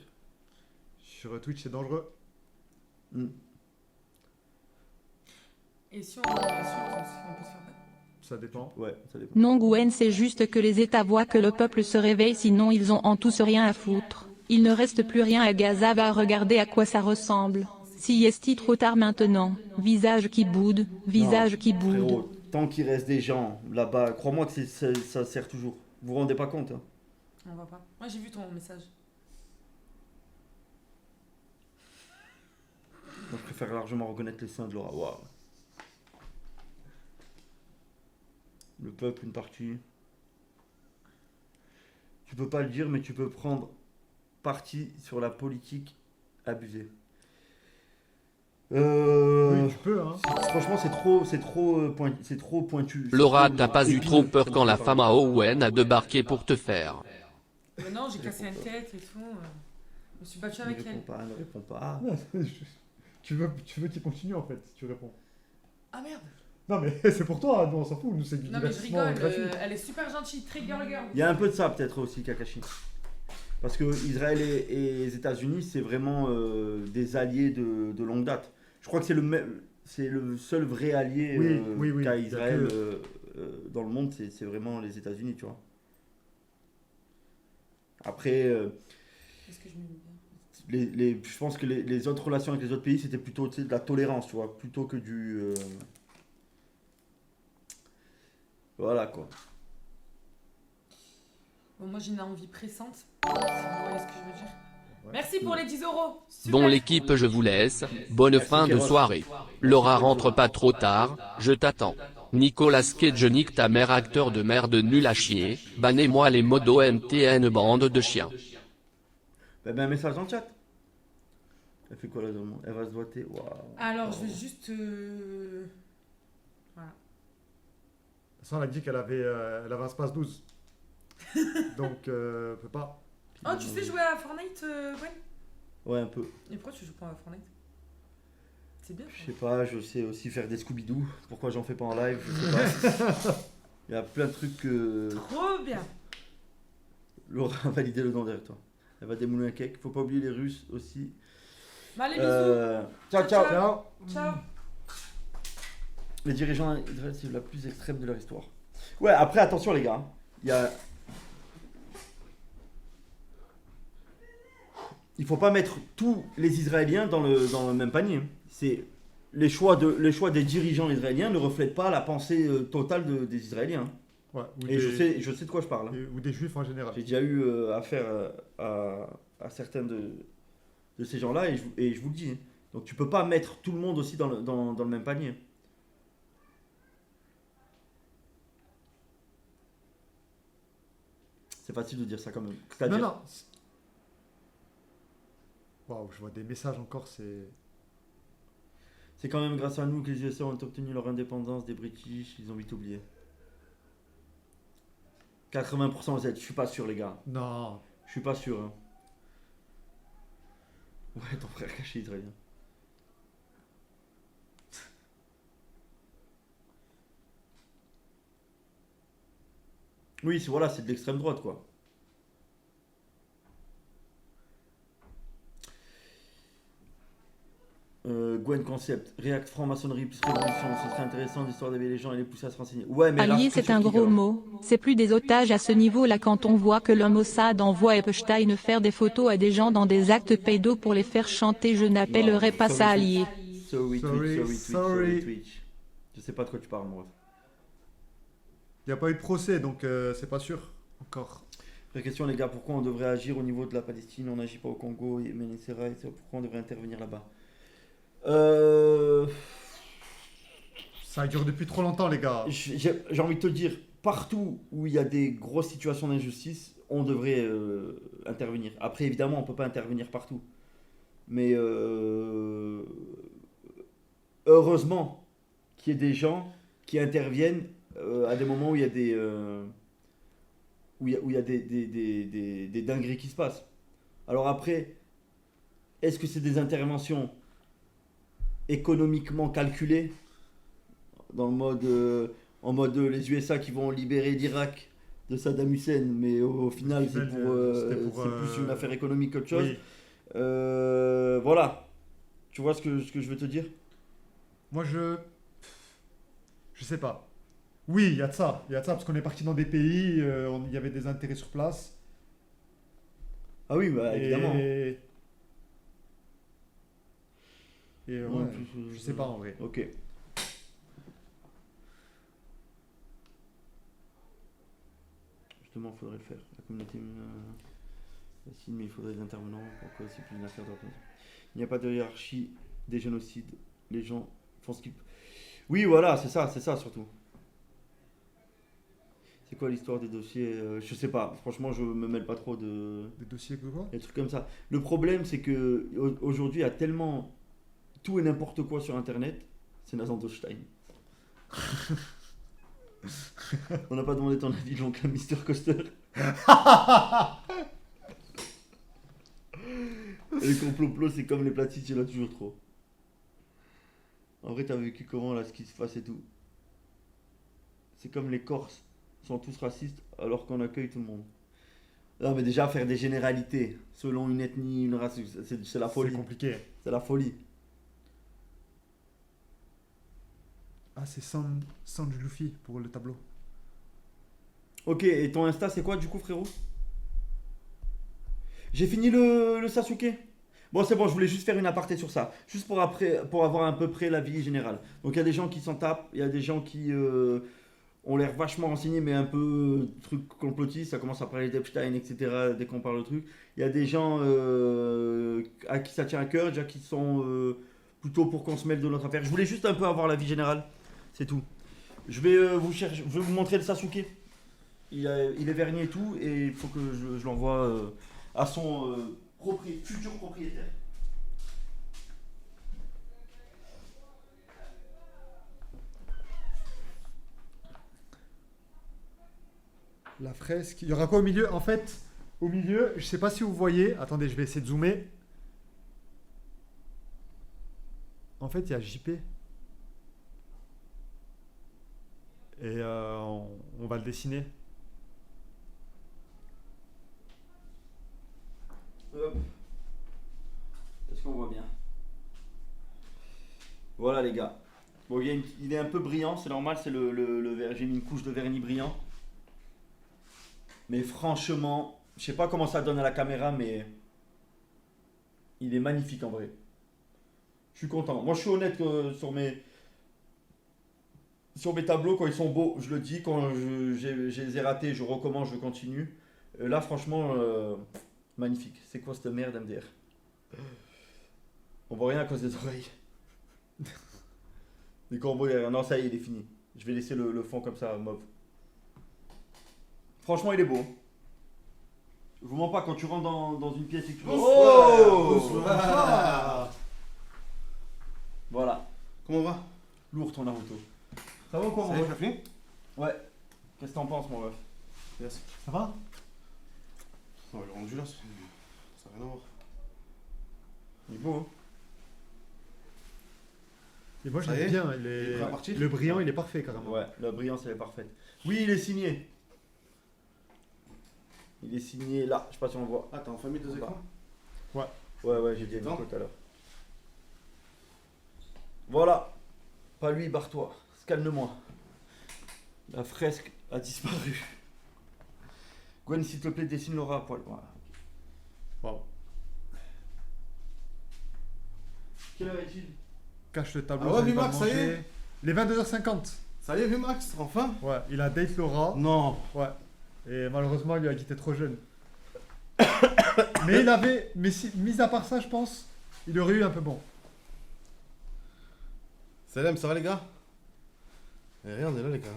Sur Twitch, c'est dangereux. Et si on peut se faire battre? Ça dépend. Ouais, ça dépend. Non Gwen, c'est juste que les États voient que le peuple se réveille, sinon ils ont en tous rien à foutre. Il ne reste plus rien à Gaza, va regarder à quoi ça ressemble. Si est-il trop tard maintenant? Visage qui boude, visage qui boude. Frérot, tant qu'il reste des gens là-bas, crois-moi que ça sert toujours. Vous vous rendez pas compte, hein? On voit pas. Moi j'ai vu ton message. Moi, je préfère largement reconnaître les seins de Laura. Waouh. Le peuple, une partie. Tu peux pas le dire, mais tu peux prendre parti sur la politique abusée. Oui, tu peux, hein. Franchement, c'est trop pointu. Laura, C'est t'as trop pas eu trop épineux. peur quand la femme à Owen a débarqué pour te faire. Mais non, j'ai cassé une tête et tout. Je me suis battue avec elle. Ne réponds pas. Tu veux qu'il continue en fait, si tu réponds. Ah merde. Non mais c'est pour toi, nous on s'en fout, nous c'est du Non mais je divertissement rigole, gratuit. elle est super gentille, très girl girl. Il y a un peu de ça peut-être aussi, Kakashi. Parce que Israël et les États-Unis, c'est vraiment des alliés de longue date. Je crois que c'est le seul vrai allié qu'a Israël dans le monde, c'est vraiment les États-Unis, tu vois. Après, Qu'est-ce que je me dis bien je pense que les autres relations avec les autres pays, c'était plutôt de la tolérance, tu vois, plutôt que du... Voilà, quoi. Bon, moi j'ai une envie pressante. Si vous voyez ce que je veux dire. Merci pour les 10 euros. Super. Bon l'équipe, je vous laisse. Bonne fin de soirée. Laura rentre pas trop tard, je t'attends. Nicolas Cage nique ta mère, acteur de merde nul à chier. Bannez-moi les modos MTN, bande de chiens. Ben, un message dans le chat. Elle fait quoi là dans le monde? Elle va se doiter. Waouh. Alors je vais juste... Voilà. De toute façon, elle a dit qu'elle avait un space 12. Donc, peut pas. Oh, tu sais jouer à Fortnite, Gwen? Ouais, un peu. Et pourquoi tu joues pas à Fortnite? C'est bien. Je sais pas, je sais aussi faire des Scooby-Doo. Pourquoi j'en fais pas en live? Je sais pas. Il y a plein de trucs que... Trop bien. Laura a validé le nom derrière toi. Elle va démouler un cake. Faut pas oublier les Russes aussi. Bah, allez, bisous. Ciao, ciao. Ciao. Ciao. Les dirigeants d'Israël, c'est la plus extrême de leur histoire. Ouais, après, attention les gars. Il y a... Il faut pas mettre tous les Israéliens dans le même panier. C'est les choix des dirigeants israéliens ne reflètent pas la pensée totale des Israéliens. Ouais, et je sais de quoi je parle. Hein. Ou des juifs en général. J'ai déjà eu affaire à certains de ces gens-là et je vous le dis. Hein. Donc tu peux pas mettre tout le monde aussi dans le même panier. C'est facile de dire ça quand même. C'est-à-dire... Non. Waouh, je vois des messages encore, c'est... C'est quand même grâce à nous que les USA ont obtenu leur indépendance des British, ils ont vite oublié. 80% vous êtes, je suis pas sûr les gars. Non. Je suis pas sûr. Hein. Ouais, ton frère caché israélien. Oui, voilà, c'est de l'extrême droite quoi. Gwen Concept, React franc-maçonnerie plus révolution, ce serait intéressant d'histoire d'éveiller les gens et les pousser à se renseigner. Ouais, mais Allié, c'est un gros mot. C'est plus des otages à ce niveau-là quand on voit que le Mossad envoie Epstein faire des photos à des gens dans des actes pédos pour les faire chanter. Je n'appellerais pas ça allié. Sorry. Je sais pas de quoi tu parles, moi. Il n'y a pas eu de procès, donc c'est pas sûr encore. Vraie question les gars, pourquoi on devrait agir au niveau de la Palestine? On n'agit pas au Congo, Yémen, etc. Pourquoi on devrait intervenir là-bas? Ça dure depuis trop longtemps les gars. J'ai envie de te dire, partout où il y a des grosses situations d'injustice, on devrait intervenir. Après évidemment on peut pas intervenir partout. Mais heureusement qu'il y ait des gens qui interviennent à des moments où il y a des... où il y a des dingueries qui se passent. Alors après, est-ce que c'est des interventions économiquement calculées dans le mode, en mode les USA qui vont libérer l'Irak de Saddam Hussein, mais au final c'est plus une affaire économique qu'autre chose. Oui. Voilà. Tu vois ce que je veux te dire? Moi je sais pas. Oui, il y a de ça, parce qu'on est parti dans des pays, il y avait des intérêts sur place. Ah oui, bah évidemment. Et ouais, je sais pas en vrai. Ok. Justement, il faudrait le faire. La communauté mais il faudrait des intervenants pour que c'est plus une affaire d'ordre. Il n'y a pas de hiérarchie des génocides. Les gens font ce qu'ils... Oui, voilà, c'est ça surtout. C'est quoi l'histoire des dossiers? Je sais pas, franchement, je me mêle pas trop de... Des dossiers que quoi? Des trucs comme ça. Le problème, c'est que aujourd'hui, il y a tellement tout et n'importe quoi sur Internet. C'est Nathan Stein. On n'a pas demandé ton avis, l'oncle à Mr. Coaster. Les complots, c'est comme les platines, il y en a toujours trop. En vrai, t'as vécu comment là, ce qui se passe et tout? C'est comme les Corses, ils sont tous racistes alors qu'on accueille tout le monde. Non, mais déjà, faire des généralités selon une ethnie, une race, c'est la folie. C'est compliqué. C'est la folie. Ah, c'est Sanj Luffy pour le tableau. Ok, et ton Insta, c'est quoi du coup, frérot? J'ai fini le Sasuke. Bon, c'est bon, je voulais juste faire une aparté sur ça. Juste pour avoir à peu près l'avis général. Donc, il y a des gens qui s'en tapent, il y a des gens qui ont l'air vachement renseignés, mais un peu truc complotiste. Ça commence à parler d'Epstein, etc. dès qu'on parle de truc. Il y a des gens à qui ça tient à cœur, déjà qui sont plutôt pour qu'on se mêle de notre affaire. Je voulais juste un peu avoir l'avis général. C'est tout. Je vais vous montrer le Sasuke. Il est verni et tout, et il faut que je l'envoie à son futur propriétaire. La fresque. Il y aura quoi au milieu? En fait, au milieu, je sais pas si vous voyez. Attendez, je vais essayer de zoomer. En fait, il y a JP. Et on va le dessiner. Hop. Est-ce qu'on voit bien? Voilà les gars. Bon, il est un peu brillant, c'est normal, c'est j'ai mis une couche de vernis brillant. Mais franchement, je sais pas comment ça donne à la caméra, mais il est magnifique en vrai. Je suis content. Moi je suis honnête sur mes tableaux, quand ils sont beaux, je le dis. Quand je les ai ratés, je recommence, je continue. Là franchement... magnifique. C'est quoi cette merde MDR? On voit rien à cause des oreilles. Les corbeaux derrière. Non, ça y est, il est fini. Je vais laisser le fond comme ça, mauve. Franchement, il est beau. Je vous mens pas, quand tu rentres dans une pièce et que tu... Voilà. Comment on va? Lourd ton Naruto. Ça va ou quoi, mon Ça ref? fini? Ouais. Qu'est-ce que t'en penses, mon ref? Yes. Ça va? Oh, le rendu là, ça n'a rien à voir. Il est beau, hein? Et moi, Ça y j'aime est? bien. Il est prêt à partir? Le brillant, il est parfait, carrément. Ouais, la brillance, elle est parfaite. Oui, il est signé. Il est signé là. Je sais pas si on le voit. Ah, t'es en famille deux écrans? Ouais. Ouais, j'ai dit à Nico tout à l'heure. Voilà. Pas lui, barre-toi. Calme-moi. La fresque a disparu. Gwen, s'il te plaît, dessine Laura à poil. Voilà. Wow. Quelle heure est-il? Cache le tableau. Ah ouais, j'arrive à Vimax, ça y manger. est? Les 22h50. Ça y est, Vimax, enfin? Ouais, il a date Laura. Non. Ouais. Et malheureusement, il lui a quitté trop jeune. Mais il avait. Mais mis à part ça, je pense, il aurait eu un peu bon. Salam, ça va les gars? Eh, rien, on est là les gars.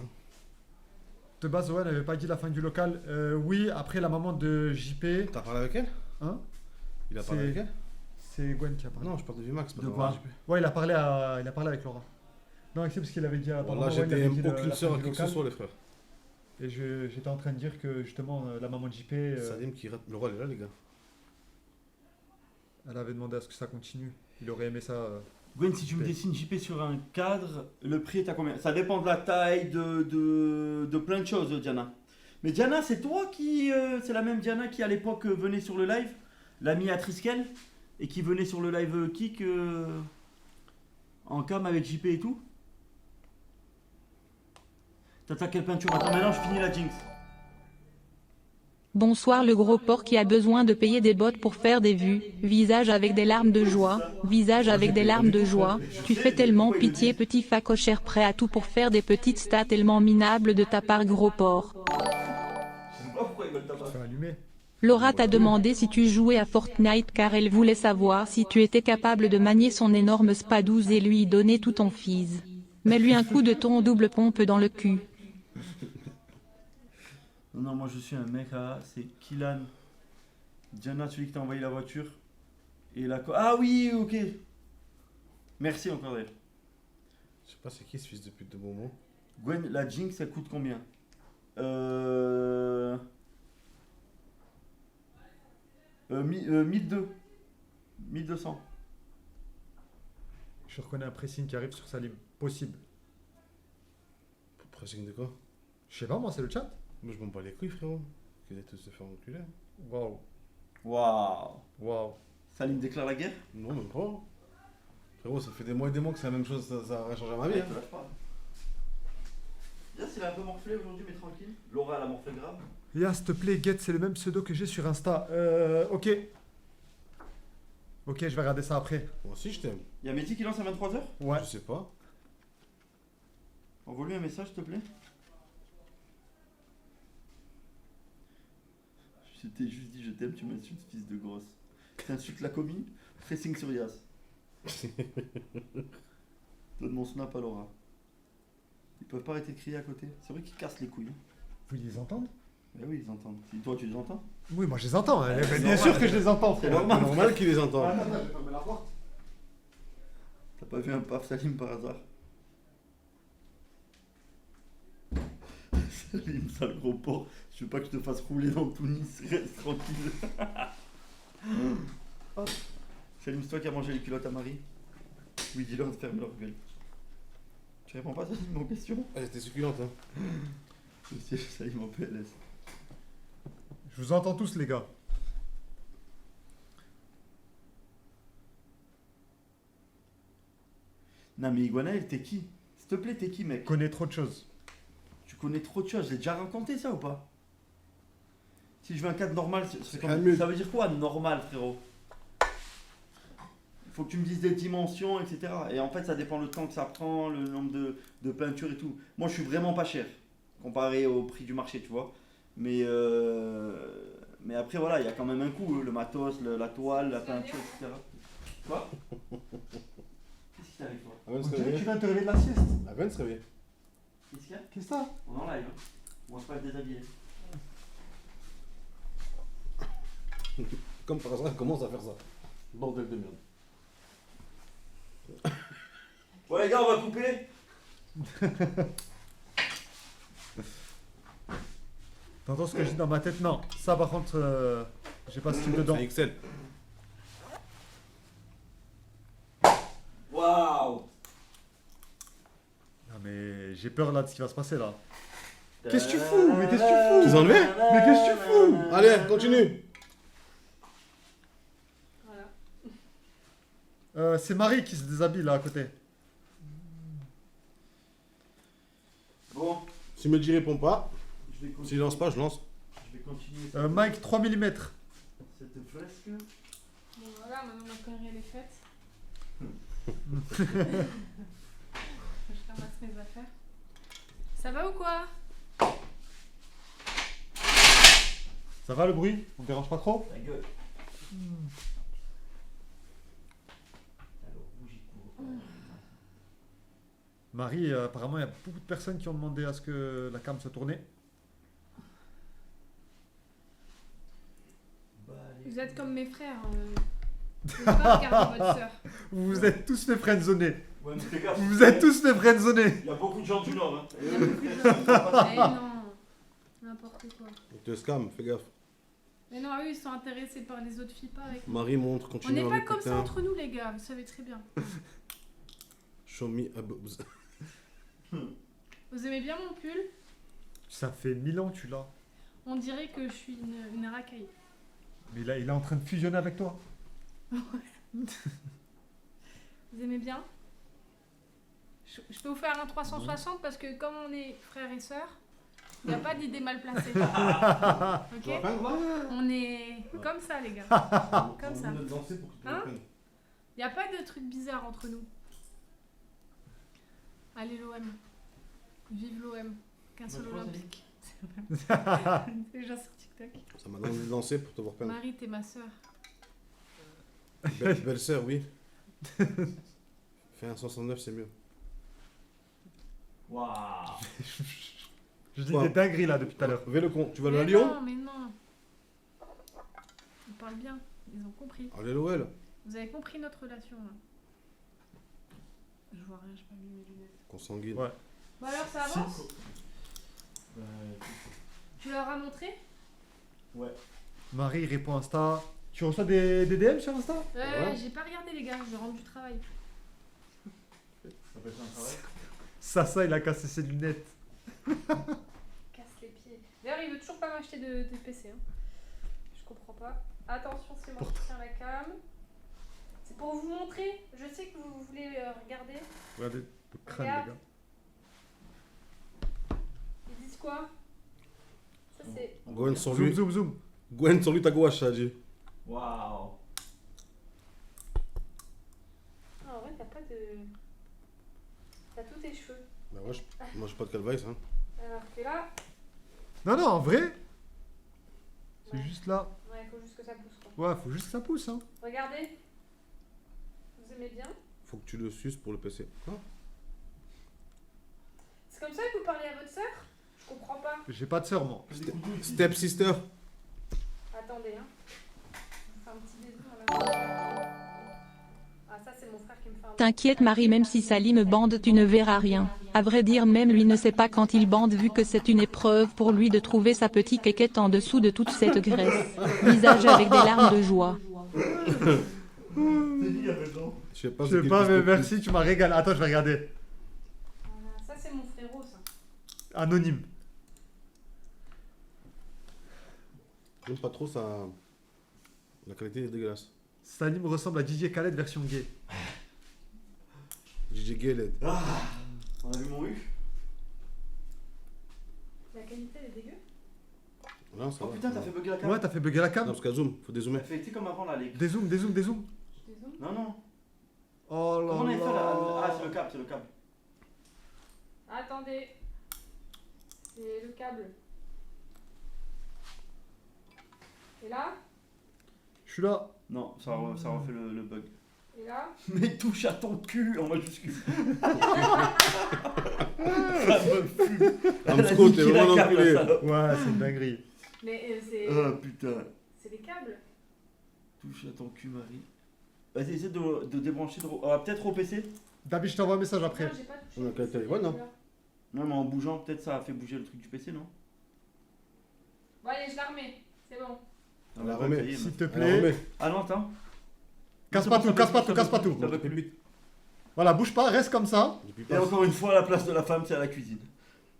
De base, ouais, elle n'avait pas dit la fin du local. Oui, après la maman de JP. T'as parlé avec elle? Hein? Il a parlé avec elle? C'est Gwen qui a parlé. Non, je parle de Vimax, pas De de quoi? JP. Ouais, il a parlé avec Laura. Non, c'est parce qu'il avait dit à Bon, maman, là, ouais, il avait j'étais dit aucune la sœur fin à du qui que ce local. soit, les frères. Et j'étais en train de dire que justement, la maman de JP, Salim qui rate. Le roi, il est là, les gars. elle avait demandé à ce que ça continue. Il aurait aimé ça. Gwen, si tu me dessines JP sur un cadre, le prix est à combien? Ça dépend de la taille, de plein de choses, Diana. Mais Diana, c'est toi qui... c'est la même Diana qui, à l'époque, venait sur le live, l'amie à Triskel, et qui venait sur le live Kick en cam avec JP et tout? T'attaques quelle peinture? Attends, maintenant, je finis la Jinx. Bonsoir le gros porc qui a besoin de payer des bottes pour faire des vues, visage avec des larmes de joie, visage avec des larmes de joie, tu fais tellement pitié petit facochère prêt à tout pour faire des petites stats tellement minables de ta part gros porc. Je sais pas pourquoi ils veulent taper. Ça va allumer. Laura t'a demandé si tu jouais à Fortnite car elle voulait savoir si tu étais capable de manier son énorme spadouze et lui donner tout ton fizz. Mets-lui un coup de ton double pompe dans le cul. Non, moi je suis un mec à. C'est Kylan. Diana, celui qui t'a envoyé la voiture. Et la. Ah oui, ok. Merci encore d'ailleurs. Je sais pas c'est qui ce fils de pute de Momo. Gwen, la Jinx, ça coûte combien 1200. 1200. Je reconnais un pressing qui arrive sur Salim. Possible. Pressing de quoi? Je sais pas, moi, c'est le chat. Moi je m'en bats les couilles, frérot. Qu'ils aient tous se faire enculer. Waouh. Waouh. Waouh. Salim déclare la guerre? Non, même pas. Frérot, ça fait des mois et des mois que c'est la même chose, ça a rien changé à ma vie. Hein. Là, il a un peu morflé aujourd'hui, mais tranquille. Laura, elle a morflé grave. Ya, s'il te plaît, Get, c'est le même pseudo que j'ai sur Insta. Ok. Ok, je vais regarder ça après. Moi aussi, je t'aime. Y'a Mehdi qui lance à 23h? Ouais. Je sais pas. Envoie-lui un message, s'il te plaît. Je t'ai juste dit je t'aime, tu m'insultes, fils de grosse. T'insultes la commune, pressing sur Yas. Donne mon snap à Laura. Ils peuvent pas arrêter de crier à côté. C'est vrai qu'ils cassent les couilles. Vous les entendez? Ben oui, ils entendent. Si toi tu les entends? Oui, moi je les entends. Hein. C'est Bien normal. sûr que je les entends, C'est frère. normal qu'ils les entendent. Attends, j'ai fermé la porte. T'as pas vu un paf Salim par hasard? Salim, sale gros porc. Je veux pas que je te fasse rouler dans tout Nice. Reste tranquille. Salim, c'est toi qui as mangé les culottes à Marie? Oui, dis-leur de fermer leur gueule. Tu réponds pas, Salim, aux questions? Ah, c'était succulente, hein. Je sais, Salim en PLS. Je vous entends tous, les gars. Non, mais Iguanael, t'es qui? S'il te plaît, t'es qui, mec? Je connais trop de choses. Tu connais trop de choses. J'ai déjà raconté ça ou pas? Si je veux un cadre normal, c'est comme... Calme. Ça veut dire quoi, normal, frérot? Il faut que tu me dises des dimensions, etc. Et en fait, ça dépend le temps que ça prend, le nombre de peintures et tout. Moi, je suis vraiment pas cher, comparé au prix du marché, tu vois. Mais après, voilà, il y a quand même un coût, le matos, la toile, la peinture, etc. Quoi? Qu'est-ce qui t'arrive, toi? Avant de On se dirait que tu réveiller. viens de te réveiller de la sieste. Avant de se réveiller. Qu'est-ce qu'il y a? Qu'est-ce que ça? On est en live. Hein. On va se pas être déshabillé. Comme par hasard, elle commence à faire ça. Bordel de merde. Bon, les gars, on va couper. T'entends ce que je dis dans ma tête? Non. Ça, par contre, j'ai pas ce truc dedans. C'est Excel. Waouh. Non, mais j'ai peur là de ce qui va se passer là. Qu'est-ce que tu fous? Mais qu'est-ce que tu fous? Tu les as enlevés? Mais qu'est-ce que tu fous? Allez, continue. Voilà. C'est Marie qui se déshabille là à côté. Bon, Si Mehdi répond pas, je vais continuer. s'il lance pas, je lance. Je vais continuer. Mike, 3 mm. Cette fresque. Bon, voilà, maintenant ma connerie elle est faite. Je ramasse mes affaires. Ça va ou quoi? Ça va le bruit? On te dérange pas trop? Ta gueule. Alors, bougie pour. Marie, apparemment, il y a beaucoup de personnes qui ont demandé à ce que la cam se tourne. Vous êtes comme mes frères. Vous pouvez pas regarder votre sœur. Vous êtes tous mes friendzonés. Ouais, mais fais gaffe. Vous êtes tous mes friendzonés. Il y a beaucoup de gens du Nord. Hein. Eh non, n'importe quoi. Il te scam, fais gaffe. Mais non, eux ils sont intéressés par les autres filles, pas avec moi. Marie montre, On continue n'est dans pas les comme ça putains. entre nous les gars, vous savez très bien. Show me a boobs. Vous aimez bien mon pull? Ça fait 1000 ans que tu l'as. On dirait que je suis une racaille. Mais là, il est en train de fusionner avec toi. Vous aimez bien? Je peux vous faire un 360 parce que comme on est frères et sœurs, il n'y a pas d'idée mal placée. Ok? On est comme ça les gars. Comme ça. Hein? Il n'y a pas de truc bizarre entre nous. Allez l'OM. Vive l'OM. Qu'un seul olympique. C'est déjà sur TikTok. Ça m'a donné de lancer pour te voir peindre. Marie, t'es ma soeur. Belle-sœur, oui. Fais un 69, c'est mieux. Waouh. Je dis Quoi des dingueries là depuis tout à l'heure. Fais le con. Tu vas aller à Mais Lyon? non, mais non. Ils parlent bien. Ils ont compris. Allez, l'OL. Vous avez compris notre relation là. Je vois rien, j'ai pas mis mes lunettes. Consanguine. Ouais. Bon alors ça avance? Tu leur as montré? Ouais. Marie répond Insta. Tu reçois des DM sur Insta? Ouais, j'ai pas regardé les gars, je rentre du travail. Ça peut être un travail. Ça, il a cassé ses lunettes. Casse les pieds. D'ailleurs, il veut toujours pas m'acheter de PC. Hein. Je comprends pas. Attention, c'est moi qui tiens la cam. C'est pour vous montrer. Je sais que vous voulez regarder. Regardez le crâne, Regarde. les gars. Ils disent quoi? Ça, c'est. Gwen sur Zoom, lui. zoom, zoom. Gwen sur lui, ta gouache, ça a dit. Waouh. Ah, en vrai, t'as pas de. T'as tous tes cheveux. Bah ouais, moi j'ai pas de calvaise, hein. Alors que là. Non, non, en vrai. C'est Ouais. juste là. Ouais, il faut juste que ça pousse quoi. Ouais, faut juste que ça pousse, hein. Regardez. Vous aimez bien? Faut que tu le suces pour le PC. Quoi? C'est comme ça que vous parlez à votre sœur? Je comprends pas. J'ai pas de sœur, moi. Step sister. Attendez, hein. Je vous fais un petit bisou en même temps. Ah, ça, c'est mon frère qui me fait un. T'inquiète Marie, même si Sally me bande tu ne verras rien. À vrai dire même lui ne sait pas quand il bande vu que c'est une épreuve pour lui de trouver sa petite quéquette en dessous de toute cette graisse. Visage avec des larmes de joie. Je sais pas, Je sais pas, mais merci, tu m'as régalé. Attends, je vais regarder. Voilà, ça, c'est mon frérot, ça. Anonyme. J'aime pas trop ça. La qualité est dégueulasse. Salim ressemble à DJ Khaled version gay. DJ Gayled. Ah, on a vu mon U? La qualité, elle est dégueu. Non, ça Oh va. putain, t'as fait bugger la cam. Ouais, t'as fait bugger la Non, cam. parce qu'à zoom, faut dézoomer. T'as fait tu sais, comme avant là, les. Dézoom, dézoom, dézoom. Je dézoome. Non, non. Oh là Comment on avait fait là? Ah, là. c'est le câble, c'est le câble. Attendez. C'est le câble. Et là? Je suis là. Non, ça refait le bug. Et là? Mais touche à ton cul en majuscule. Ça me fume. Amsco, t'es vraiment un enculé. Ouais, c'est une dinguerie. Mais c'est. Ah putain. C'est les câbles. Touche à ton cul, Marie. Vas-y, essaie de débrancher. Peut-être au PC. David, je t'envoie un message après. Non, j'ai pas touché. On a qu'un téléphone, hein. Non, mais en bougeant, peut-être ça a fait bouger le truc du PC, non? Bon, allez, je la remets. C'est bon. Ah, la bah, remets. ça y est, S'il meuf. te Elle plaît. remet. Ah non, attends. Casse pas tout, casse pas tout, casse pas tout. Ça bug plus. Voilà, bouge pas, reste comme ça. Depuis Et pas. encore une fois, la place de la femme, c'est à la cuisine.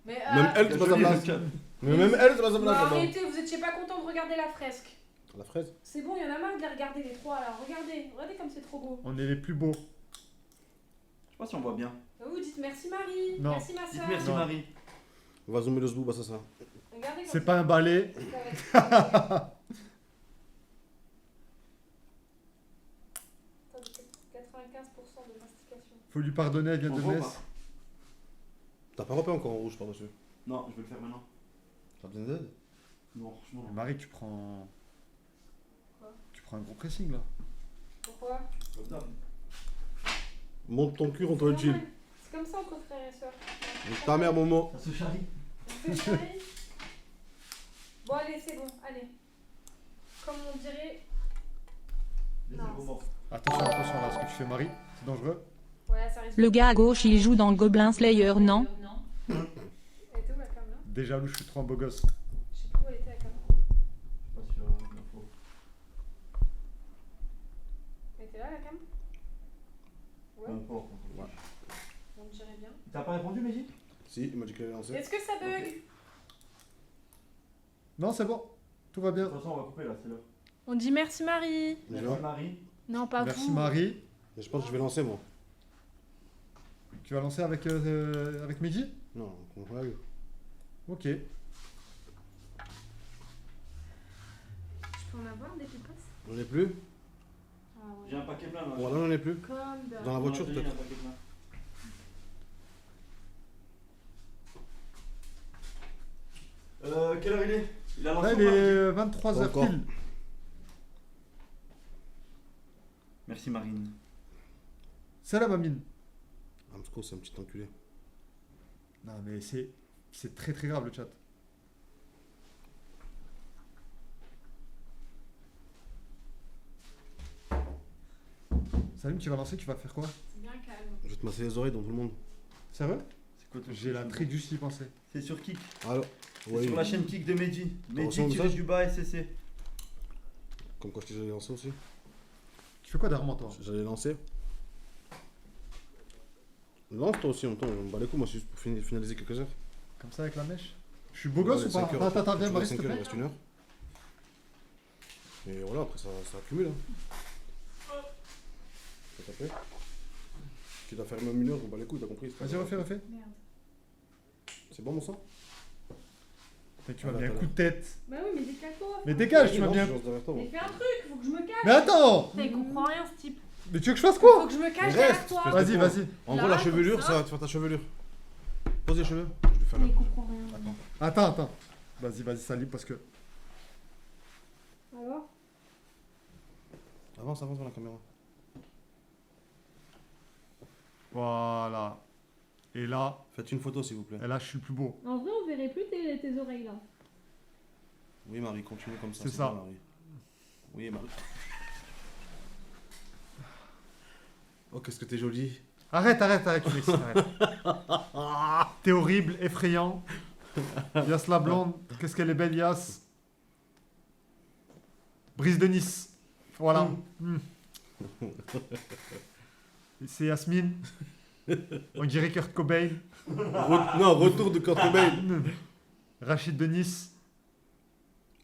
Mais Même elle, c'est pas sa Joli, place. le câble. Mais même elle, c'est pas sa Bon, place. là-bas. arrêtez, vous étiez pas content de regarder la fresque. La fraise. C'est bon, il y en a marre de les regarder les trois. Alors regardez, regardez comme c'est trop beau. On est les plus beaux. Je sais pas si on voit bien. Vous dites merci Marie, Non. merci ma Dites soeur. merci, Non. Marie. On va zoomer le zboob, bah ça. Regardez comme C'est pas un balai. c'est avec- 95% de mastication. Faut lui pardonner, elle vient On de voit ou Metz. pas? T'as pas repeint encore en rouge par-dessus. Non, je vais le faire maintenant. T'as besoin d'aide? Non, franchement. non. Marie, tu prends. Quoi? Tu prends un gros pressing là. Pourquoi? Comme d'hab. Monte ton cul contre le jean. C'est comme ça entre frères et sœurs. Nique ta mère, Momo. Ça se charrie. On fait pareil. Bon allez, c'est bon, allez. Comme on dirait... Laissez Non, le moment. Attention, attention là, ce que tu fais, Marie. C'est dangereux. Ouais, ça risque. Le gars à gauche il joue dans Goblin Slayer, non? Elle était où la caméra? Déjà, jaloux, je suis trop un beau gosse. Je sais plus où elle était la caméra. Pas sur l'info. Elle était là la cam? Ouais, N'importe. on dirait bien. T'as pas répondu, Meji? Si, il m'a dit qu'elle allait lancer. Est-ce que ça bug? Non, c'est bon. Tout va De bien. toute façon, on va couper là, c'est l'heure. On dit merci Marie. Merci, Marie. Non, pas Merci vous. Marie. Mais je pense que je vais lancer, moi. Tu vas lancer avec Mehdi? Non, on l'a eu. Ok. Je peux en avoir des pipasses? On est plus? Ah ouais. J'ai un paquet plein là. Bon, là, on est plus. Comme d'hab. Dans la voiture, J'ai peut-être. un paquet plein. Quelle heure il est? Il a lancé Là, il ou pas est 23h Encore. pile. Merci Marine. Salam Amine. Amsco, c'est un petit enculé. Non, mais c'est très très grave le chat. Salim, tu vas lancer, tu vas faire quoi? C'est bien calme. Je vais te masser les oreilles dans tout le monde. Sérieux? C'est quoi ton J'ai la truc, très juste y penser. C'est sur Kik. Alors, C'est sur la chaîne Kik de Mehdi. reçu mon Mehdi message du bas SCC. Comme quoi je t'ai lancé aussi. Tu fais quoi d'Armand, toi? J'allais lancer. Lance toi aussi en même temps, on me bat les couilles, moi c'est juste pour finaliser quelques heures. Comme ça avec la mèche? Je suis beau gosse ou pas? Attends, viens, Marie, s'il te Il plaît. reste 1 heure. Et voilà, après ça accumule. Hein. Ça fait. Tu dois faire même 1 heure, on bat les couilles, t'as compris? Vas-y, refais. Merde. C'est bon mon sang? Tu m'as mis un coup de tête. Bah oui, mais décale-toi. Mais dégage, tu m'as bien. Mais fais un truc, faut que je me cache. Mais attends! Putain, il comprend rien ce type. Mais tu veux que je fasse quoi? Faut que je me cache derrière toi. Vas-y. En gros, la chevelure, ça va te faire ta chevelure. Pose les cheveux. Je vais faire Mais là. il comprend rien. Attends. Vas-y, Salim, parce que. Alors? Avance vers la caméra. Voilà. Et là. Faites une photo s'il vous plaît. Et là, je suis le plus beau. En vrai, on verrait plus tes oreilles là. Oui, Marie, continue comme ça. C'est ça. Bien, Marie. Oui, Marie. Oh, qu'est-ce que t'es jolie. Arrête, Félix, arrête. T'es horrible, effrayant. Yas la blonde, qu'est-ce qu'elle est belle, Yas. Brise de Nice. Voilà. C'est Yasmine. On dirait Kurt Cobain. Non, retour de Kurt Cobain. Rachid de Nice.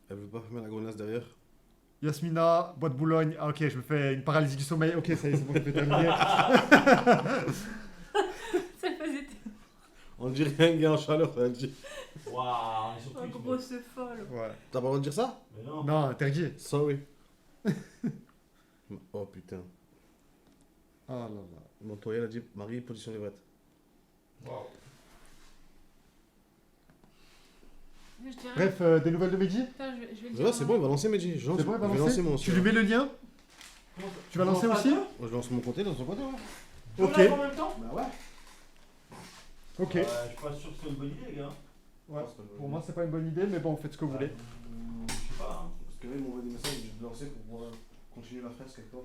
Elle veut pas fermer la grenasse derrière. Yasmina, Bois de Boulogne. Ah, ok, je me fais une paralysie du sommeil. Ok, ça y est, c'est bon, je peux terminer. Ça faisait. On dirait un gars en chaleur, ça dit. Waouh, on est sur Oh, Twitch, grosse folle. Ouais. T'as pas le droit de dire ça? mais non. Non, interdit. Sorry. Oh putain. Oh là là. Montoya a dit Marie, position livrette. Waouh. Je dirais. Bref, des nouvelles de Mehdi? Putain, je vais le Ça dire. va, c'est bon, il va lancer Mehdi. Je lance, C'est bon, il va je vais lancer. lancer mon Tu lui mets le lien? Tu vas lancer aussi? Moi, je lance mon côté, dans son côté, ouais. Ok. En même temps? Bah ouais. Ok. Je suis pas sûr que ce soit une bonne idée, les gars. Ouais. Pour moi, c'est pas une bonne idée, mais bon, faites ce que vous voulez. Je sais pas. Hein. Parce que là, ils m'ont envoyé des messages, je vais lancer pour pouvoir continuer la fresque avec toi.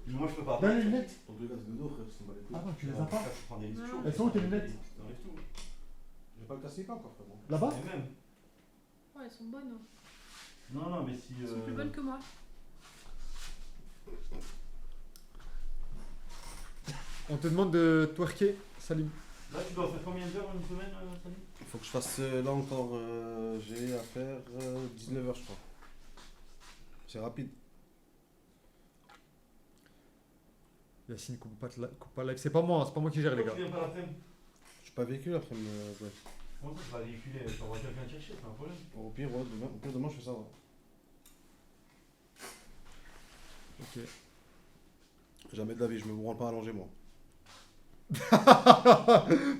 Moi, je peux pas. Donne les lunettes. Donc, les gars, c'est de dos, frère, c'est mal les couilles. Ah non, tu les as pas? Je prends des listes Non. chaudes. Elles sont où tes lunettes? J'enlève tout. J'ai pas le casse encore, frère. Bon. Là-bas? Et même. Ouais, elles sont bonnes. Hein. Non, mais si. Elles sont plus bonnes que moi. On te demande de twerker, Salim. Là, tu dois faire combien d'heures une semaine, Salim? Il faut que je fasse là encore, j'ai à faire 19h, je crois. C'est rapide. Yacine, coupe pas live. C'est pas moi qui gère, les gars. Tu viens pas l'après-midi? Je suis pas véhicule après, ouais. Comment ça, tu vas véhiculer? T'envoies quelqu'un te chercher, c'est un problème. Au pire, ouais, demain, je fais ça. Ouais. Ok. Jamais de la vie, je me branle pas allongé, moi.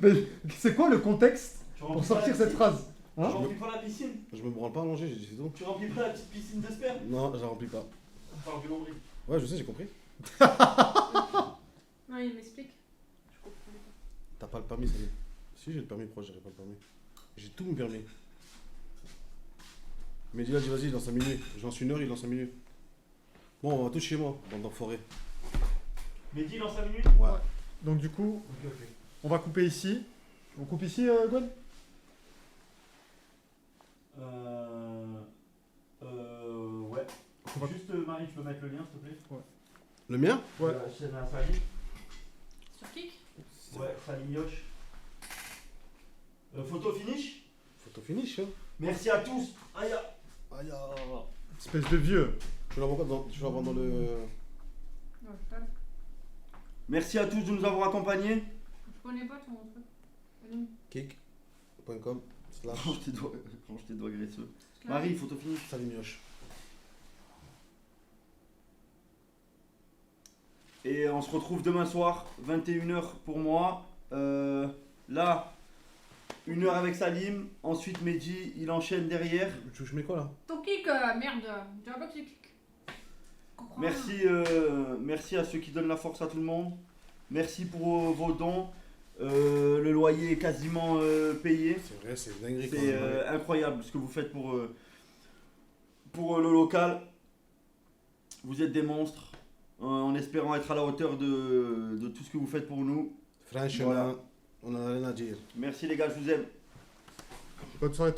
Mais c'est quoi le contexte Tu pour remplis sortir pas la cette phrase? Tu Hein? remplis pas la piscine? Je me branle pas allongé, j'ai dit c'est tout. Tu remplis pas la petite piscine de sperme? Non, je la remplis pas. Parle du nombril. Ouais, je sais, j'ai compris. Non, il m'explique. Je comprends pas. T'as pas le permis, Salim. Si, j'ai le permis, pourquoi j'aurais pas le permis? J'ai tout mon permis. Mehdi a dit vas-y, dans 5 minutes. Je lance 1 heure, il lance 5 minutes. Bon, on va tous chez moi, bande d'enfoirés. Mehdi, dans 5 minutes? Ouais. Donc du coup, Ok. on va couper ici. On coupe ici, Gwen? Ouais. On va- Juste, Marie, tu peux mettre le lien, s'il te plaît? Le mien? Ouais. La chaîne à Salim. Sur Kik? Ouais, Salim Yosh. Photo finish? Photo finish, hein. Merci à tous. Aïe. Aïe. Espèce de vieux. Je vais l'avoir dans le. Ouais, pas. Merci à tous de nous avoir accompagnés. Je connais pas ton truc. Allez. kick.com/. Range tes doigts graisseux. Marie, photo finish. Salim Yosh. Et on se retrouve demain soir, 21h pour moi. Là, 1 heure avec Salim. Ensuite, Mehdi, il enchaîne derrière. Je mets quoi là? Ton kick, merde. Tu vas pas que tu kick. Merci à ceux qui donnent la force à tout le monde. Merci pour vos dons. Le loyer est quasiment payé. C'est vrai, c'est dingue. C'est incroyable ce que vous faites pour le local. Vous êtes des monstres. En espérant être à la hauteur de tout ce que vous faites pour nous. Franchement, Voilà. on en a rien à dire. Merci les gars, je vous aime. Bonne soirée.